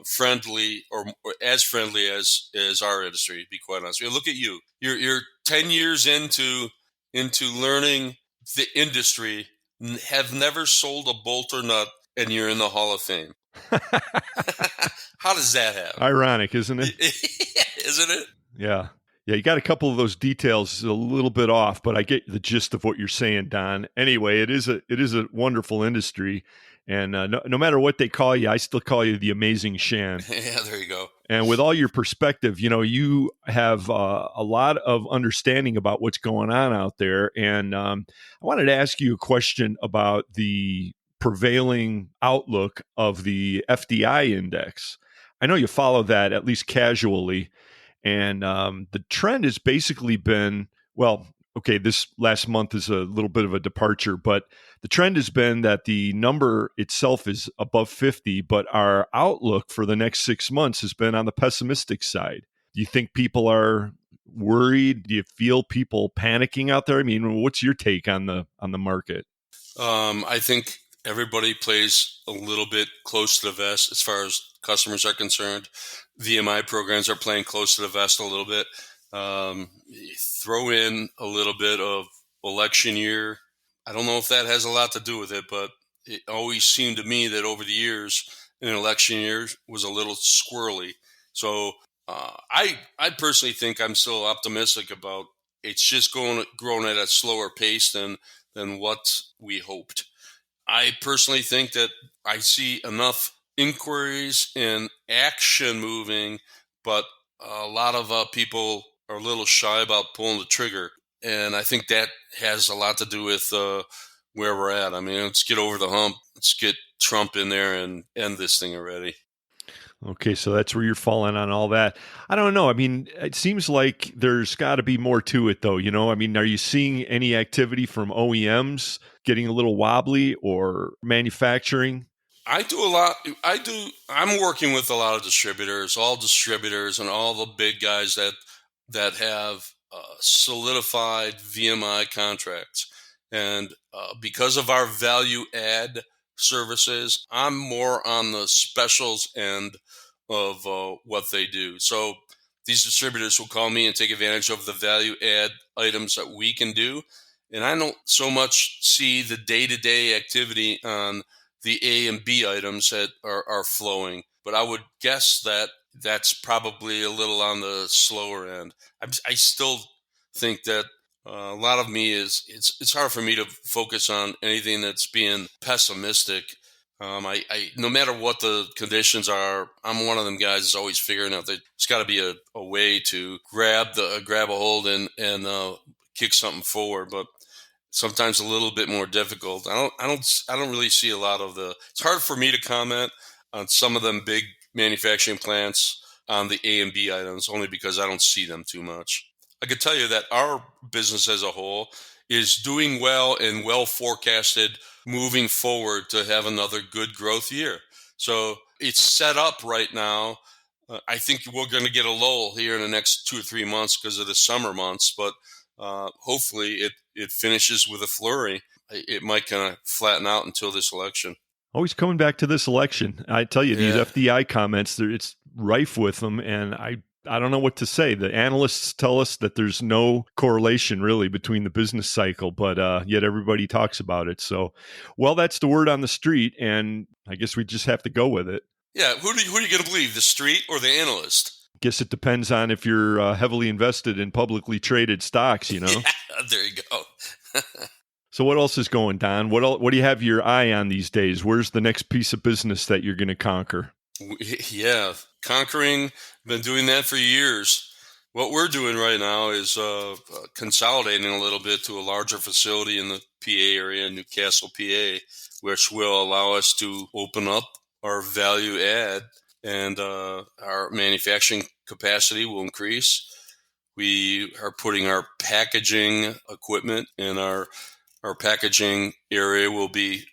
G: friendly or as friendly as our industry. To be quite honest, look at you. You're 10 years into learning the industry, have never sold a bolt or nut, and you're in the Hall of Fame. How does that happen?
F: Ironic, isn't it?
G: Isn't it?
F: Yeah. Yeah, you got a couple of those details a little bit off, but I get the gist of what you're saying, Don. Anyway, it is a wonderful industry, and no matter what they call you, I still call you the amazing Shan.
G: Yeah, there you go.
F: And with all your perspective, you have a lot of understanding about what's going on out there. And I wanted to ask you a question about the prevailing outlook of the FDI index. I know you follow that at least casually. And the trend has basically been, well, okay, this last month is a little bit of a departure, but the trend has been that the number itself is above 50, but our outlook for the next 6 months has been on the pessimistic side. Do you think people are worried? Do you feel people panicking out there? I mean, what's your take on the market?
G: I think everybody plays a little bit close to the vest as far as customers are concerned. VMI programs are playing close to the vest a little bit. Throw in a little bit of election year. I don't know if that has a lot to do with it, but it always seemed to me that over the years, an election year was a little squirrely. So I personally think I'm still optimistic about it's just growing at a slower pace than what we hoped. I personally think that I see enough inquiries and action moving, but a lot of people are a little shy about pulling the trigger. And I think that has a lot to do with where we're at. I mean, let's get over the hump. Let's get Trump in there and end this thing already.
F: Okay, so that's where you're falling on all that. I don't know. I mean, it seems like there's got to be more to it, though. You know, I mean, are you seeing any activity from OEMs getting a little wobbly or manufacturing?
G: I do a lot. I'm working with a lot of distributors, all the big guys that have solidified VMI contracts. And because of our value add services, I'm more on the specials end of what they do. So these distributors will call me and take advantage of the value add items that we can do. And I don't so much see the day-to-day activity on the A and B items that are flowing. But I would guess that that's probably a little on the slower end. I still think that a lot of me it's hard for me to focus on anything that's being pessimistic. I no matter what the conditions are, I'm one of them guys that's always figuring out that there's got to be a way to grab a hold and kick something forward. But sometimes a little bit more difficult. I don't really see a lot of the. It's hard for me to comment on some of them big manufacturing plants on the A and B items only because I don't see them too much. I could tell you that our business as a whole is doing well and well forecasted moving forward to have another good growth year. So it's set up right now. I think we're going to get a lull here in the next 2 or 3 months because of the summer months, but hopefully it finishes with a flurry. It might kind of flatten out until this election.
F: Always coming back to this election. I tell you, these FDI comments, it's rife with them, and I don't know what to say. The analysts tell us that there's no correlation really between the business cycle, but yet everybody talks about it. So, well, that's the word on the street, and I guess we just have to go with it.
G: Yeah, who are you going to believe, the street or the analyst?
F: Guess it depends on if you're heavily invested in publicly traded stocks, you know?
G: Yeah, there you go.
F: So what else is going, Don? What do you have your eye on these days? Where's the next piece of business that you're going to conquer?
G: Yeah, conquering. Been doing that for years. What we're doing right now is consolidating a little bit to a larger facility in the PA area, Newcastle, PA, which will allow us to open up our value add and our manufacturing capacity will increase. We are putting our packaging equipment in our packaging area will be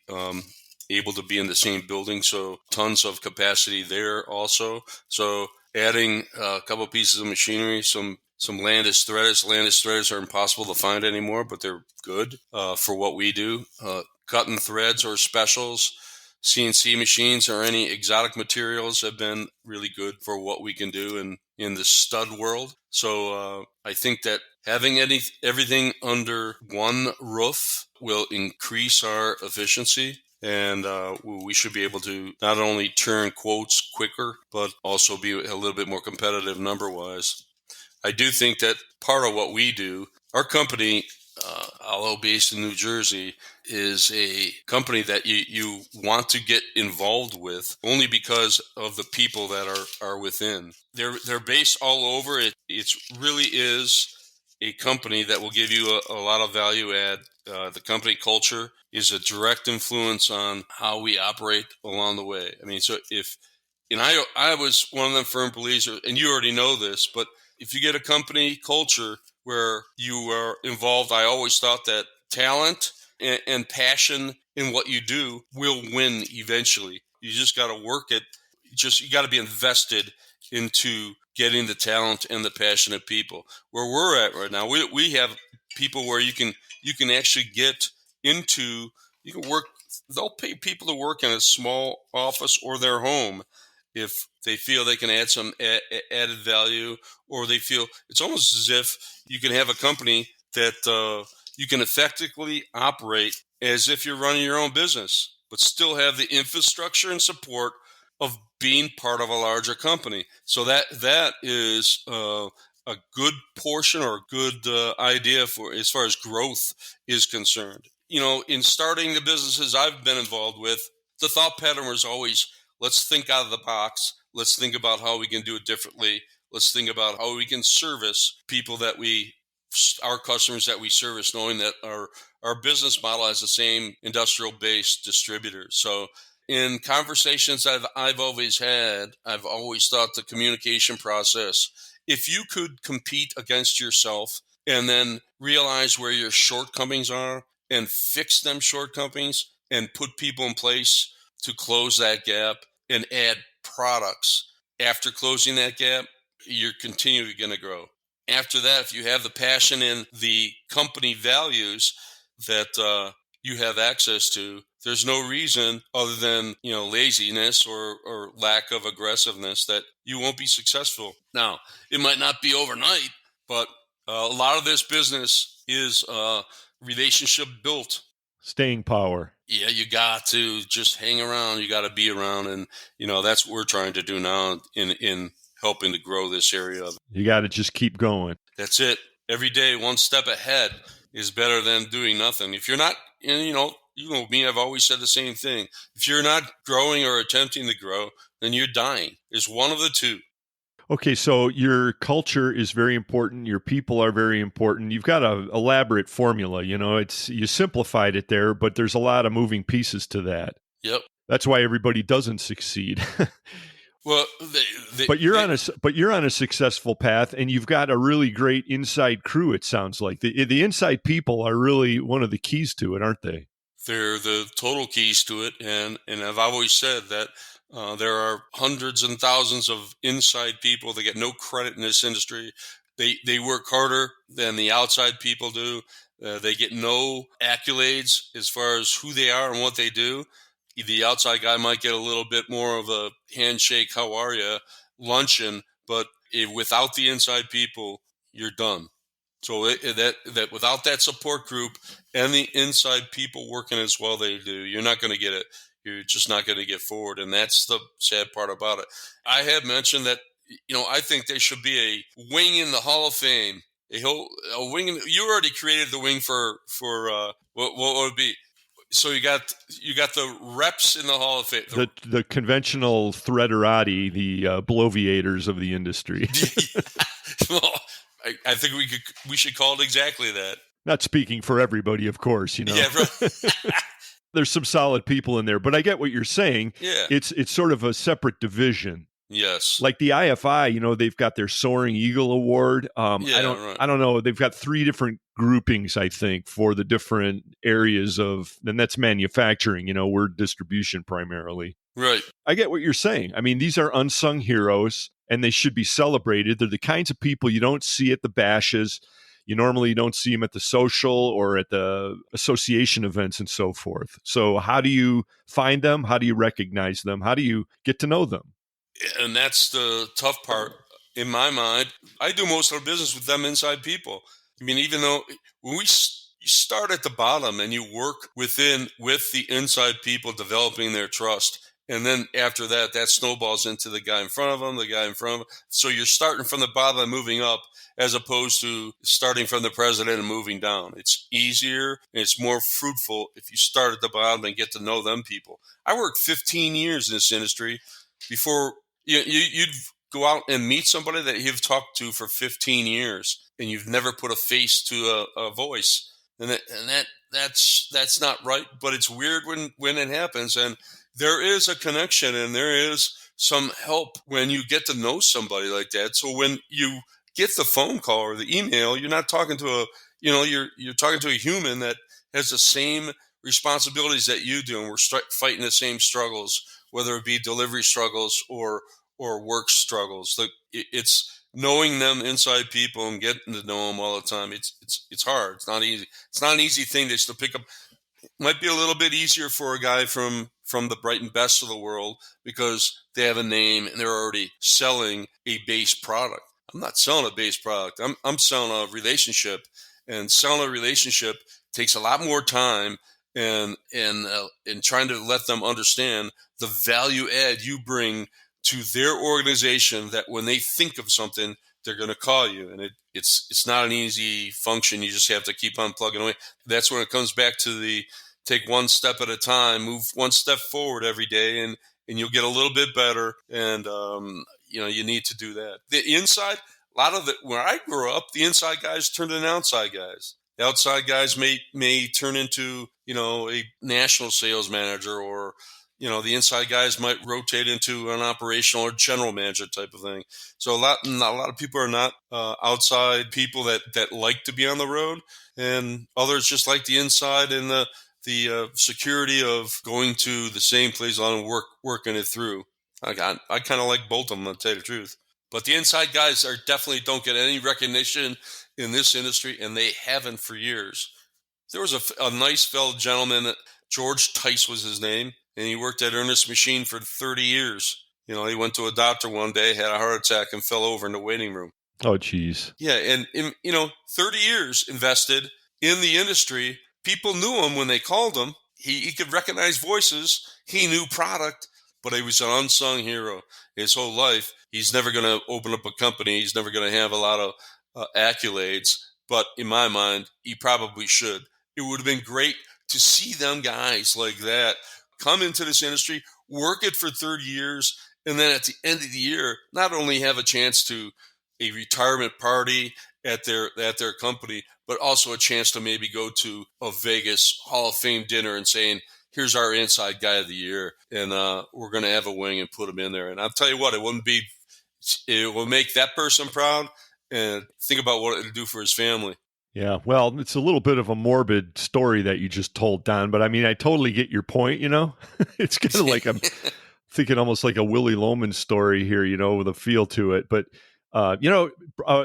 G: able to be in the same building, so tons of capacity there also. So adding a couple pieces of machinery, some Landis threaders. Landis threaders are impossible to find anymore, but they're good for what we do. Cutting threads or specials, CNC machines or any exotic materials have been really good for what we can do in the stud world. So I think that having everything under one roof will increase our efficiency, and we should be able to not only turn quotes quicker, but also be a little bit more competitive number-wise. I do think that part of what we do, our company, although based in New Jersey, is a company that you want to get involved with only because of the people that are within. They're based all over. It really is a company that will give you a lot of value add. The company culture is a direct influence on how we operate along the way. I mean, so I was one of them firm believers, and you already know this, but if you get a company culture where you are involved, I always thought that talent and passion in what you do will win eventually. You just got to work it. You got to be invested into getting the talent and the passionate people. Where we're at right now, we have people where you can actually get into, you can work, they'll pay people to work in a small office or their home if they feel they can add some added value, or they feel it's almost as if you can have a company that you can effectively operate as if you're running your own business, but still have the infrastructure and support of being part of a larger company. So that is a good portion or a good idea for as far as growth is concerned. In starting the businesses I've been involved with, the thought pattern was always, let's think out of the box. Let's think about how we can do it differently. Let's think about how we can service people our customers that we service, knowing that our business model has the same industrial-based distributors. So in conversations I've always had, I've always thought the communication process, if you could compete against yourself and then realize where your shortcomings are and fix them shortcomings and put people in place to close that gap and add products after closing that gap, you're continually going to grow. After that, if you have the passion and the company values that you have access to, there's no reason other than laziness or lack of aggressiveness that you won't be successful. Now, it might not be overnight, but a lot of this business is relationship built.
F: Staying power.
G: Yeah, you got to just hang around. You got to be around, and that's what we're trying to do now in helping to grow this area.
F: You got to just keep going.
G: That's it. Every day, one step ahead is better than doing nothing. If you're not, you know me, I've always said the same thing. If you're not growing or attempting to grow, then you're dying. It's one of the two.
F: Okay, so your culture is very important. Your people are very important. You've got an elaborate formula. You simplified it there, but there's a lot of moving pieces to that.
G: Yep.
F: That's why everybody doesn't succeed.
G: Well,
F: but you're on a successful path, and you've got a really great inside crew. It sounds like the inside people are really one of the keys to it, aren't they?
G: They're the total keys to it, and I've always said that there are hundreds and thousands of inside people that get no credit in this industry. They work harder than the outside people do. They get no accolades as far as who they are and what they do. The outside guy might get a little bit more of a handshake, how are you, luncheon, but without the inside people, you're done. So that without that support group and the inside people working as well they do, you're not going to get it. You're just not going to get forward, and that's the sad part about it. I had mentioned that I think there should be a wing in the Hall of Fame. A wing. You already created the wing for what would it be? So you got the reps in the Hall of Fame.
F: The conventional threaderati, the bloviators of the industry.
G: Well, I think we should call it exactly that.
F: Not speaking for everybody, of course.
G: Yeah, right.
F: There's some solid people in there, but I get what you're saying.
G: Yeah.
F: It's sort of a separate division.
G: Yes.
F: Like the IFI, they've got their Soaring Eagle Award. I don't know. They've got 3 different groupings, I think, for the different areas and that's manufacturing. We're distribution primarily.
G: Right.
F: I get what you're saying. I mean, these are unsung heroes, and they should be celebrated. They're the kinds of people you don't see at the bashes. You normally don't see them at the social or at the association events and so forth. So how do you find them? How do you recognize them? How do you get to know them?
G: And that's the tough part in my mind. I do most of our business with them inside people. I mean, even though when you start at the bottom and you work with the inside people developing their trust, and then after that snowballs into the guy in front of them, the guy in front of them. So you're starting from the bottom and moving up, as opposed to starting from the president and moving down. It's easier and it's more fruitful if you start at the bottom and get to know them people. I worked 15 years in this industry before you'd go out and meet somebody that you've talked to for 15 years and you've never put a face to a voice. And that's not right, but it's weird when it happens. And there is a connection and there is some help when you get to know somebody like that. So when you get the phone call or the email, you're not talking to you're talking to a human that has the same responsibilities that you do, and we're fighting the same struggles, whether it be delivery struggles or work struggles. It's knowing them inside people and getting to know them all the time. It's hard. It's not easy. It's not an easy thing just to pick up. Might be a little bit easier for a guy from the Brighton Best of the world because they have a name and they're already selling a base product. I'm not selling a base product. I'm selling a relationship, and selling a relationship takes a lot more time and trying to let them understand the value add you bring to their organization, that when they think of something, they're going to call you. And it's not an easy function. You just have to keep on plugging away. That's when it comes back to the take one step at a time, move one step forward every day, and you'll get a little bit better. And, you need to do that. The inside, a lot of it, where I grew up, the inside guys turned into outside guys. The outside guys may turn into, a national sales manager, or, the inside guys might rotate into an operational or general manager type of thing. So a lot of people are not outside people that like to be on the road, and others just like the inside and the security of going to the same place and working it through. I kind of like both of them, to tell you the truth. But the inside guys definitely don't get any recognition in this industry, and they haven't for years. There was a nice fellow gentleman, George Tice was his name, and he worked at Ernest Machine for 30 years. He went to a doctor one day, had a heart attack, and fell over in the waiting room.
F: Oh, geez.
G: Yeah, and 30 years invested in the industry. People knew him when they called him. He could recognize voices. He knew product, but he was an unsung hero his whole life. He's never going to open up a company. He's never going to have a lot of accolades, but in my mind, he probably should. It would have been great to see them guys like that come into this industry, work it for 30 years, and then at the end of the year, not only have a chance to a retirement party at their company, but also a chance to maybe go to a Vegas Hall of Fame dinner and saying, here's our inside guy of the year, and we're going to have a wing and put him in there. And I'll tell you what, it will make that person proud, and think about what it would do for his family.
F: Yeah, well, it's a little bit of a morbid story that you just told, Don, but I mean, I totally get your point, It's kind of like I'm thinking almost like a Willie Loman story here, with a feel to it. But, I'll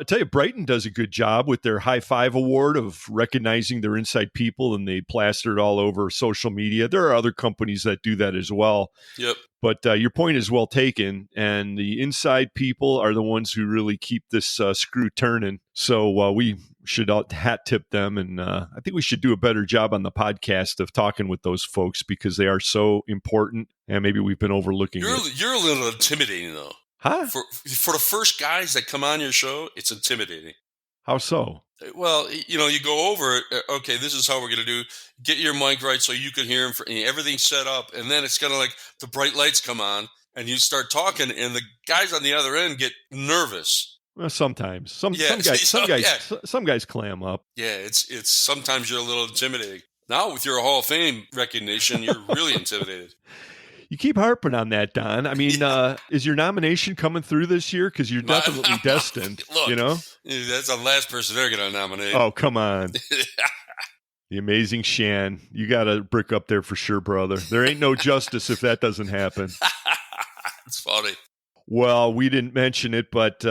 F: tell you, Brighton does a good job with their High Five Award of recognizing their inside people, and they plaster it all over social media. There are other companies that do that as well.
G: Yep.
F: But your point is well taken, and the inside people are the ones who really keep this screw turning. So we should hat tip them, and I think we should do a better job on the podcast of talking with those folks, because they are so important, and maybe we've been overlooking it.
G: You're a little intimidating, though.
F: Huh?
G: For the first guys that come on your show, it's intimidating.
F: How so?
G: Well, you go over it. Okay, this is how we're going to do. Get your mic right so you can hear him. Everything's set up, and then it's kind of like the bright lights come on, and you start talking, and the guys on the other end get nervous.
F: Well, sometimes some guys clam up.
G: Yeah, it's sometimes you're a little intimidating. Now with your Hall of Fame recognition, you're really intimidated.
F: You keep harping on that, Don. I mean, is your nomination coming through this year? Because you're definitely destined,
G: Look, that's the last person they're going to nominate.
F: Oh, come on. The amazing Shan. You got a brick up there for sure, brother. There ain't no justice if that doesn't happen.
G: It's funny.
F: Well, we didn't mention it, but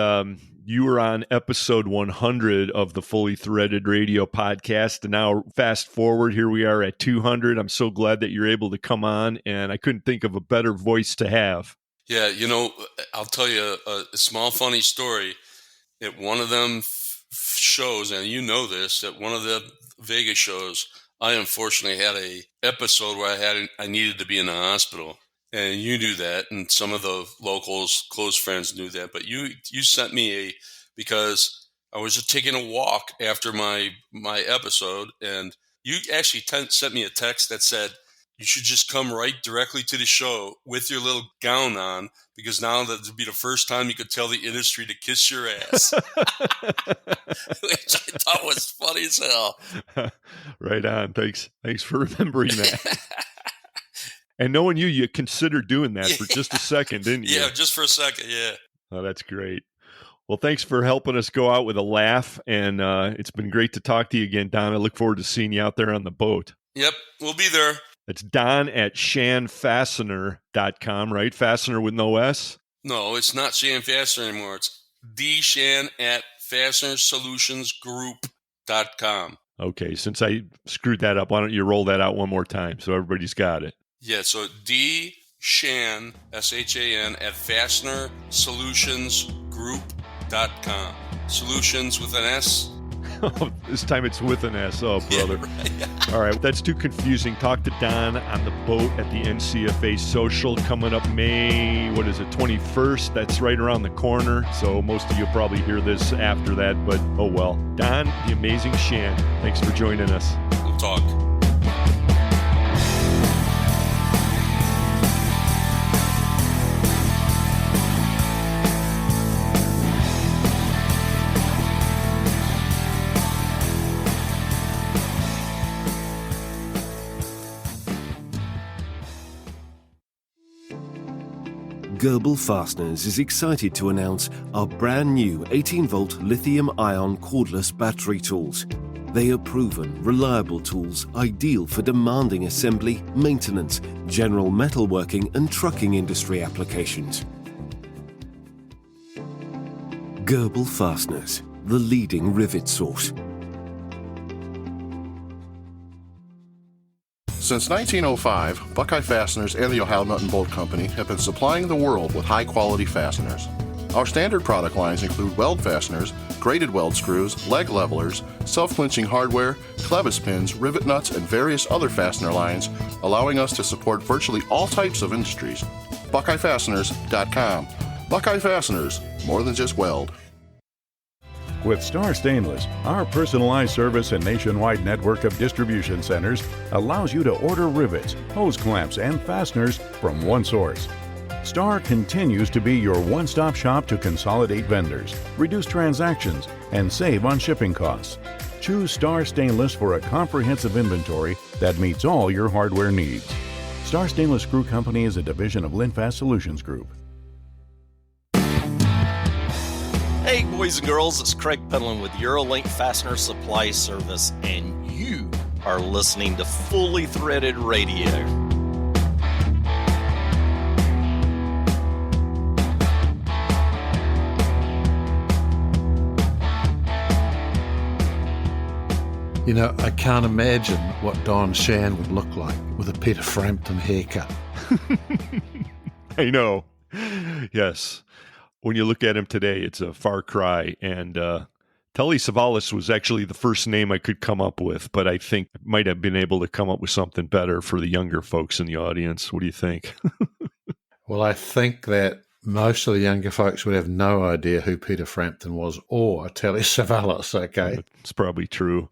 F: you were on episode 100 of the Fully Threaded Radio podcast. And now fast forward, here we are at 200. I'm so glad that you're able to come on, and I couldn't think of a better voice to have.
G: Yeah, I'll tell you a small funny story. At one of them shows, and this, at one of the Vegas shows, I unfortunately had a episode where I needed to be in the hospital. And you knew that, and some of the locals, close friends knew that. But you sent me because I was just taking a walk after my episode, and you actually sent me a text that said, you should just come right directly to the show with your little gown on, because now that would be the first time you could tell the industry to kiss your ass. Which I thought was funny as hell.
F: Right on. Thanks for remembering that. And knowing you considered doing that for just a second, didn't you?
G: Yeah, just for a second, yeah.
F: Oh, that's great. Well, thanks for helping us go out with a laugh, and it's been great to talk to you again, Don. I look forward to seeing you out there on the boat.
G: Yep, we'll be there.
F: It's Don at shanfastener.com, right? Fastener with no S?
G: No, it's not Shan Fastener anymore. It's dshan at fastenersolutionsgroup.com.
F: Okay, since I screwed that up, why don't you roll that out one more time so everybody's got it?
G: Yeah, so dshan, S-H-A-N, at fastenersolutionsgroup.com. Solutions with an S.
F: This time it's with an S. Oh, brother.
G: Yeah, right.
F: All right, that's too confusing. Talk to Don on the boat at the NCFA Social coming up May, 21st? That's right around the corner. So most of you will probably hear this after that, but oh well. Don, the amazing Shan, thanks for joining us.
G: We'll talk.
H: Goebel Fasteners is excited to announce our brand new 18-volt lithium-ion cordless battery tools. They are proven, reliable tools ideal for demanding assembly, maintenance, general metalworking and trucking industry applications. Goebel Fasteners, the leading rivet source.
M: Since 1905, Buckeye Fasteners and the Ohio Nut and Bolt Company have been supplying the world with high-quality fasteners. Our standard product lines include weld fasteners, braided weld screws, leg levelers, self-clinching hardware, clevis pins, rivet nuts, and various other fastener lines, allowing us to support virtually all types of industries. BuckeyeFasteners.com. Buckeye Fasteners, more than just weld.
N: With Star Stainless, our personalized service and nationwide network of distribution centers allows you to order rivets, hose clamps, and fasteners from one source. Star continues to be your one-stop shop to consolidate vendors, reduce transactions, and save on shipping costs. Choose Star Stainless for a comprehensive inventory that meets all your hardware needs. Star Stainless Screw Company is a division of Linfast Solutions Group.
D: Hey, boys and girls, it's Craig Pedlin with Eurolink Fastener Supply Service, and you are listening to Fully Threaded Radio.
O: You know, I can't imagine what Don Shan would look like with a Peter Frampton haircut.
F: I know. Yes. When you look at him today, it's a far cry. And Telly Savalas was actually the first name I could come up with, but I think I might have been able to come up with something better for the younger folks in the audience. What do you think?
O: Well, I think that most of the younger folks would have no idea who Peter Frampton was or Telly Savalas, okay?
F: It's probably true.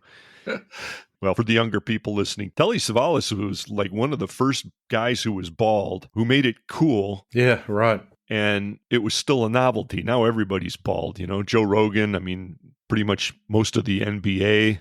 F: Well, for the younger people listening, Telly Savalas was like one of the first guys who was bald, who made it cool.
O: Yeah, right.
F: And it was still a novelty. Now everybody's bald, you know. Joe Rogan, I mean, pretty much most of the NBA.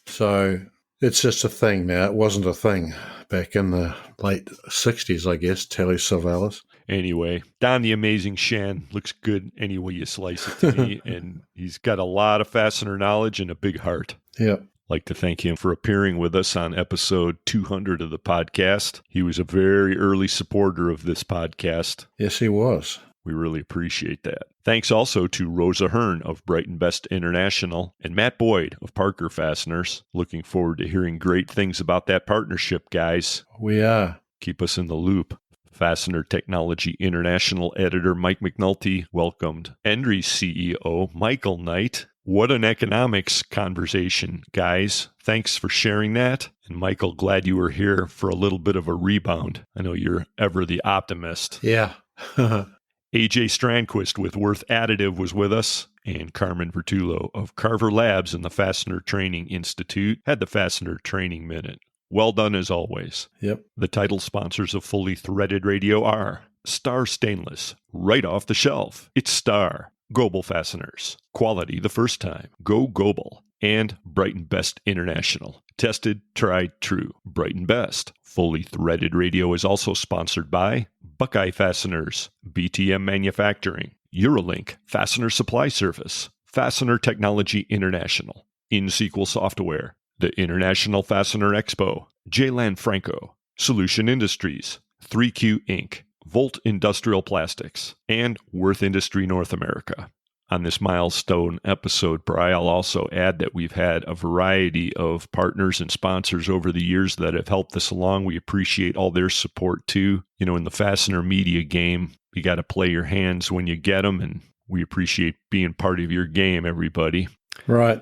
O: So it's just a thing now. It wasn't a thing back in the late 60s, I guess, Telly Savalas.
F: Anyway, Don the Amazing Shan looks good any way you slice it to me. And he's got a lot of fastener knowledge and a big heart.
O: Yeah.
F: Like to thank him for appearing with us on episode 200 of the podcast. He was a very early supporter of this podcast.
O: Yes, he was.
F: We really appreciate that. Thanks also to Rosa Hearn of Brighton Best International and Matt Boyd of Parker Fasteners. Looking forward to hearing great things about that partnership, guys.
O: We are.
F: Keep us in the loop. Fastener Technology International editor Mike McNulty welcomed Endries CEO Michael Knight. What an economics conversation, guys. Thanks for sharing that. And Michael, glad you were here for a little bit of a rebound. I know you're ever the optimist.
O: Yeah.
F: AJ Strandquist with Würth Additive was with us, and Carmen Vertullo of Carver Labs and the Fastener Training Institute had the Fastener Training Minute. Well done as always.
O: Yep.
F: The title sponsors of Fully Threaded Radio are Star Stainless, right off the shelf. It's Star. Goebel Fasteners, quality the first time. Go Goebel. And Brighton Best International. Tested, tried, true. Brighton Best. Fully Threaded Radio is also sponsored by Buckeye Fasteners, BTM Manufacturing, Eurolink, Fastener Supply Service, Fastener Technology International, InSequel Software, the International Fastener Expo, J-Land Franco, Solution Industries, 3Q Inc., Volt Industrial Plastics, and Würth Industry North America. On this milestone episode, Bri, I'll also add that we've had a variety of partners and sponsors over the years that have helped us along. We appreciate all their support too. You know, in the fastener media game, you got to play your hands when you get them, and we appreciate being part of your game, everybody.
O: Right.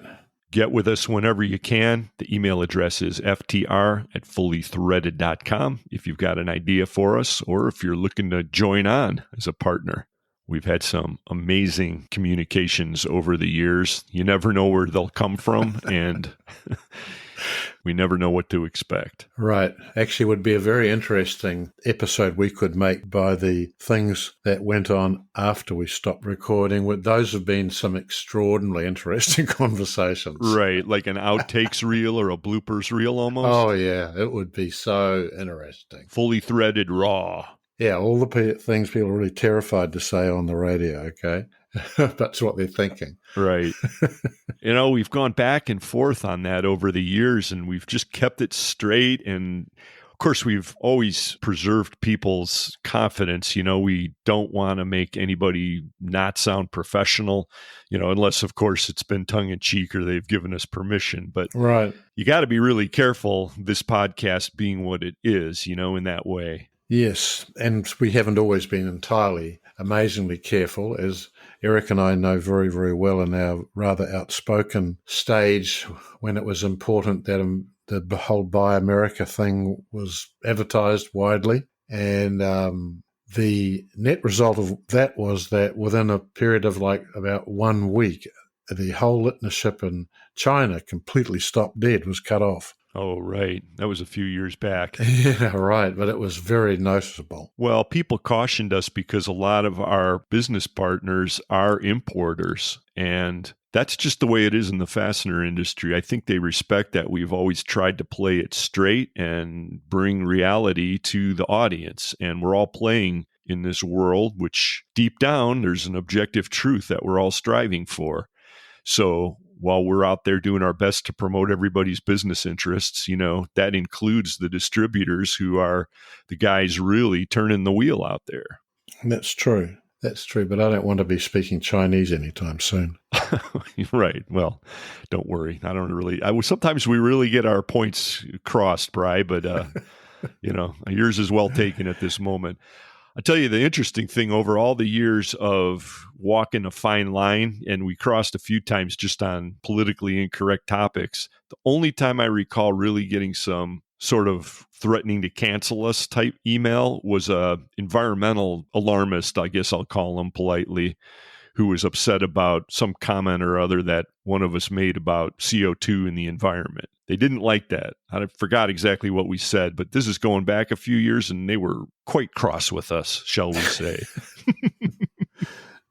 F: Get with us whenever you can. The email address is ftr@fullythreaded.com if you've got an idea for us or if you're looking to join on as a partner. We've had some amazing communications over the years. You never know where they'll come from, and we never know what to expect.
O: Right. Actually, would be a very interesting episode we could make by the things that went on after we stopped recording. Those have been some extraordinarily interesting conversations.
F: Right, like an outtakes reel or a bloopers reel almost.
O: Oh, yeah. It would be so interesting.
F: Fully threaded raw.
O: Yeah, all the things people are really terrified to say on the radio, okay? That's what they're thinking.
F: Right. You know, we've gone back and forth on that over the years, and we've just kept it straight. And, of course, we've always preserved people's confidence. You know, we don't want to make anybody not sound professional, you know, unless, of course, it's been tongue-in-cheek or they've given us permission. But
O: right.
F: You got to be really careful, this podcast being what it is, you know, in that way.
O: Yes, and we haven't always been entirely amazingly careful, as Eric and I know very, very well in our rather outspoken stage when it was important that the whole Buy America thing was advertised widely. And the net result of that was that within a period of like about 1 week, the whole listener ship in China completely stopped dead, was cut off.
F: Oh, right. That was a few years back.
O: Yeah, right. But it was very noticeable.
F: Well, people cautioned us because a lot of our business partners are importers, and that's just the way it is in the fastener industry. I think they respect that. We've always tried to play it straight and bring reality to the audience, and we're all playing in this world, which deep down, there's an objective truth that we're all striving for. So while we're out there doing our best to promote everybody's business interests, you know, that includes the distributors who are the guys really turning the wheel out there.
O: That's true. That's true. But I don't want to be speaking Chinese anytime soon.
F: Right. Well, don't worry. Sometimes we really get our points crossed, Bri, but, you know, yours is well taken at this moment. I'll tell you the interesting thing over all the years of walking a fine line, and we crossed a few times just on politically incorrect topics. The only time I recall really getting some sort of threatening to cancel us type email was a environmental alarmist, I guess I'll call him politely, who was upset about some comment or other that one of us made about CO2 in the environment. They didn't like that. I forgot exactly what we said, but this is going back a few years, and they were quite cross with us, shall we say.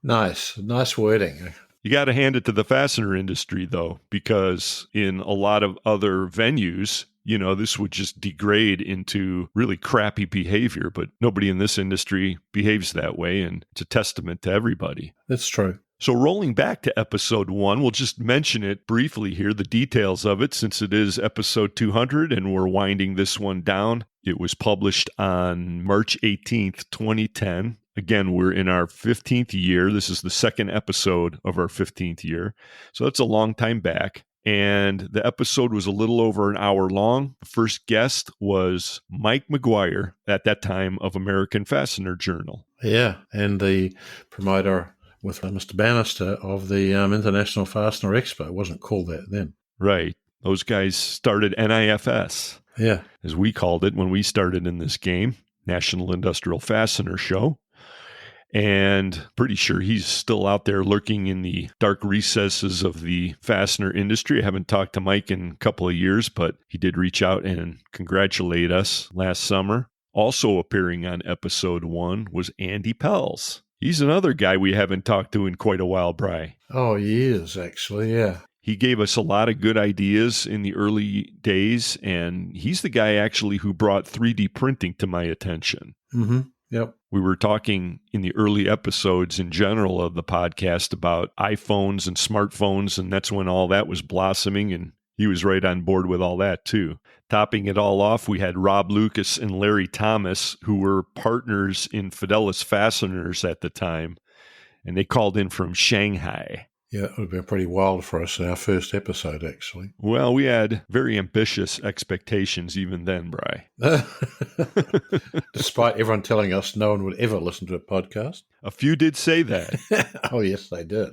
O: Nice wording.
F: You got to hand it to the fastener industry, though, because in a lot of other venues, you know, this would just degrade into really crappy behavior, but nobody in this industry behaves that way, and it's a testament to everybody.
O: That's true.
F: So rolling back to episode 1, we'll just mention it briefly here, the details of it, since it is episode 200 and we're winding this one down. It was published on March 18th, 2010. Again, we're in our 15th year. This is the second episode of our 15th year. So that's a long time back. And the episode was a little over an hour long. The first guest was Mike McGuire, at that time of American Fastener Journal.
O: Yeah, and the promoter with Mr. Bannister of the International Fastener Expo. It wasn't called that then.
F: Right. Those guys started NIFS.
O: Yeah.
F: As we called it when we started in this game, National Industrial Fastener Show. And pretty sure he's still out there lurking in the dark recesses of the fastener industry. I haven't talked to Mike in a couple of years, but he did reach out and congratulate us last summer. Also appearing on episode 1 was Andy Pells. He's another guy we haven't talked to in quite a while, Bri.
O: Oh, he is, actually, yeah.
F: He gave us a lot of good ideas in the early days, and he's the guy actually who brought 3D printing to my attention.
O: Mm-hmm. Yep.
F: We were talking in the early episodes in general of the podcast about iPhones and smartphones, and that's when all that was blossoming, and he was right on board with all that too. Topping it all off, we had Rob Lucas and Larry Thomas, who were partners in Fidelis Fasteners at the time, and they called in from Shanghai.
O: Yeah, it would have been pretty wild for us in our first episode, actually.
F: Well, we had very ambitious expectations even then, Bri.
O: Despite everyone telling us no one would ever listen to a podcast.
F: A few did say that.
O: Oh, yes, they did.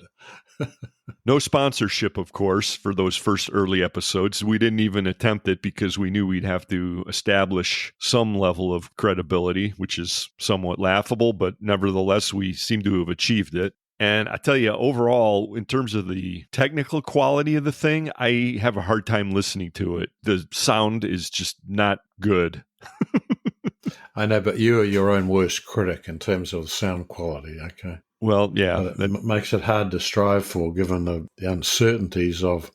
F: No sponsorship, of course, for those first early episodes. We didn't even attempt it because we knew we'd have to establish some level of credibility, which is somewhat laughable, but nevertheless, we seem to have achieved it. And I tell you, overall, in terms of the technical quality of the thing, I have a hard time listening to it. The sound is just not good.
O: I know, but you are your own worst critic in terms of sound quality, okay?
F: Well, yeah.
O: That makes it hard to strive for, given the uncertainties of,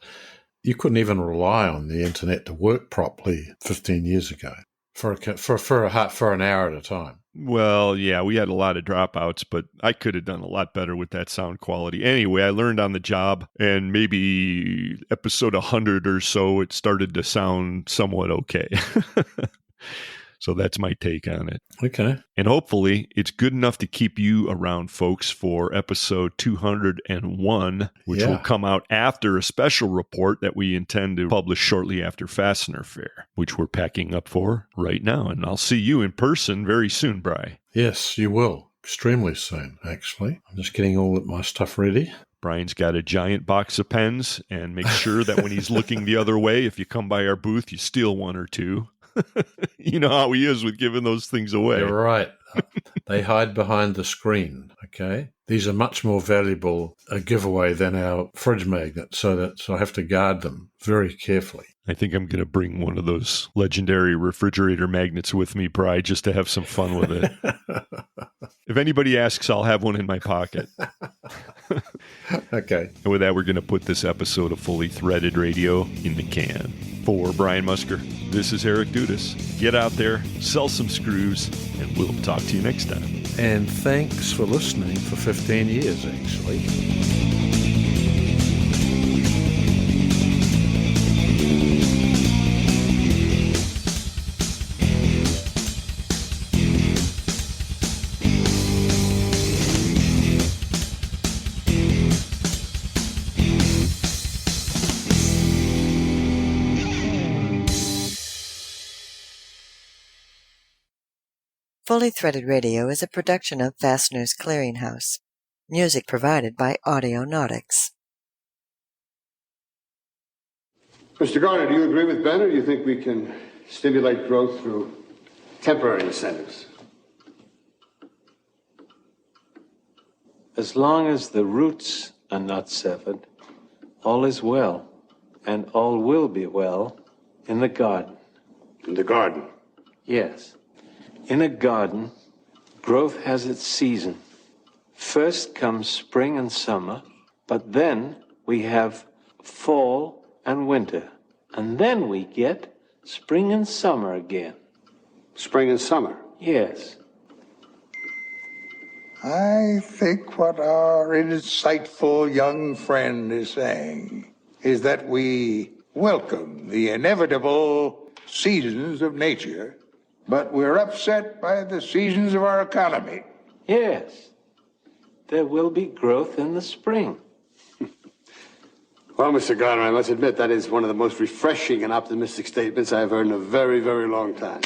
O: you couldn't even rely on the internet to work properly 15 years ago for an hour at a time.
F: Well, yeah, we had a lot of dropouts, but I could have done a lot better with that sound quality. Anyway, I learned on the job, and maybe episode 100 or so, it started to sound somewhat okay. So that's my take on it.
O: Okay.
F: And hopefully it's good enough to keep you around, folks, for episode 201, which will come out after a special report that we intend to publish shortly after Fastener Fair, which we're packing up for right now. And I'll see you in person very soon, Bri.
O: Yes, you will. Extremely soon, actually. I'm just getting all of my stuff ready.
F: Brian's got a giant box of pens, and make sure that when he's looking the other way, if you come by our booth, you steal one or two. You know how he is with giving those things away.
O: You're right. They hide behind the screen, okay? These are much more valuable a giveaway than our fridge magnets, so I have to guard them very carefully.
F: I think I'm going to bring one of those legendary refrigerator magnets with me, Bri, just to have some fun with it. If anybody asks, I'll have one in my pocket.
O: Okay.
F: And with that, we're going to put this episode of Fully Threaded Radio in the can. For Brian Musker, this is Eric Dudas. Get out there, sell some screws, and we'll talk to you next time.
O: And thanks for listening for 15 years, actually.
E: Fully Threaded Radio is a production of Fasteners Clearinghouse. Music provided by Audionautics.
B: Mr. Garner, do you agree with Ben, or do you think we can stimulate growth through temporary incentives?
P: As long as the roots are not severed, all is well, and all will be well in the garden.
B: In the garden?
P: Yes. In a garden, growth has its season. First comes spring and summer, but then we have fall and winter, and then we get spring and summer again.
B: Spring and summer?
P: Yes.
Q: I think what our insightful young friend is saying is that we welcome the inevitable seasons of nature, but we're upset by the seasons of our economy.
P: Yes. There will be growth in the spring.
B: Well, Mr. Garner, I must admit that is one of the most refreshing and optimistic statements I've heard in a very, very long time.